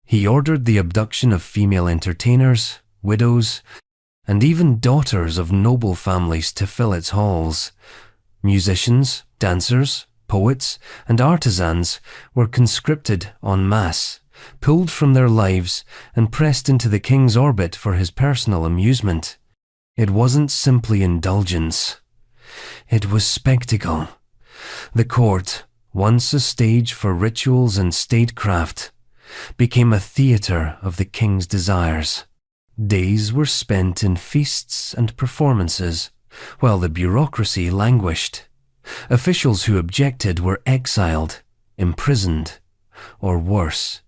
A: He ordered the abduction of female entertainers, widows, and even daughters of noble families to fill its halls. Musicians, dancers, poets, and artisans were conscripted en masse, pulled from their lives and pressed into the king's orbit for his personal amusement. It wasn't simply indulgence. It was spectacle. The court, once a stage for rituals and statecraft, became a theatre of the king's desires. Days were spent in feasts and performances, while the bureaucracy languished. Officials who objected were exiled, imprisoned, or worse.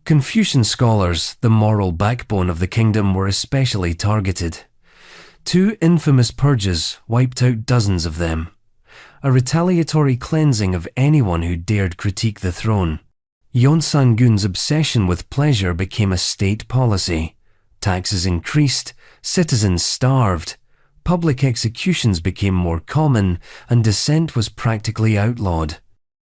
A: Confucian scholars, the moral backbone of the kingdom, were especially targeted. 2 infamous purges wiped out dozens of them, a retaliatory cleansing of anyone who dared critique the throne. Yonsangun's obsession with pleasure became a state policy. Taxes increased, citizens starved, public executions became more common, and dissent was practically outlawed.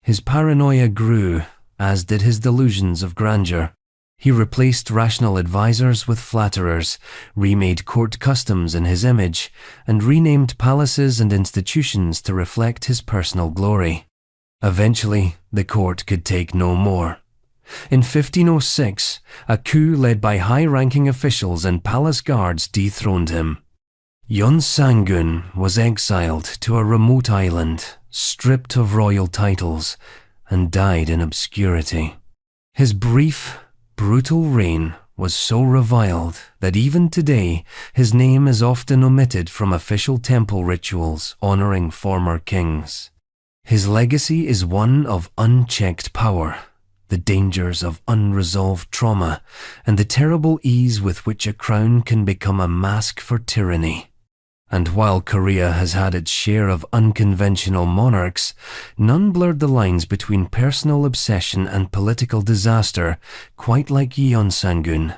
A: His paranoia grew, as did his delusions of grandeur. He replaced rational advisors with flatterers, remade court customs in his image, and renamed palaces and institutions to reflect his personal glory. Eventually, the court could take no more. In 1506, a coup led by high-ranking officials and palace guards dethroned him. Yonsangun was exiled to a remote island, stripped of royal titles, and died in obscurity. His brief, brutal reign was so reviled that even today his name is often omitted from official temple rituals honoring former kings. His legacy is one of unchecked power, the dangers of unresolved trauma, and the terrible ease with which a crown can become a mask for tyranny. And while Korea has had its share of unconventional monarchs, none blurred the lines between personal obsession and political disaster quite like Yonsangun.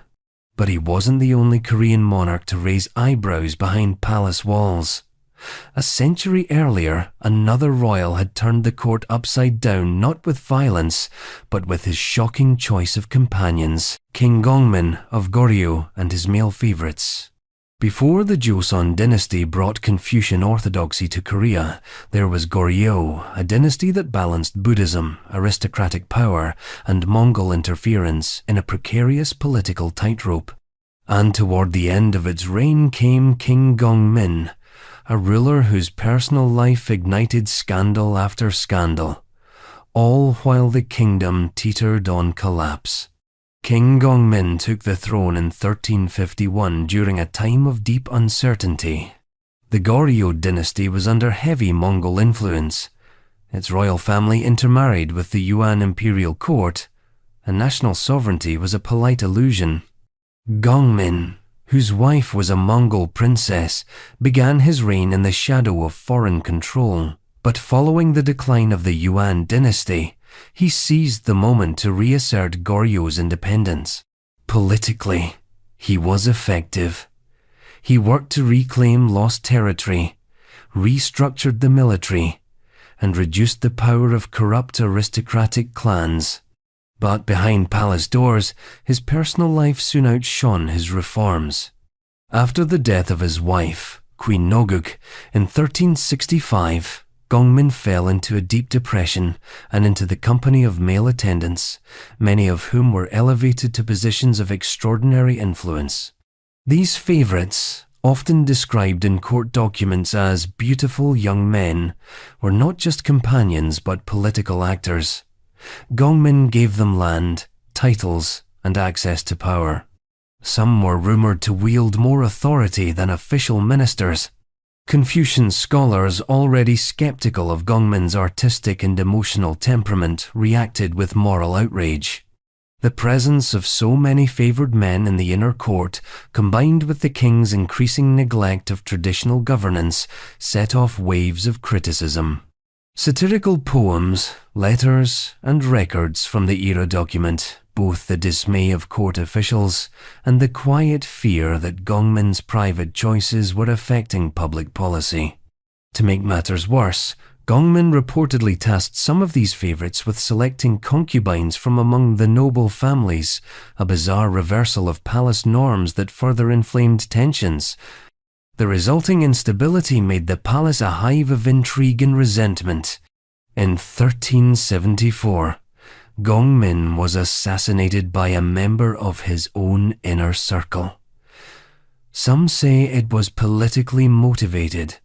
A: But he wasn't the only Korean monarch to raise eyebrows behind palace walls. A century earlier, another royal had turned the court upside down not with violence, but with his shocking choice of companions, King Gongmin of Goryeo and his male favourites. Before the Joseon dynasty brought Confucian orthodoxy to Korea, there was Goryeo, a dynasty that balanced Buddhism, aristocratic power, and Mongol interference in a precarious political tightrope. And toward the end of its reign came King Gongmin, a ruler whose personal life ignited scandal after scandal, all while the kingdom teetered on collapse. King Gongmin took the throne in 1351 during a time of deep uncertainty. The Goryeo dynasty was under heavy Mongol influence. Its royal family intermarried with the Yuan imperial court, and national sovereignty was a polite illusion. Gongmin, whose wife was a Mongol princess, began his reign in the shadow of foreign control. But following the decline of the Yuan dynasty, he seized the moment to reassert Goryeo's independence. Politically, he was effective. He worked to reclaim lost territory, restructured the military, and reduced the power of corrupt aristocratic clans. But behind palace doors, his personal life soon outshone his reforms. After the death of his wife, Queen Noguk, in 1365, Gongmin fell into a deep depression and into the company of male attendants, many of whom were elevated to positions of extraordinary influence. These favourites, often described in court documents as beautiful young men, were not just companions but political actors. Gongmin gave them land, titles, and access to power. Some were rumoured to wield more authority than official ministers. Confucian scholars, already skeptical of Gongmin's artistic and emotional temperament, reacted with moral outrage. The presence of so many favoured men in the inner court, combined with the king's increasing neglect of traditional governance, set off waves of criticism. Satirical poems, letters, and records from the era document both the dismay of court officials and the quiet fear that Gongmin's private choices were affecting public policy. To make matters worse, Gongmin reportedly tasked some of these favourites with selecting concubines from among the noble families, a bizarre reversal of palace norms that further inflamed tensions. The resulting instability made the palace a hive of intrigue and resentment. In 1374, Gongmin was assassinated by a member of his own inner circle. Some say it was politically motivated.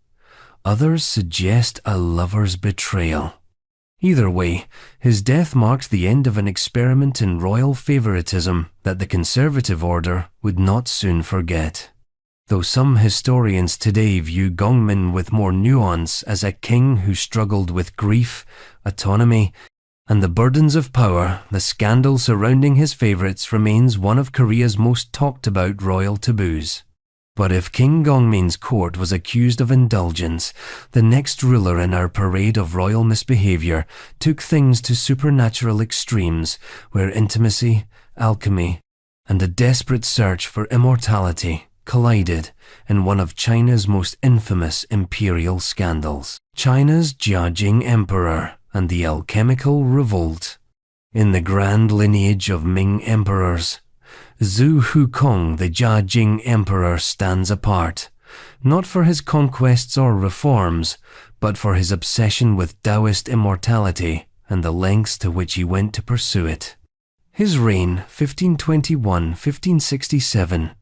A: Others suggest a lover's betrayal. Either way, his death marked the end of an experiment in royal favoritism that the conservative order would not soon forget. Though some historians today view Gongmin with more nuance as a king who struggled with grief, autonomy, and the burdens of power, the scandal surrounding his favorites remains one of Korea's most talked about royal taboos. But if King Gongmin's court was accused of indulgence, the next ruler in our parade of royal misbehavior took things to supernatural extremes where intimacy, alchemy, and a desperate search for immortality collided in one of China's most infamous imperial scandals. China's Jiajing Emperor and the Alchemical Revolt. In the grand lineage of Ming emperors, Zhu Hukong, the Jiajing Emperor, stands apart, not for his conquests or reforms, but for his obsession with Taoist immortality and the lengths to which he went to pursue it. His reign, 1521–1567,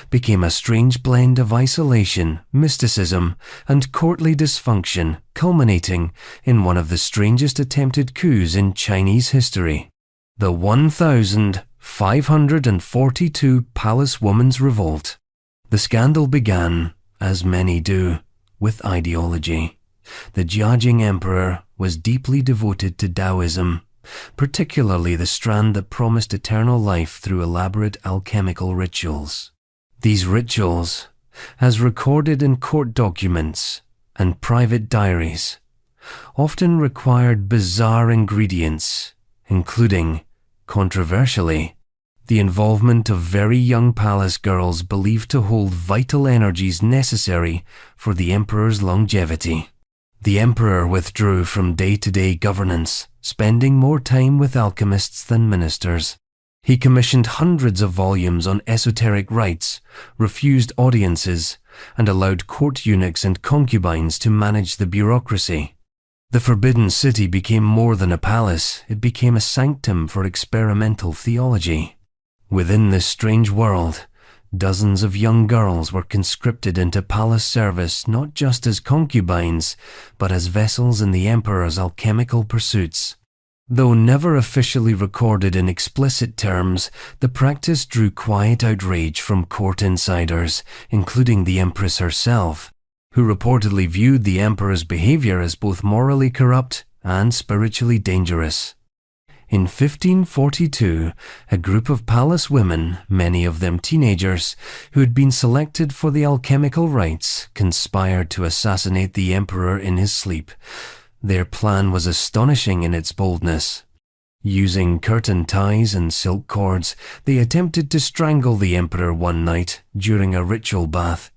A: became a strange blend of isolation, mysticism, and courtly dysfunction, culminating in one of the strangest attempted coups in Chinese history. The 1542 Palace Women's Revolt. The scandal began, as many do, with ideology. The Jiajing Emperor was deeply devoted to Taoism, particularly the strand that promised eternal life through elaborate alchemical rituals. These rituals, as recorded in court documents and private diaries, often required bizarre ingredients, including, controversially, the involvement of very young palace girls believed to hold vital energies necessary for the emperor's longevity. The emperor withdrew from day-to-day governance, spending more time with alchemists than ministers. He commissioned hundreds of volumes on esoteric rites, refused audiences, and allowed court eunuchs and concubines to manage the bureaucracy. The Forbidden City became more than a palace, it became a sanctum for experimental theology. Within this strange world, dozens of young girls were conscripted into palace service not just as concubines, but as vessels in the emperor's alchemical pursuits. Though never officially recorded in explicit terms, the practice drew quiet outrage from court insiders, including the empress herself, who reportedly viewed the emperor's behavior as both morally corrupt and spiritually dangerous. In 1542, a group of palace women, many of them teenagers, who had been selected for the alchemical rites, conspired to assassinate the emperor in his sleep. Their plan was astonishing in its boldness. Using curtain ties and silk cords, they attempted to strangle the emperor one night during a ritual bath.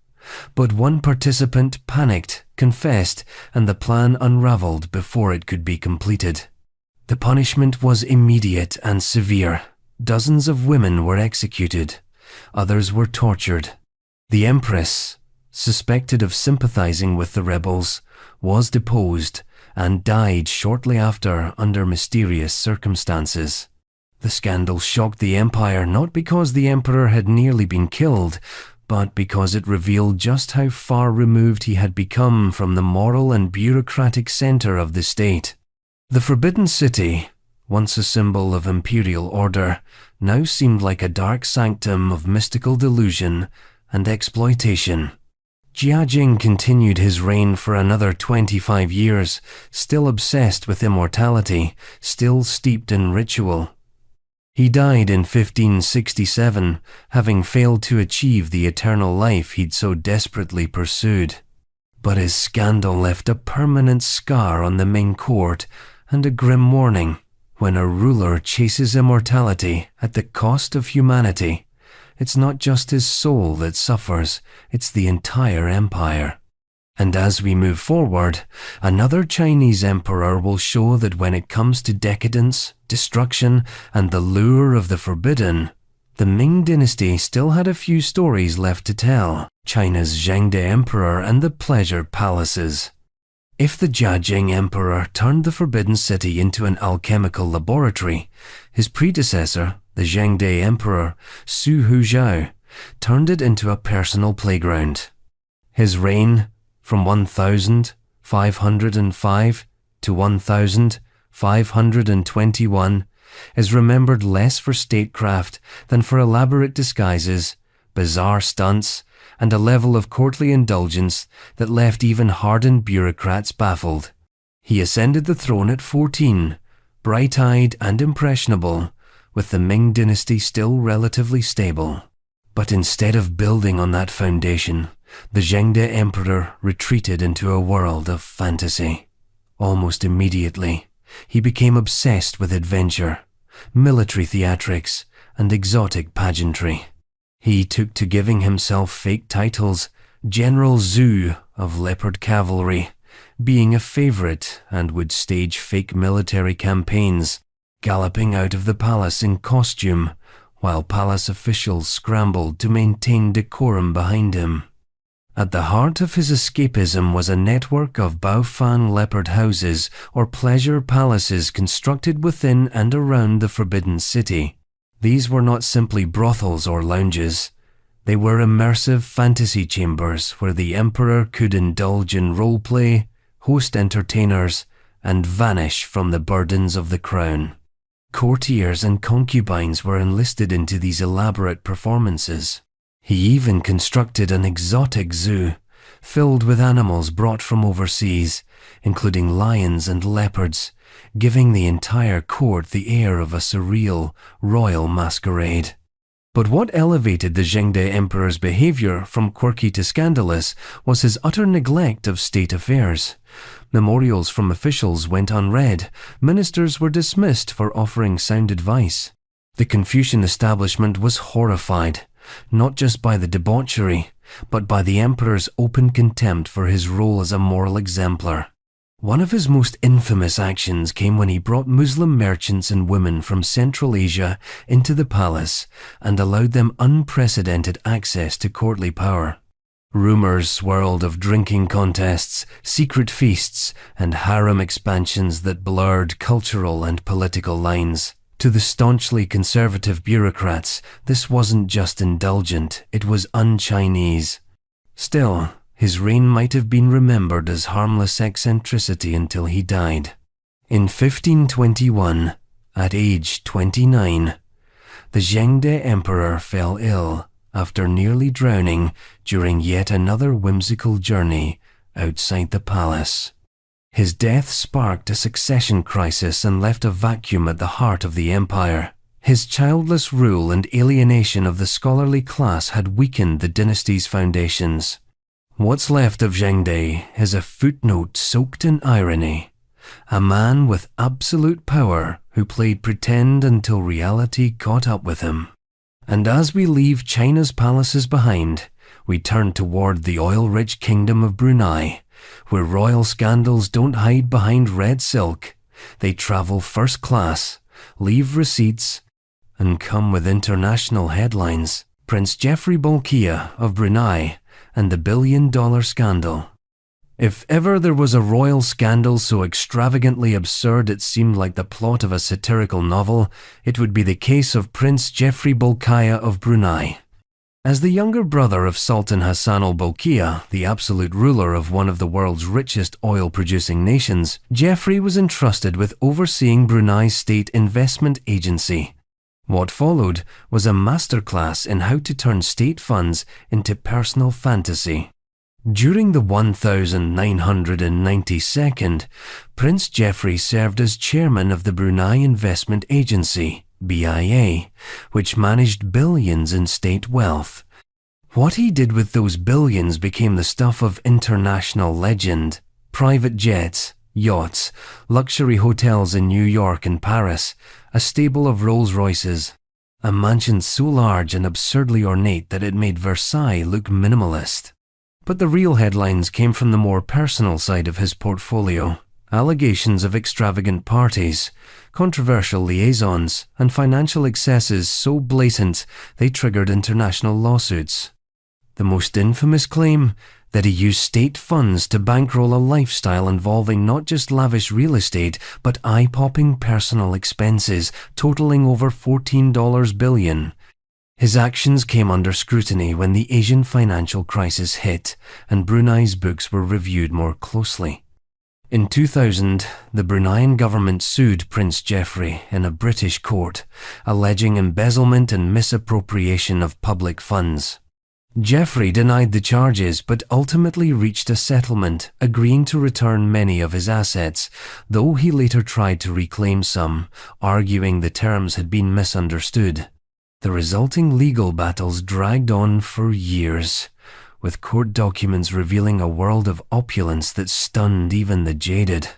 A: But one participant panicked, confessed, and the plan unraveled before it could be completed. The punishment was immediate and severe. Dozens of women were executed. Others were tortured. The empress, suspected of sympathizing with the rebels, was deposed and died shortly after under mysterious circumstances. The scandal shocked the empire not because the emperor had nearly been killed, but because it revealed just how far removed he had become from the moral and bureaucratic center of the state. The Forbidden City, once a symbol of imperial order, now seemed like a dark sanctum of mystical delusion and exploitation. Jiajing continued his reign for another 25 years, still obsessed with immortality, still steeped in ritual. He died in 1567, having failed to achieve the eternal life he'd so desperately pursued. But his scandal left a permanent scar on the Ming court and a grim warning: when a ruler chases immortality at the cost of humanity, it's not just his soul that suffers, it's the entire empire. And as we move forward, another Chinese emperor will show that when it comes to decadence, destruction, and the lure of the forbidden, the Ming dynasty still had a few stories left to tell. China's Zhengde Emperor and the Pleasure Palaces. If the Jiajing Emperor turned the Forbidden City into an alchemical laboratory, his predecessor, the Zhengde Emperor, Su Huzhao, turned it into a personal playground. His reign, from 1505 to 1521, is remembered less for statecraft than for elaborate disguises, bizarre stunts, and a level of courtly indulgence that left even hardened bureaucrats baffled. He ascended the throne at 14, bright-eyed and impressionable, with the Ming dynasty still relatively stable. But instead of building on that foundation, the Zhengde Emperor retreated into a world of fantasy. Almost immediately, he became obsessed with adventure, military theatrics, and exotic pageantry. He took to giving himself fake titles, General Zhu of Leopard Cavalry, being a favorite, and would stage fake military campaigns, galloping out of the palace in costume, while palace officials scrambled to maintain decorum behind him. At the heart of his escapism was a network of Baofan leopard houses or pleasure palaces constructed within and around the Forbidden City. These were not simply brothels or lounges. They were immersive fantasy chambers where the emperor could indulge in roleplay, host entertainers, and vanish from the burdens of the crown. Courtiers and concubines were enlisted into these elaborate performances. He even constructed an exotic zoo, filled with animals brought from overseas, including lions and leopards, giving the entire court the air of a surreal, royal masquerade. But what elevated the Zhengde Emperor's behavior from quirky to scandalous was his utter neglect of state affairs. Memorials from officials went unread, ministers were dismissed for offering sound advice. The Confucian establishment was horrified, not just by the debauchery, but by the emperor's open contempt for his role as a moral exemplar. One of his most infamous actions came when he brought Muslim merchants and women from Central Asia into the palace and allowed them unprecedented access to courtly power. Rumors swirled of drinking contests, secret feasts, and harem expansions that blurred cultural and political lines. To the staunchly conservative bureaucrats, this wasn't just indulgent, it was un-Chinese. Still, his reign might have been remembered as harmless eccentricity until he died. In 1521, at age 29, the Zhengde Emperor fell ill after nearly drowning during yet another whimsical journey outside the palace. His death sparked a succession crisis and left a vacuum at the heart of the empire. His childless rule and alienation of the scholarly class had weakened the dynasty's foundations. What's left of Zhengde is a footnote soaked in irony, a man with absolute power who played pretend until reality caught up with him. And as we leave China's palaces behind, we turn toward the oil-rich kingdom of Brunei, where royal scandals don't hide behind red silk. They travel first class, leave receipts, and come with international headlines. Prince Jeffrey Bolkiah of Brunei and the billion-dollar scandal. If ever there was a royal scandal so extravagantly absurd it seemed like the plot of a satirical novel, it would be the case of Prince Jeffrey Bolkiah of Brunei. As the younger brother of Sultan Hassan al-Bolkiah, the absolute ruler of one of the world's richest oil-producing nations, Jeffrey was entrusted with overseeing Brunei's state investment agency. What followed was a masterclass in how to turn state funds into personal fantasy. During the 1992nd, Prince Jeffrey served as chairman of the Brunei Investment Agency, BIA, which managed billions in state wealth. What he did with those billions became the stuff of international legend. Private jets, yachts, luxury hotels in New York and Paris, a stable of Rolls-Royces, a mansion so large and absurdly ornate that it made Versailles look minimalist. But the real headlines came from the more personal side of his portfolio. Allegations of extravagant parties, controversial liaisons, and financial excesses so blatant they triggered international lawsuits. The most infamous claim, that he used state funds to bankroll a lifestyle involving not just lavish real estate, but eye-popping personal expenses totaling over $14 billion. His actions came under scrutiny when the Asian financial crisis hit, and Brunei's books were reviewed more closely. In 2000, the Bruneian government sued Prince Jeffrey in a British court, alleging embezzlement and misappropriation of public funds. Jeffrey denied the charges but ultimately reached a settlement, agreeing to return many of his assets, though he later tried to reclaim some, arguing the terms had been misunderstood. The resulting legal battles dragged on for years, with court documents revealing a world of opulence that stunned even the jaded.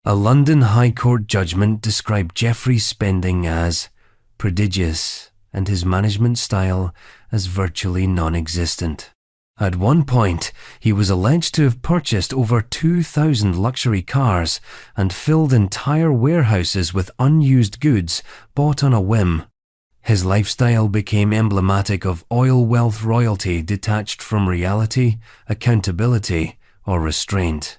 A: A London High Court judgment described Jeffrey's spending as prodigious and his management style as virtually non-existent. At one point, he was alleged to have purchased over 2,000 luxury cars and filled entire warehouses with unused goods bought on a whim. His lifestyle became emblematic of oil wealth royalty detached from reality, accountability, or restraint.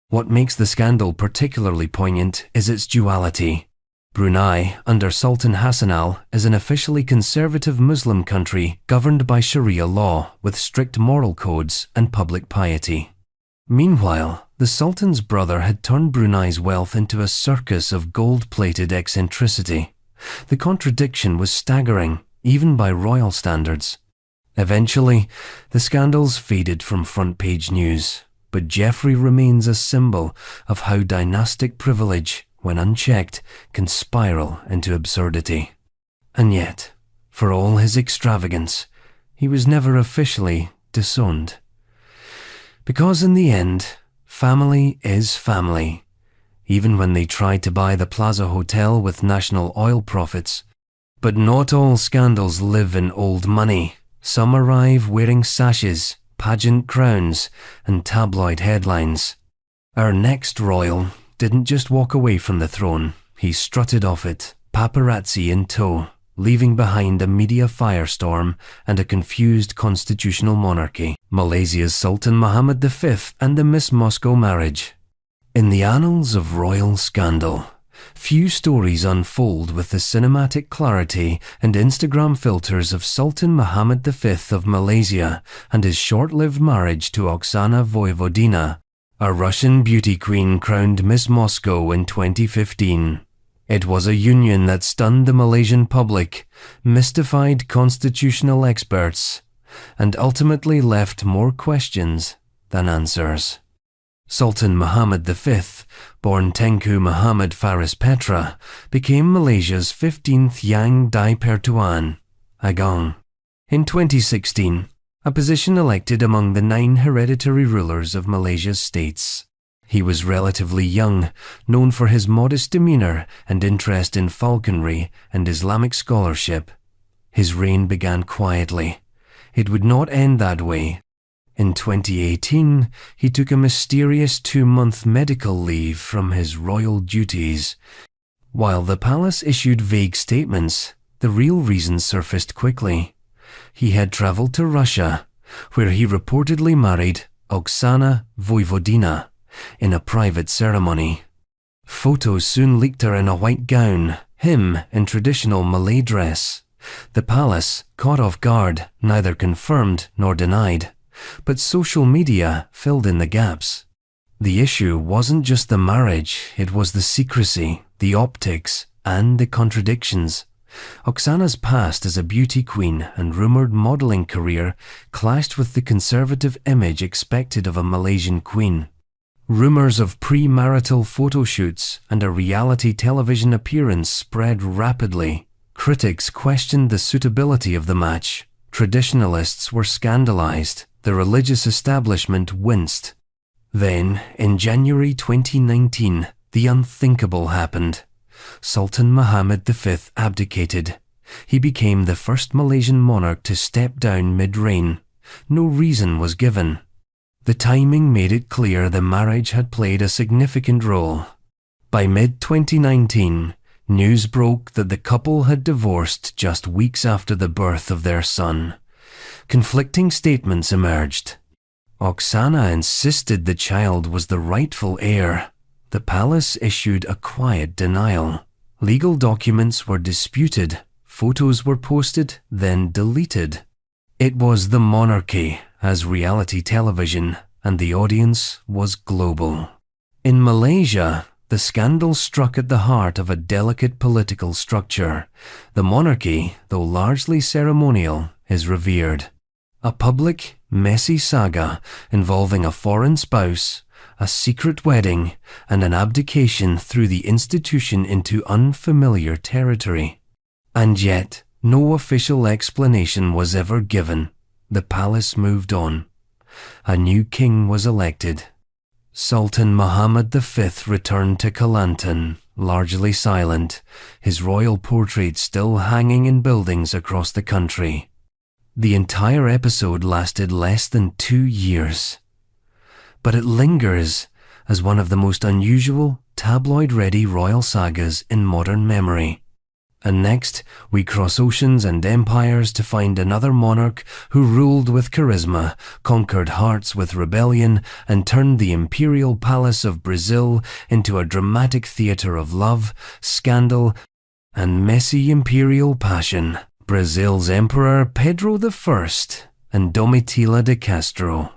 A: What makes the scandal particularly poignant is its duality. Brunei, under Sultan Hassanal, is an officially conservative Muslim country governed by Sharia law with strict moral codes and public piety. Meanwhile, the Sultan's brother had turned Brunei's wealth into a circus of gold-plated eccentricity. The contradiction was staggering, even by royal standards. Eventually, the scandals faded from front-page news, but Jeffrey remains a symbol of how dynastic privilege, when unchecked, can spiral into absurdity. And yet, for all his extravagance, he was never officially disowned. Because in the end, family is family. Even when they tried to buy the Plaza Hotel with national oil profits. But not all scandals live in old money. Some arrive wearing sashes, pageant crowns, and tabloid headlines. Our next royal didn't just walk away from the throne, he strutted off it, paparazzi in tow, leaving behind a media firestorm and a confused constitutional monarchy, Malaysia's Sultan Muhammad V and the Miss Moscow marriage. In the annals of royal scandal, few stories unfold with the cinematic clarity and Instagram filters of Sultan Muhammad V of Malaysia and his short-lived marriage to Oksana Vojvodina, a Russian beauty queen crowned Miss Moscow in 2015. It was a union that stunned the Malaysian public, mystified constitutional experts, and ultimately left more questions than answers. Sultan Muhammad V, born Tengku Muhammad Faris Petra, became Malaysia's 15th Yang di-Pertuan, Agong, in 2016, a position elected among the 9 hereditary rulers of Malaysia's states. He was relatively young, known for his modest demeanor and interest in falconry and Islamic scholarship. His reign began quietly. It would not end that way. In 2018, he took a mysterious 2-month medical leave from his royal duties. While the palace issued vague statements, the real reason surfaced quickly. He had traveled to Russia, where he reportedly married Oksana Vojvodina in a private ceremony. Photos soon leaked her in a white gown, him in traditional Malay dress. The palace, caught off guard, neither confirmed nor denied. But social media filled in the gaps. The issue wasn't just the marriage, it was the secrecy, the optics, and the contradictions. Oksana's past as a beauty queen and rumoured modelling career clashed with the conservative image expected of a Malaysian queen. Rumours of premarital photo shoots and a reality television appearance spread rapidly. Critics questioned the suitability of the match. Traditionalists were scandalised. The religious establishment winced. Then, in January 2019, the unthinkable happened. Sultan Muhammad V abdicated. He became the first Malaysian monarch to step down mid-reign. No reason was given. The timing made it clear the marriage had played a significant role. By mid-2019, news broke that the couple had divorced just weeks after the birth of their son. conflicting statements emerged. Oksana insisted the child was the rightful heir. The palace issued a quiet denial. Legal documents were disputed, photos were posted, then deleted. It was the monarchy as reality television, and the audience was global. In Malaysia, the scandal struck at the heart of a delicate political structure. The monarchy, though largely ceremonial, is revered. A public, messy saga involving a foreign spouse, a secret wedding, and an abdication threw the institution into unfamiliar territory. And yet, no official explanation was ever given. The palace moved on. A new king was elected. Sultan Muhammad V returned to Kelantan, largely silent, his royal portrait still hanging in buildings across the country. The entire episode lasted less than 2 years. But it lingers as one of the most unusual, tabloid-ready royal sagas in modern memory. And next, we cross oceans and empires to find another monarch who ruled with charisma, conquered hearts with rebellion, and turned the imperial palace of Brazil into a dramatic theatre of love, scandal, and messy imperial passion. Brazil's Emperor Pedro I and Domitila de Castro.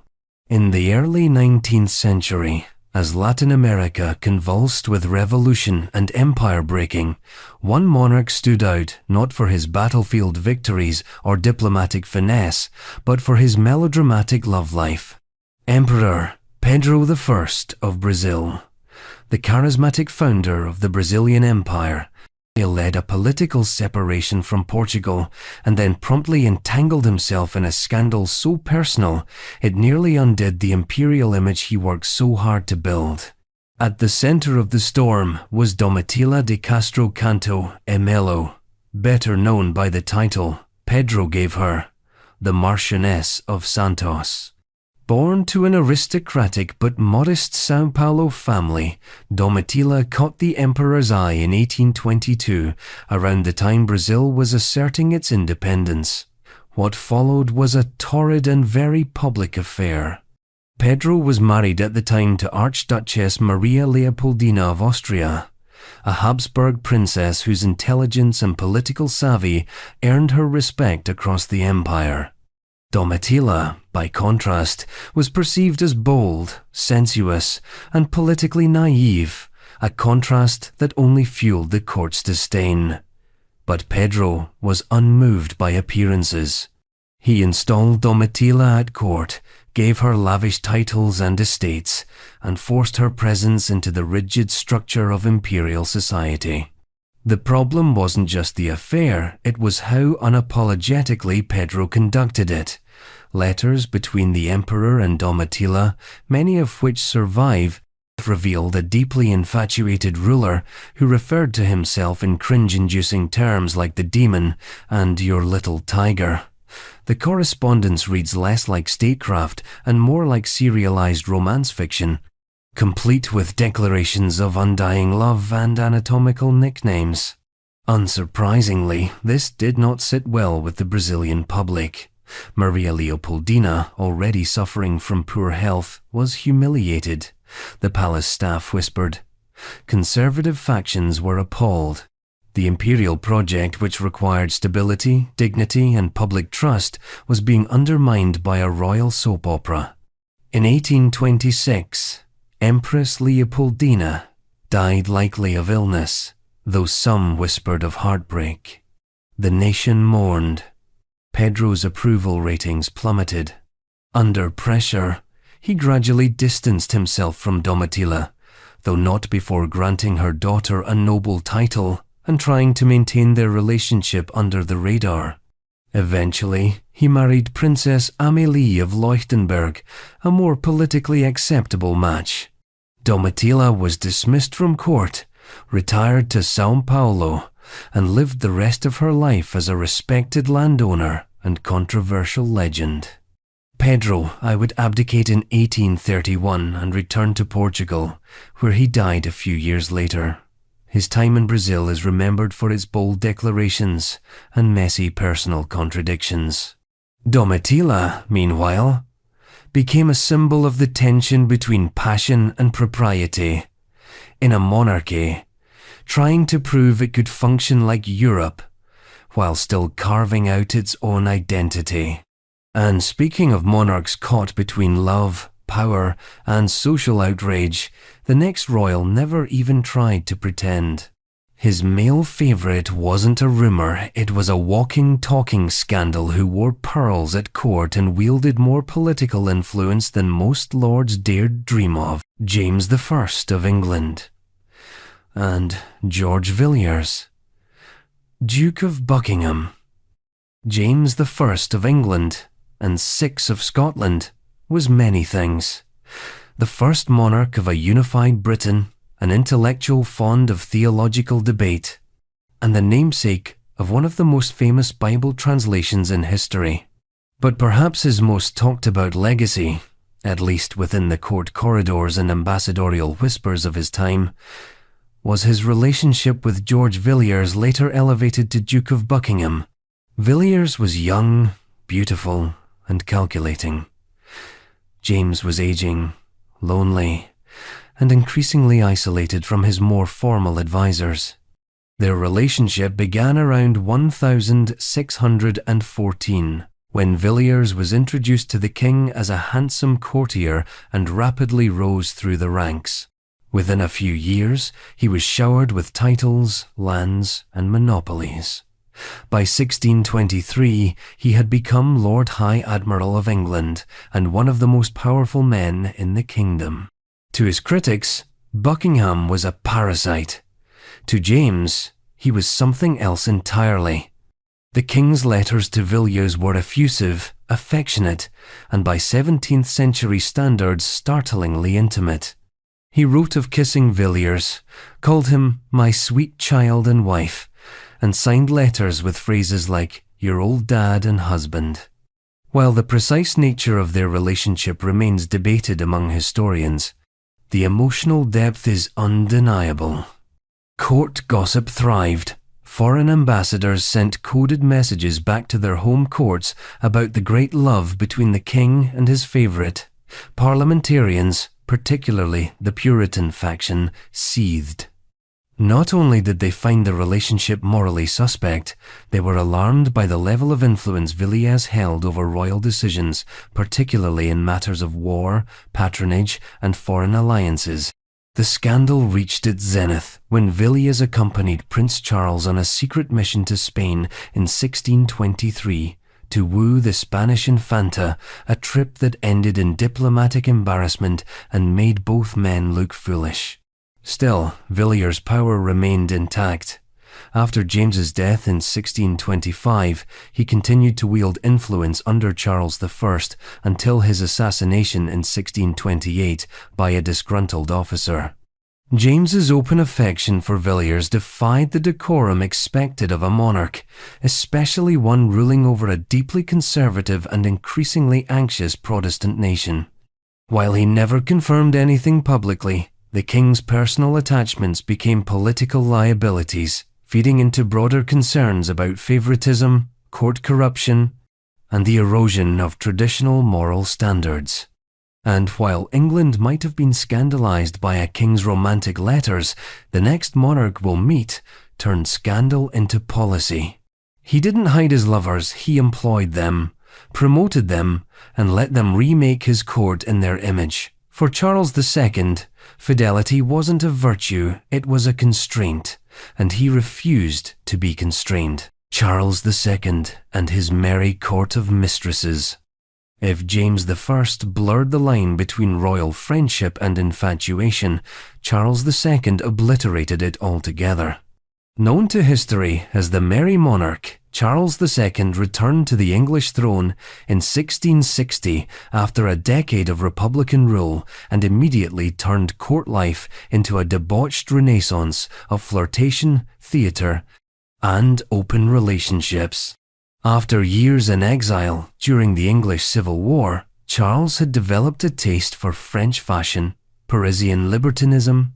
A: In the early 19th century, as Latin America convulsed with revolution and empire breaking, one monarch stood out not for his battlefield victories or diplomatic finesse, but for his melodramatic love life. Emperor Pedro I of Brazil. The charismatic founder of the Brazilian Empire, he led a political separation from Portugal and then promptly entangled himself in a scandal so personal it nearly undid the imperial image he worked so hard to build. At the center of the storm was Domitila de Castro Canto e Melo, better known by the title Pedro gave her, the Marchioness of Santos. Born to an aristocratic but modest São Paulo family, Domitila caught the emperor's eye in 1822, around the time Brazil was asserting its independence. What followed was a torrid and very public affair. Pedro was married at the time to Archduchess Maria Leopoldina of Austria, a Habsburg princess whose intelligence and political savvy earned her respect across the empire. Domitila, by contrast, was perceived as bold, sensuous, and politically naive, a contrast that only fueled the court's disdain. But Pedro was unmoved by appearances. He installed Domitila at court, gave her lavish titles and estates, and forced her presence into the rigid structure of imperial society. The problem wasn't just the affair, it was how unapologetically Pedro conducted it. Letters between the emperor and Domitila, many of which survive, revealed a deeply infatuated ruler who referred to himself in cringe-inducing terms like the demon and your little tiger. The correspondence reads less like statecraft and more like serialized romance fiction, complete with declarations of undying love and anatomical nicknames. Unsurprisingly, this did not sit well with the Brazilian public. Maria Leopoldina, already suffering from poor health, was humiliated. The palace staff whispered. Conservative factions were appalled. The imperial project, which required stability, dignity, and public trust, was being undermined by a royal soap opera. In 1826, Empress Leopoldina died likely of illness, though some whispered of heartbreak. The nation mourned. Pedro's approval ratings plummeted. Under pressure, he gradually distanced himself from Domitila, though not before granting her daughter a noble title and trying to maintain their relationship under the radar. Eventually, he married Princess Amélie of Leuchtenberg, a more politically acceptable match. Domitila was dismissed from court, retired to São Paulo, and lived the rest of her life as a respected landowner and controversial legend. Pedro would abdicate in 1831 and return to Portugal, where he died a few years later. His time in Brazil is remembered for its bold declarations and messy personal contradictions. Domitilla, meanwhile, became a symbol of the tension between passion and propriety. In a monarchy, trying to prove it could function like Europe, while still carving out its own identity. And speaking of monarchs caught between love, power, and social outrage, the next royal never even tried to pretend. His male favourite wasn't a rumour, it was a walking, talking scandal who wore pearls at court and wielded more political influence than most lords dared dream of. James I of England. And George Villiers, Duke of Buckingham. James I of England and VI of Scotland was many things. The first monarch of a unified Britain, an intellectual fond of theological debate, and the namesake of one of the most famous Bible translations in history. But perhaps his most talked about legacy, at least within the court corridors and ambassadorial whispers of his time, was his relationship with George Villiers, later elevated to Duke of Buckingham. Villiers was young, beautiful, and calculating. James was aging, lonely, and increasingly isolated from his more formal advisors. Their relationship began around 1614, when Villiers was introduced to the king as a handsome courtier and rapidly rose through the ranks. Within a few years, he was showered with titles, lands, and monopolies. By 1623, he had become Lord High Admiral of England and one of the most powerful men in the kingdom. To his critics, Buckingham was a parasite. To James, he was something else entirely. The king's letters to Villiers were effusive, affectionate, and by 17th century standards startlingly intimate. He wrote of kissing Villiers, called him "my sweet child and wife," and signed letters with phrases like "your old dad and husband." While the precise nature of their relationship remains debated among historians, the emotional depth is undeniable. Court gossip thrived. Foreign ambassadors sent coded messages back to their home courts about the great love between the king and his favourite. Parliamentarians, particularly the Puritan faction, seethed. Not only did they find the relationship morally suspect, they were alarmed by the level of influence Villiers held over royal decisions, particularly in matters of war, patronage, and foreign alliances. The scandal reached its zenith when Villiers accompanied Prince Charles on a secret mission to Spain in 1623 to woo the Spanish Infanta, a trip that ended in diplomatic embarrassment and made both men look foolish. Still, Villiers' power remained intact. After James's death in 1625, he continued to wield influence under Charles I until his assassination in 1628 by a disgruntled officer. James's open affection for Villiers defied the decorum expected of a monarch, especially one ruling over a deeply conservative and increasingly anxious Protestant nation. While he never confirmed anything publicly, the king's personal attachments became political liabilities, feeding into broader concerns about favoritism, court corruption, and the erosion of traditional moral standards. And while England might have been scandalized by a king's romantic letters, the next monarch we'll meet turned scandal into policy. He didn't hide his lovers, he employed them, promoted them, and let them remake his court in their image. For Charles II, fidelity wasn't a virtue, it was a constraint, and he refused to be constrained. Charles II and his merry court of mistresses. If James I blurred the line between royal friendship and infatuation, Charles II obliterated it altogether. Known to history as the Merry Monarch, Charles II returned to the English throne in 1660 after a decade of Republican rule and immediately turned court life into a debauched renaissance of flirtation, theatre, and open relationships. After years in exile during the English Civil War, Charles had developed a taste for French fashion, Parisian libertinism,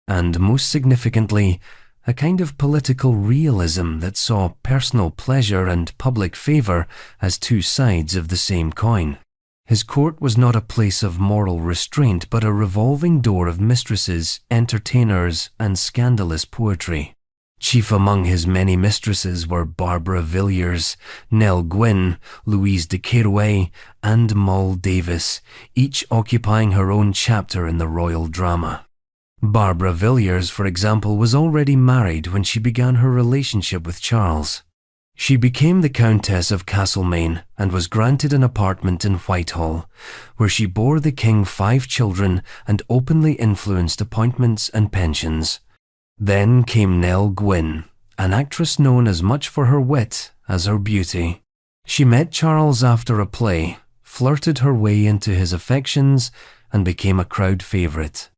A: and most significantly, a kind of political realism that saw personal pleasure and public favour as two sides of the same coin. His court was not a place of moral restraint, but a revolving door of mistresses, entertainers, and scandalous poetry. Chief among his many mistresses were Barbara Villiers, Nell Gwynn, Louise de Querouaille, and Moll Davis, each occupying her own chapter in the royal drama. Barbara Villiers, for example, was already married when she began her relationship with Charles. She became the Countess of Castlemaine and was granted an apartment in Whitehall, where she bore the king 5 children and openly influenced appointments and pensions. Then came Nell Gwynn, an actress known as much for her wit as her beauty. She met Charles after a play, flirted her way into his affections, and became a crowd favourite.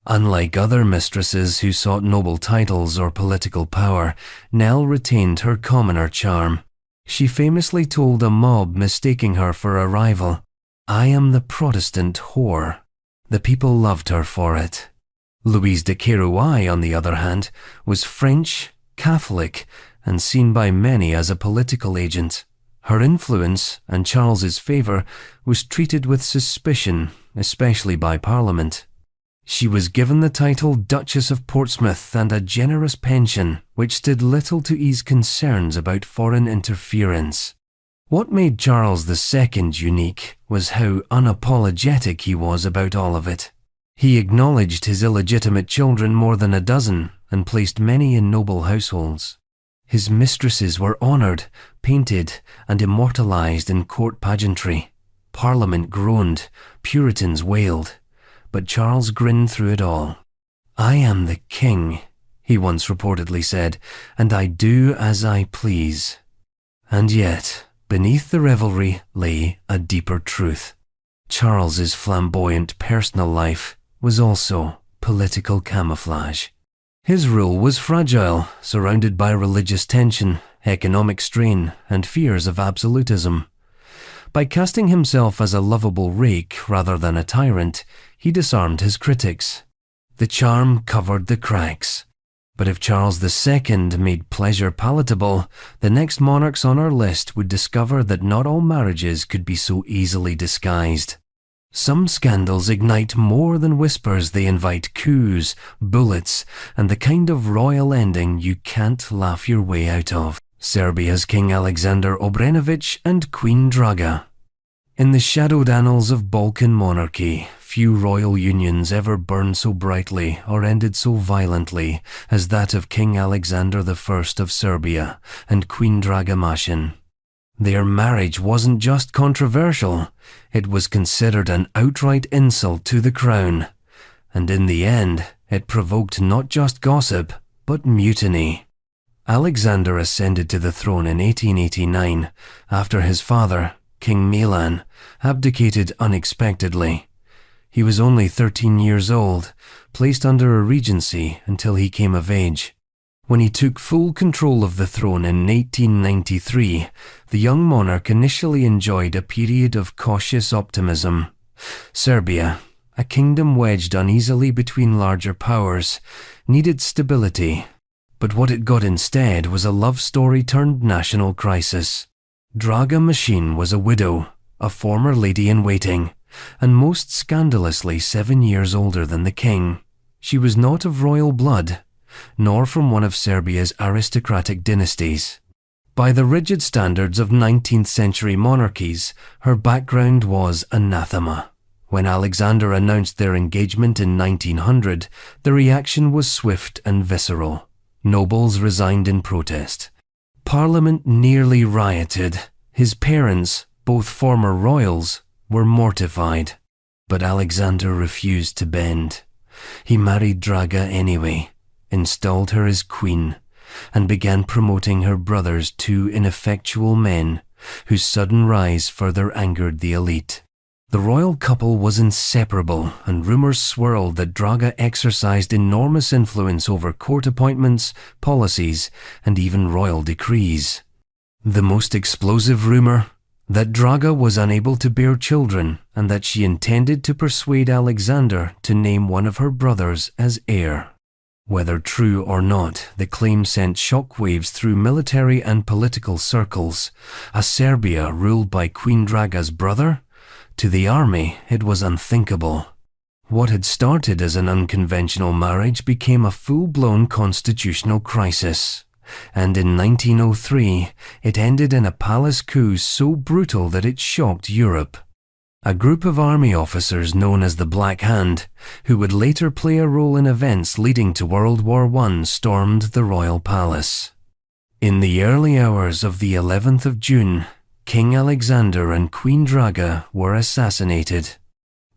A: Unlike other mistresses who sought noble titles or political power, Nell retained her commoner charm. She famously told a mob mistaking her for a rival, "I am the Protestant whore." The people loved her for it. Louise de Querouaille, on the other hand, was French, Catholic, and seen by many as a political agent. Her influence and Charles's favour was treated with suspicion, especially by Parliament. She was given the title Duchess of Portsmouth and a generous pension, which did little to ease concerns about foreign interference. What made Charles II unique was how unapologetic he was about all of it. He acknowledged his illegitimate children more than a dozen and placed many in noble households. His mistresses were honoured, painted, and immortalised in court pageantry. Parliament groaned, Puritans wailed, but Charles grinned through it all. "I am the king," he once reportedly said, "and I do as I please." And yet, beneath the revelry lay a deeper truth. Charles's flamboyant personal life was also political camouflage. His rule was fragile, surrounded by religious tension, economic strain, and fears of absolutism. By casting himself as a lovable rake rather than a tyrant, he disarmed his critics. The charm covered the cracks. But if Charles II made pleasure palatable, the next monarchs on our list would discover that not all marriages could be so easily disguised. Some scandals ignite more than whispers. They invite coups, bullets, and the kind of royal ending you can't laugh your way out of. Serbia's King Alexander Obrenović and Queen Draga. In the shadowed annals of Balkan monarchy, few royal unions ever burned so brightly or ended so violently as that of King Alexander I of Serbia and Queen Draga Masin. Their marriage wasn't just controversial, it was considered an outright insult to the crown, and in the end, it provoked not just gossip, but mutiny. Alexander ascended to the throne in 1889 after his father, King Milan, abdicated unexpectedly. He was only 13 years old, placed under a regency until he came of age. When he took full control of the throne in 1893, the young monarch initially enjoyed a period of cautious optimism. Serbia, a kingdom wedged uneasily between larger powers, needed stability. But what it got instead was a love story turned national crisis. Draga Masin was a widow, a former lady-in-waiting, and most scandalously 7 years older than the king. She was not of royal blood, nor from one of Serbia's aristocratic dynasties. By the rigid standards of 19th century monarchies, her background was anathema. When Alexander announced their engagement in 1900, the reaction was swift and visceral. Nobles resigned in protest. Parliament nearly rioted. His parents, both former royals, were mortified. But Alexander refused to bend. He married Draga anyway, installed her as queen, and began promoting her brothers, 2 ineffectual men, whose sudden rise further angered the elite. The royal couple was inseparable, and rumours swirled that Draga exercised enormous influence over court appointments, policies, and even royal decrees. The most explosive rumour? That Draga was unable to bear children, and that she intended to persuade Alexander to name one of her brothers as heir. Whether true or not, the claim sent shockwaves through military and political circles. A Serbia ruled by Queen Draga's brother? To the army, it was unthinkable. What had started as an unconventional marriage became a full-blown constitutional crisis. And in 1903, it ended in a palace coup so brutal that it shocked Europe. A group of army officers known as the Black Hand, who would later play a role in events leading to World War I, stormed the royal palace. In the early hours of the 11th of June, King Alexander and Queen Draga were assassinated.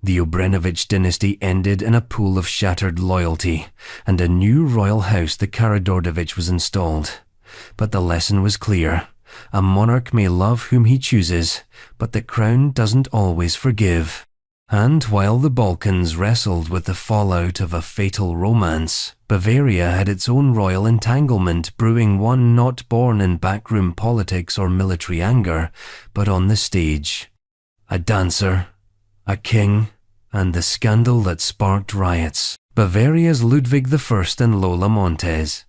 A: The Obrenović dynasty ended in a pool of shattered loyalty, and a new royal house, the Karađorđević, was installed. But the lesson was clear. A monarch may love whom he chooses, but the crown doesn't always forgive. And while the Balkans wrestled with the fallout of a fatal romance, Bavaria had its own royal entanglement, brewing, one not born in backroom politics or military anger, but on the stage. A dancer, a king, and the scandal that sparked riots. Bavaria's Ludwig I and Lola Montez.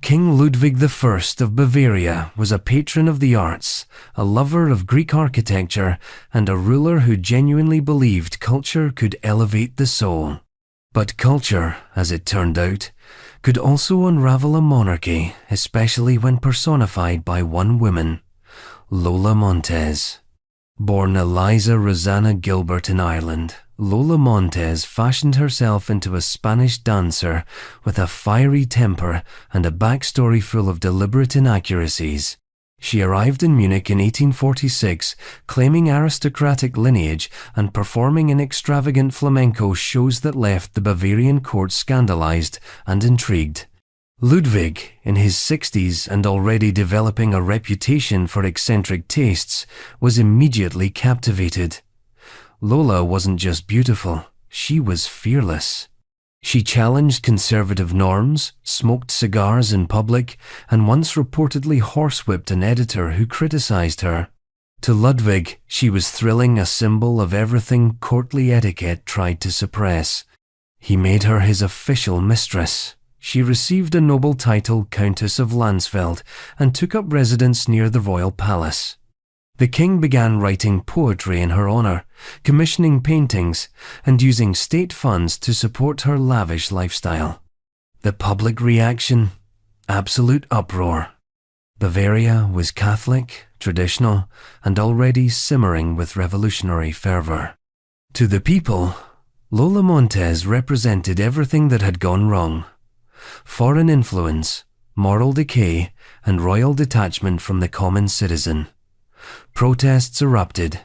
A: King Ludwig I of Bavaria was a patron of the arts, a lover of Greek architecture, and a ruler who genuinely believed culture could elevate the soul. But culture, as it turned out, could also unravel a monarchy, especially when personified by one woman, Lola Montez. Born Eliza Rosanna Gilbert in Ireland, Lola Montez fashioned herself into a Spanish dancer with a fiery temper and a backstory full of deliberate inaccuracies. She arrived in Munich in 1846, claiming aristocratic lineage and performing in extravagant flamenco shows that left the Bavarian court scandalized and intrigued. Ludwig, in his 60s and already developing a reputation for eccentric tastes, was immediately captivated. Lola wasn't just beautiful, she was fearless. She challenged conservative norms, smoked cigars in public, and once reportedly horsewhipped an editor who criticized her. To Ludwig, she was thrilling, a symbol of everything courtly etiquette tried to suppress. He made her his official mistress. She received a noble title, Countess of Landsfeld, and took up residence near the royal palace. The king began writing poetry in her honor, commissioning paintings, and using state funds to support her lavish lifestyle. The public reaction? Absolute uproar. Bavaria was Catholic, traditional, and already simmering with revolutionary fervor. To the people, Lola Montez represented everything that had gone wrong. Foreign influence, moral decay, and royal detachment from the common citizen. Protests erupted.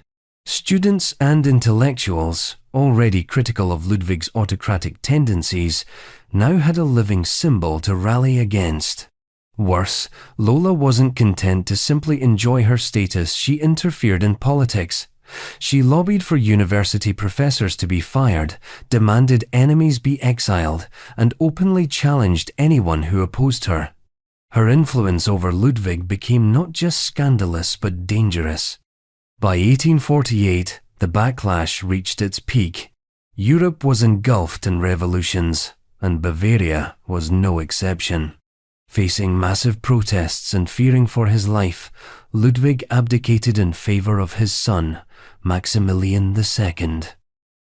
A: Students and intellectuals, already critical of Ludwig's autocratic tendencies, now had a living symbol to rally against. Worse, Lola wasn't content to simply enjoy her status, she interfered in politics. She lobbied for university professors to be fired, demanded enemies be exiled, and openly challenged anyone who opposed her. Her influence over Ludwig became not just scandalous but dangerous. By 1848, the backlash reached its peak. Europe was engulfed in revolutions, and Bavaria was no exception. Facing massive protests and fearing for his life, Ludwig abdicated in favor of his son, Maximilian II.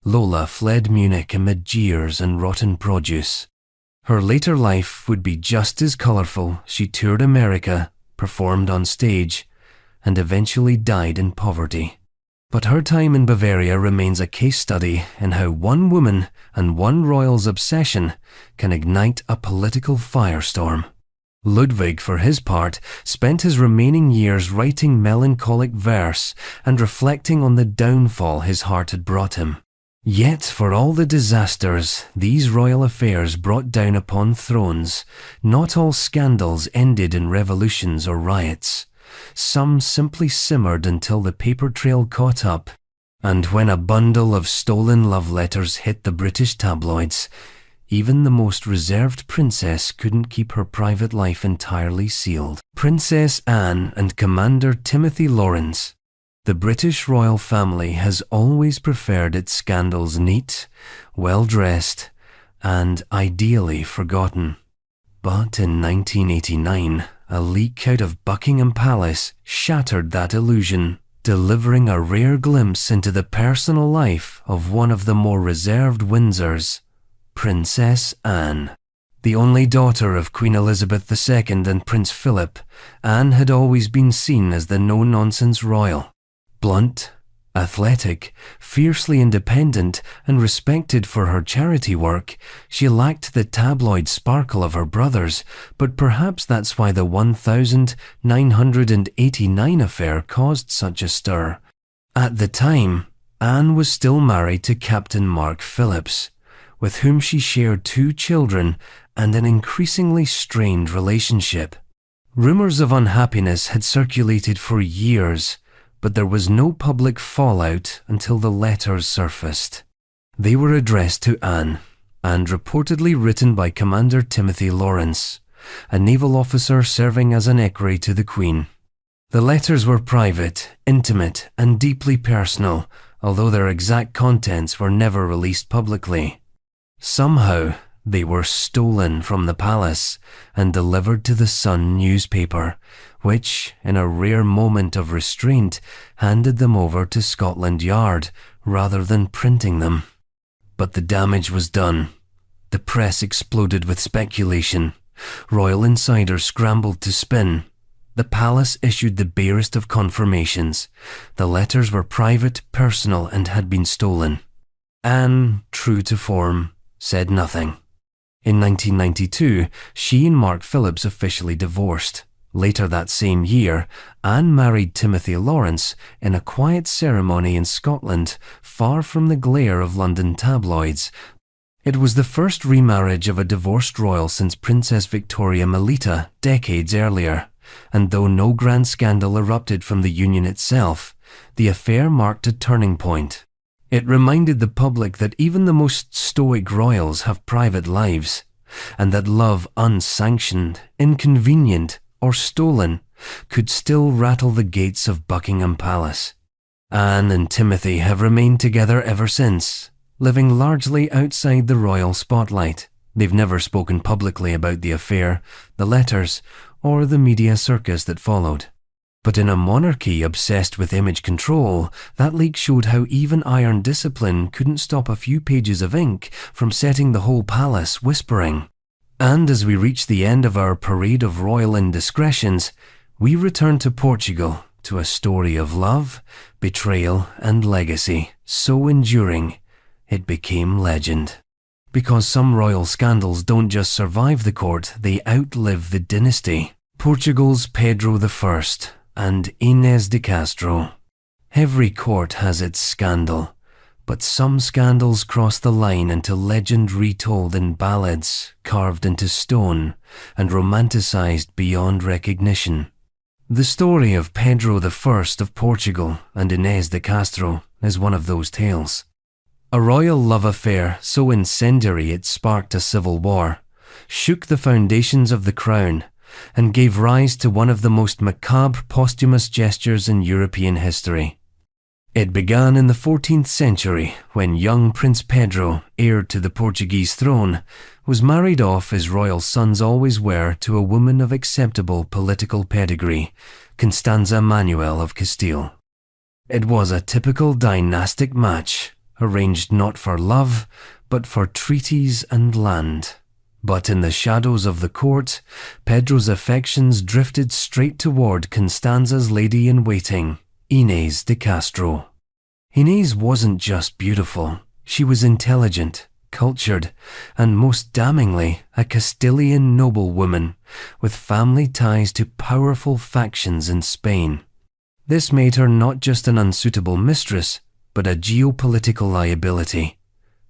A: Lola fled Munich amid jeers and rotten produce. Her later life would be just as colorful. She toured America, performed on stage, and eventually died in poverty. But her time in Bavaria remains a case study in how one woman and one royal's obsession can ignite a political firestorm. Ludwig, for his part, spent his remaining years writing melancholic verse and reflecting on the downfall his heart had brought him. Yet, for all the disasters these royal affairs brought down upon thrones, not all scandals ended in revolutions or riots. Some simply simmered until the paper trail caught up. And when a bundle of stolen love letters hit the British tabloids, even the most reserved princess couldn't keep her private life entirely sealed. Princess Anne and Commander Timothy Lawrence. The British royal family has always preferred its scandals neat, well-dressed, and ideally forgotten. But in 1989, a leak out of Buckingham Palace shattered that illusion, delivering a rare glimpse into the personal life of one of the more reserved Windsors, Princess Anne. The only daughter of Queen Elizabeth II and Prince Philip, Anne had always been seen as the no-nonsense royal. Blunt, athletic, fiercely independent, and respected for her charity work, she lacked the tabloid sparkle of her brothers, but perhaps that's why the 1989 affair caused such a stir. At the time, Anne was still married to Captain Mark Phillips, with whom she shared 2 children and an increasingly strained relationship. Rumors of unhappiness had circulated for years, but there was no public fallout until the letters surfaced. They were addressed to Anne, and reportedly written by Commander Timothy Lawrence, a naval officer serving as an equerry to the Queen. The letters were private, intimate, and deeply personal, although their exact contents were never released publicly. Somehow, they were stolen from the palace and delivered to the Sun newspaper, which, in a rare moment of restraint, handed them over to Scotland Yard rather than printing them. But the damage was done. The press exploded with speculation. Royal insiders scrambled to spin. The palace issued the barest of confirmations. The letters were private, personal, and had been stolen. Anne, true to form, said nothing. In 1992, she and Mark Phillips officially divorced. Later that same year, Anne married Timothy Lawrence in a quiet ceremony in Scotland, far from the glare of London tabloids. It was the first remarriage of a divorced royal since Princess Victoria Melita decades earlier, and though no grand scandal erupted from the union itself, the affair marked a turning point. It reminded the public that even the most stoic royals have private lives, and that love unsanctioned, inconvenient, or stolen could still rattle the gates of Buckingham Palace. Anne and Timothy have remained together ever since, living largely outside the royal spotlight. They've never spoken publicly about the affair, the letters, or the media circus that followed. But in a monarchy obsessed with image control, that leak showed how even iron discipline couldn't stop a few pages of ink from setting the whole palace whispering. And as we reach the end of our parade of royal indiscretions, we return to Portugal, to a story of love, betrayal, and legacy, so enduring, it became legend. Because some royal scandals don't just survive the court, they outlive the dynasty. Portugal's Pedro I and Inês de Castro. Every court has its scandal, but some scandals cross the line into legend retold in ballads, carved into stone, and romanticized beyond recognition. The story of Pedro I of Portugal and Inês de Castro is one of those tales. A royal love affair so incendiary it sparked a civil war, shook the foundations of the crown, and gave rise to one of the most macabre posthumous gestures in European history. It began in the 14th century when young Prince Pedro, heir to the Portuguese throne, was married off as royal sons always were to a woman of acceptable political pedigree, Constanza Manuel of Castile. It was a typical dynastic match, arranged not for love, but for treaties and land. But in the shadows of the court, Pedro's affections drifted straight toward Constanza's lady-in-waiting, Inês de Castro. Inês wasn't just beautiful, she was intelligent, cultured, and most damningly, a Castilian noblewoman, with family ties to powerful factions in Spain. This made her not just an unsuitable mistress, but a geopolitical liability.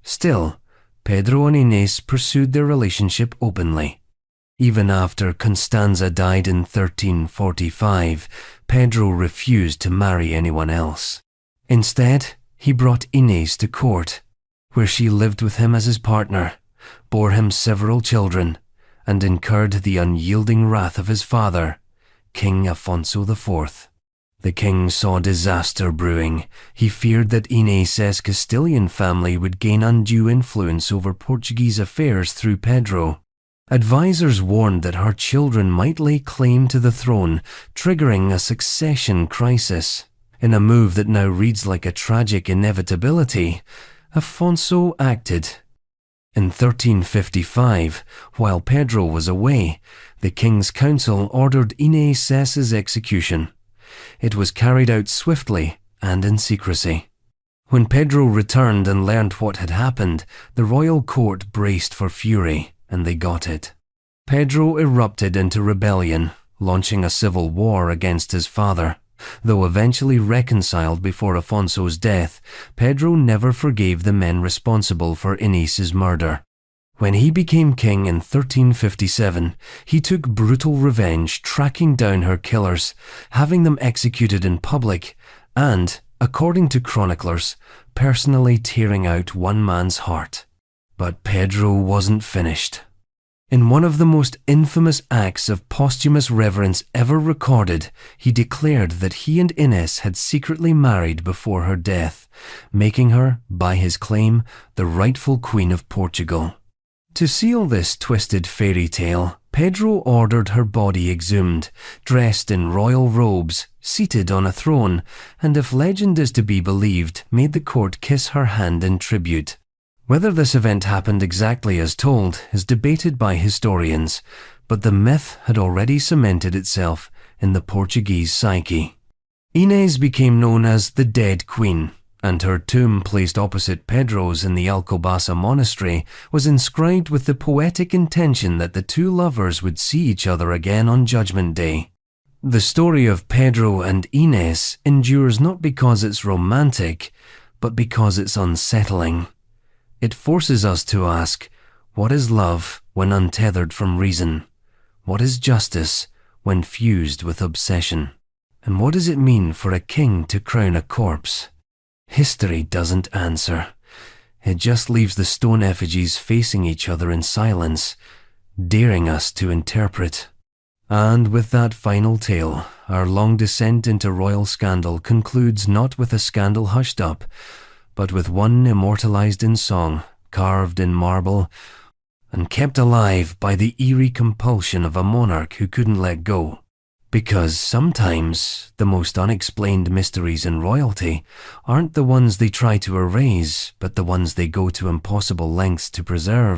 A: Still, Pedro and Inês pursued their relationship openly. Even after Constanza died in 1345, Pedro refused to marry anyone else. Instead, he brought Inês to court, where she lived with him as his partner, bore him several children, and incurred the unyielding wrath of his father, King Afonso IV. The king saw disaster brewing. He feared that Inês's Castilian family would gain undue influence over Portuguese affairs through Pedro. Advisors warned that her children might lay claim to the throne, triggering a succession crisis. In a move that now reads like a tragic inevitability, Afonso acted. In 1355, while Pedro was away, the King's Council ordered Inés's execution. It was carried out swiftly and in secrecy. When Pedro returned and learned what had happened, the royal court braced for fury, and they got it. Pedro erupted into rebellion, launching a civil war against his father. Though eventually reconciled before Afonso's death, Pedro never forgave the men responsible for Inés's murder. When he became king in 1357, he took brutal revenge, tracking down her killers, having them executed in public, and, according to chroniclers, personally tearing out one man's heart. But Pedro wasn't finished. In one of the most infamous acts of posthumous reverence ever recorded, he declared that he and Inés had secretly married before her death, making her, by his claim, the rightful Queen of Portugal. To seal this twisted fairy tale, Pedro ordered her body exhumed, dressed in royal robes, seated on a throne, and if legend is to be believed, made the court kiss her hand in tribute. Whether this event happened exactly as told is debated by historians, but the myth had already cemented itself in the Portuguese psyche. Inés became known as the Dead Queen, and her tomb, placed opposite Pedro's in the Alcobaça monastery, was inscribed with the poetic intention that the two lovers would see each other again on Judgment Day. The story of Pedro and Inés endures not because it's romantic, but because it's unsettling. It forces us to ask, what is love when untethered from reason? What is justice when fused with obsession? And what does it mean for a king to crown a corpse? History doesn't answer. It just leaves the stone effigies facing each other in silence, daring us to interpret. And with that final tale, our long descent into royal scandal concludes not with a scandal hushed up, but with one immortalized in song, carved in marble, and kept alive by the eerie compulsion of a monarch who couldn't let go. Because sometimes the most unexplained mysteries in royalty aren't the ones they try to erase, but the ones they go to impossible lengths to preserve.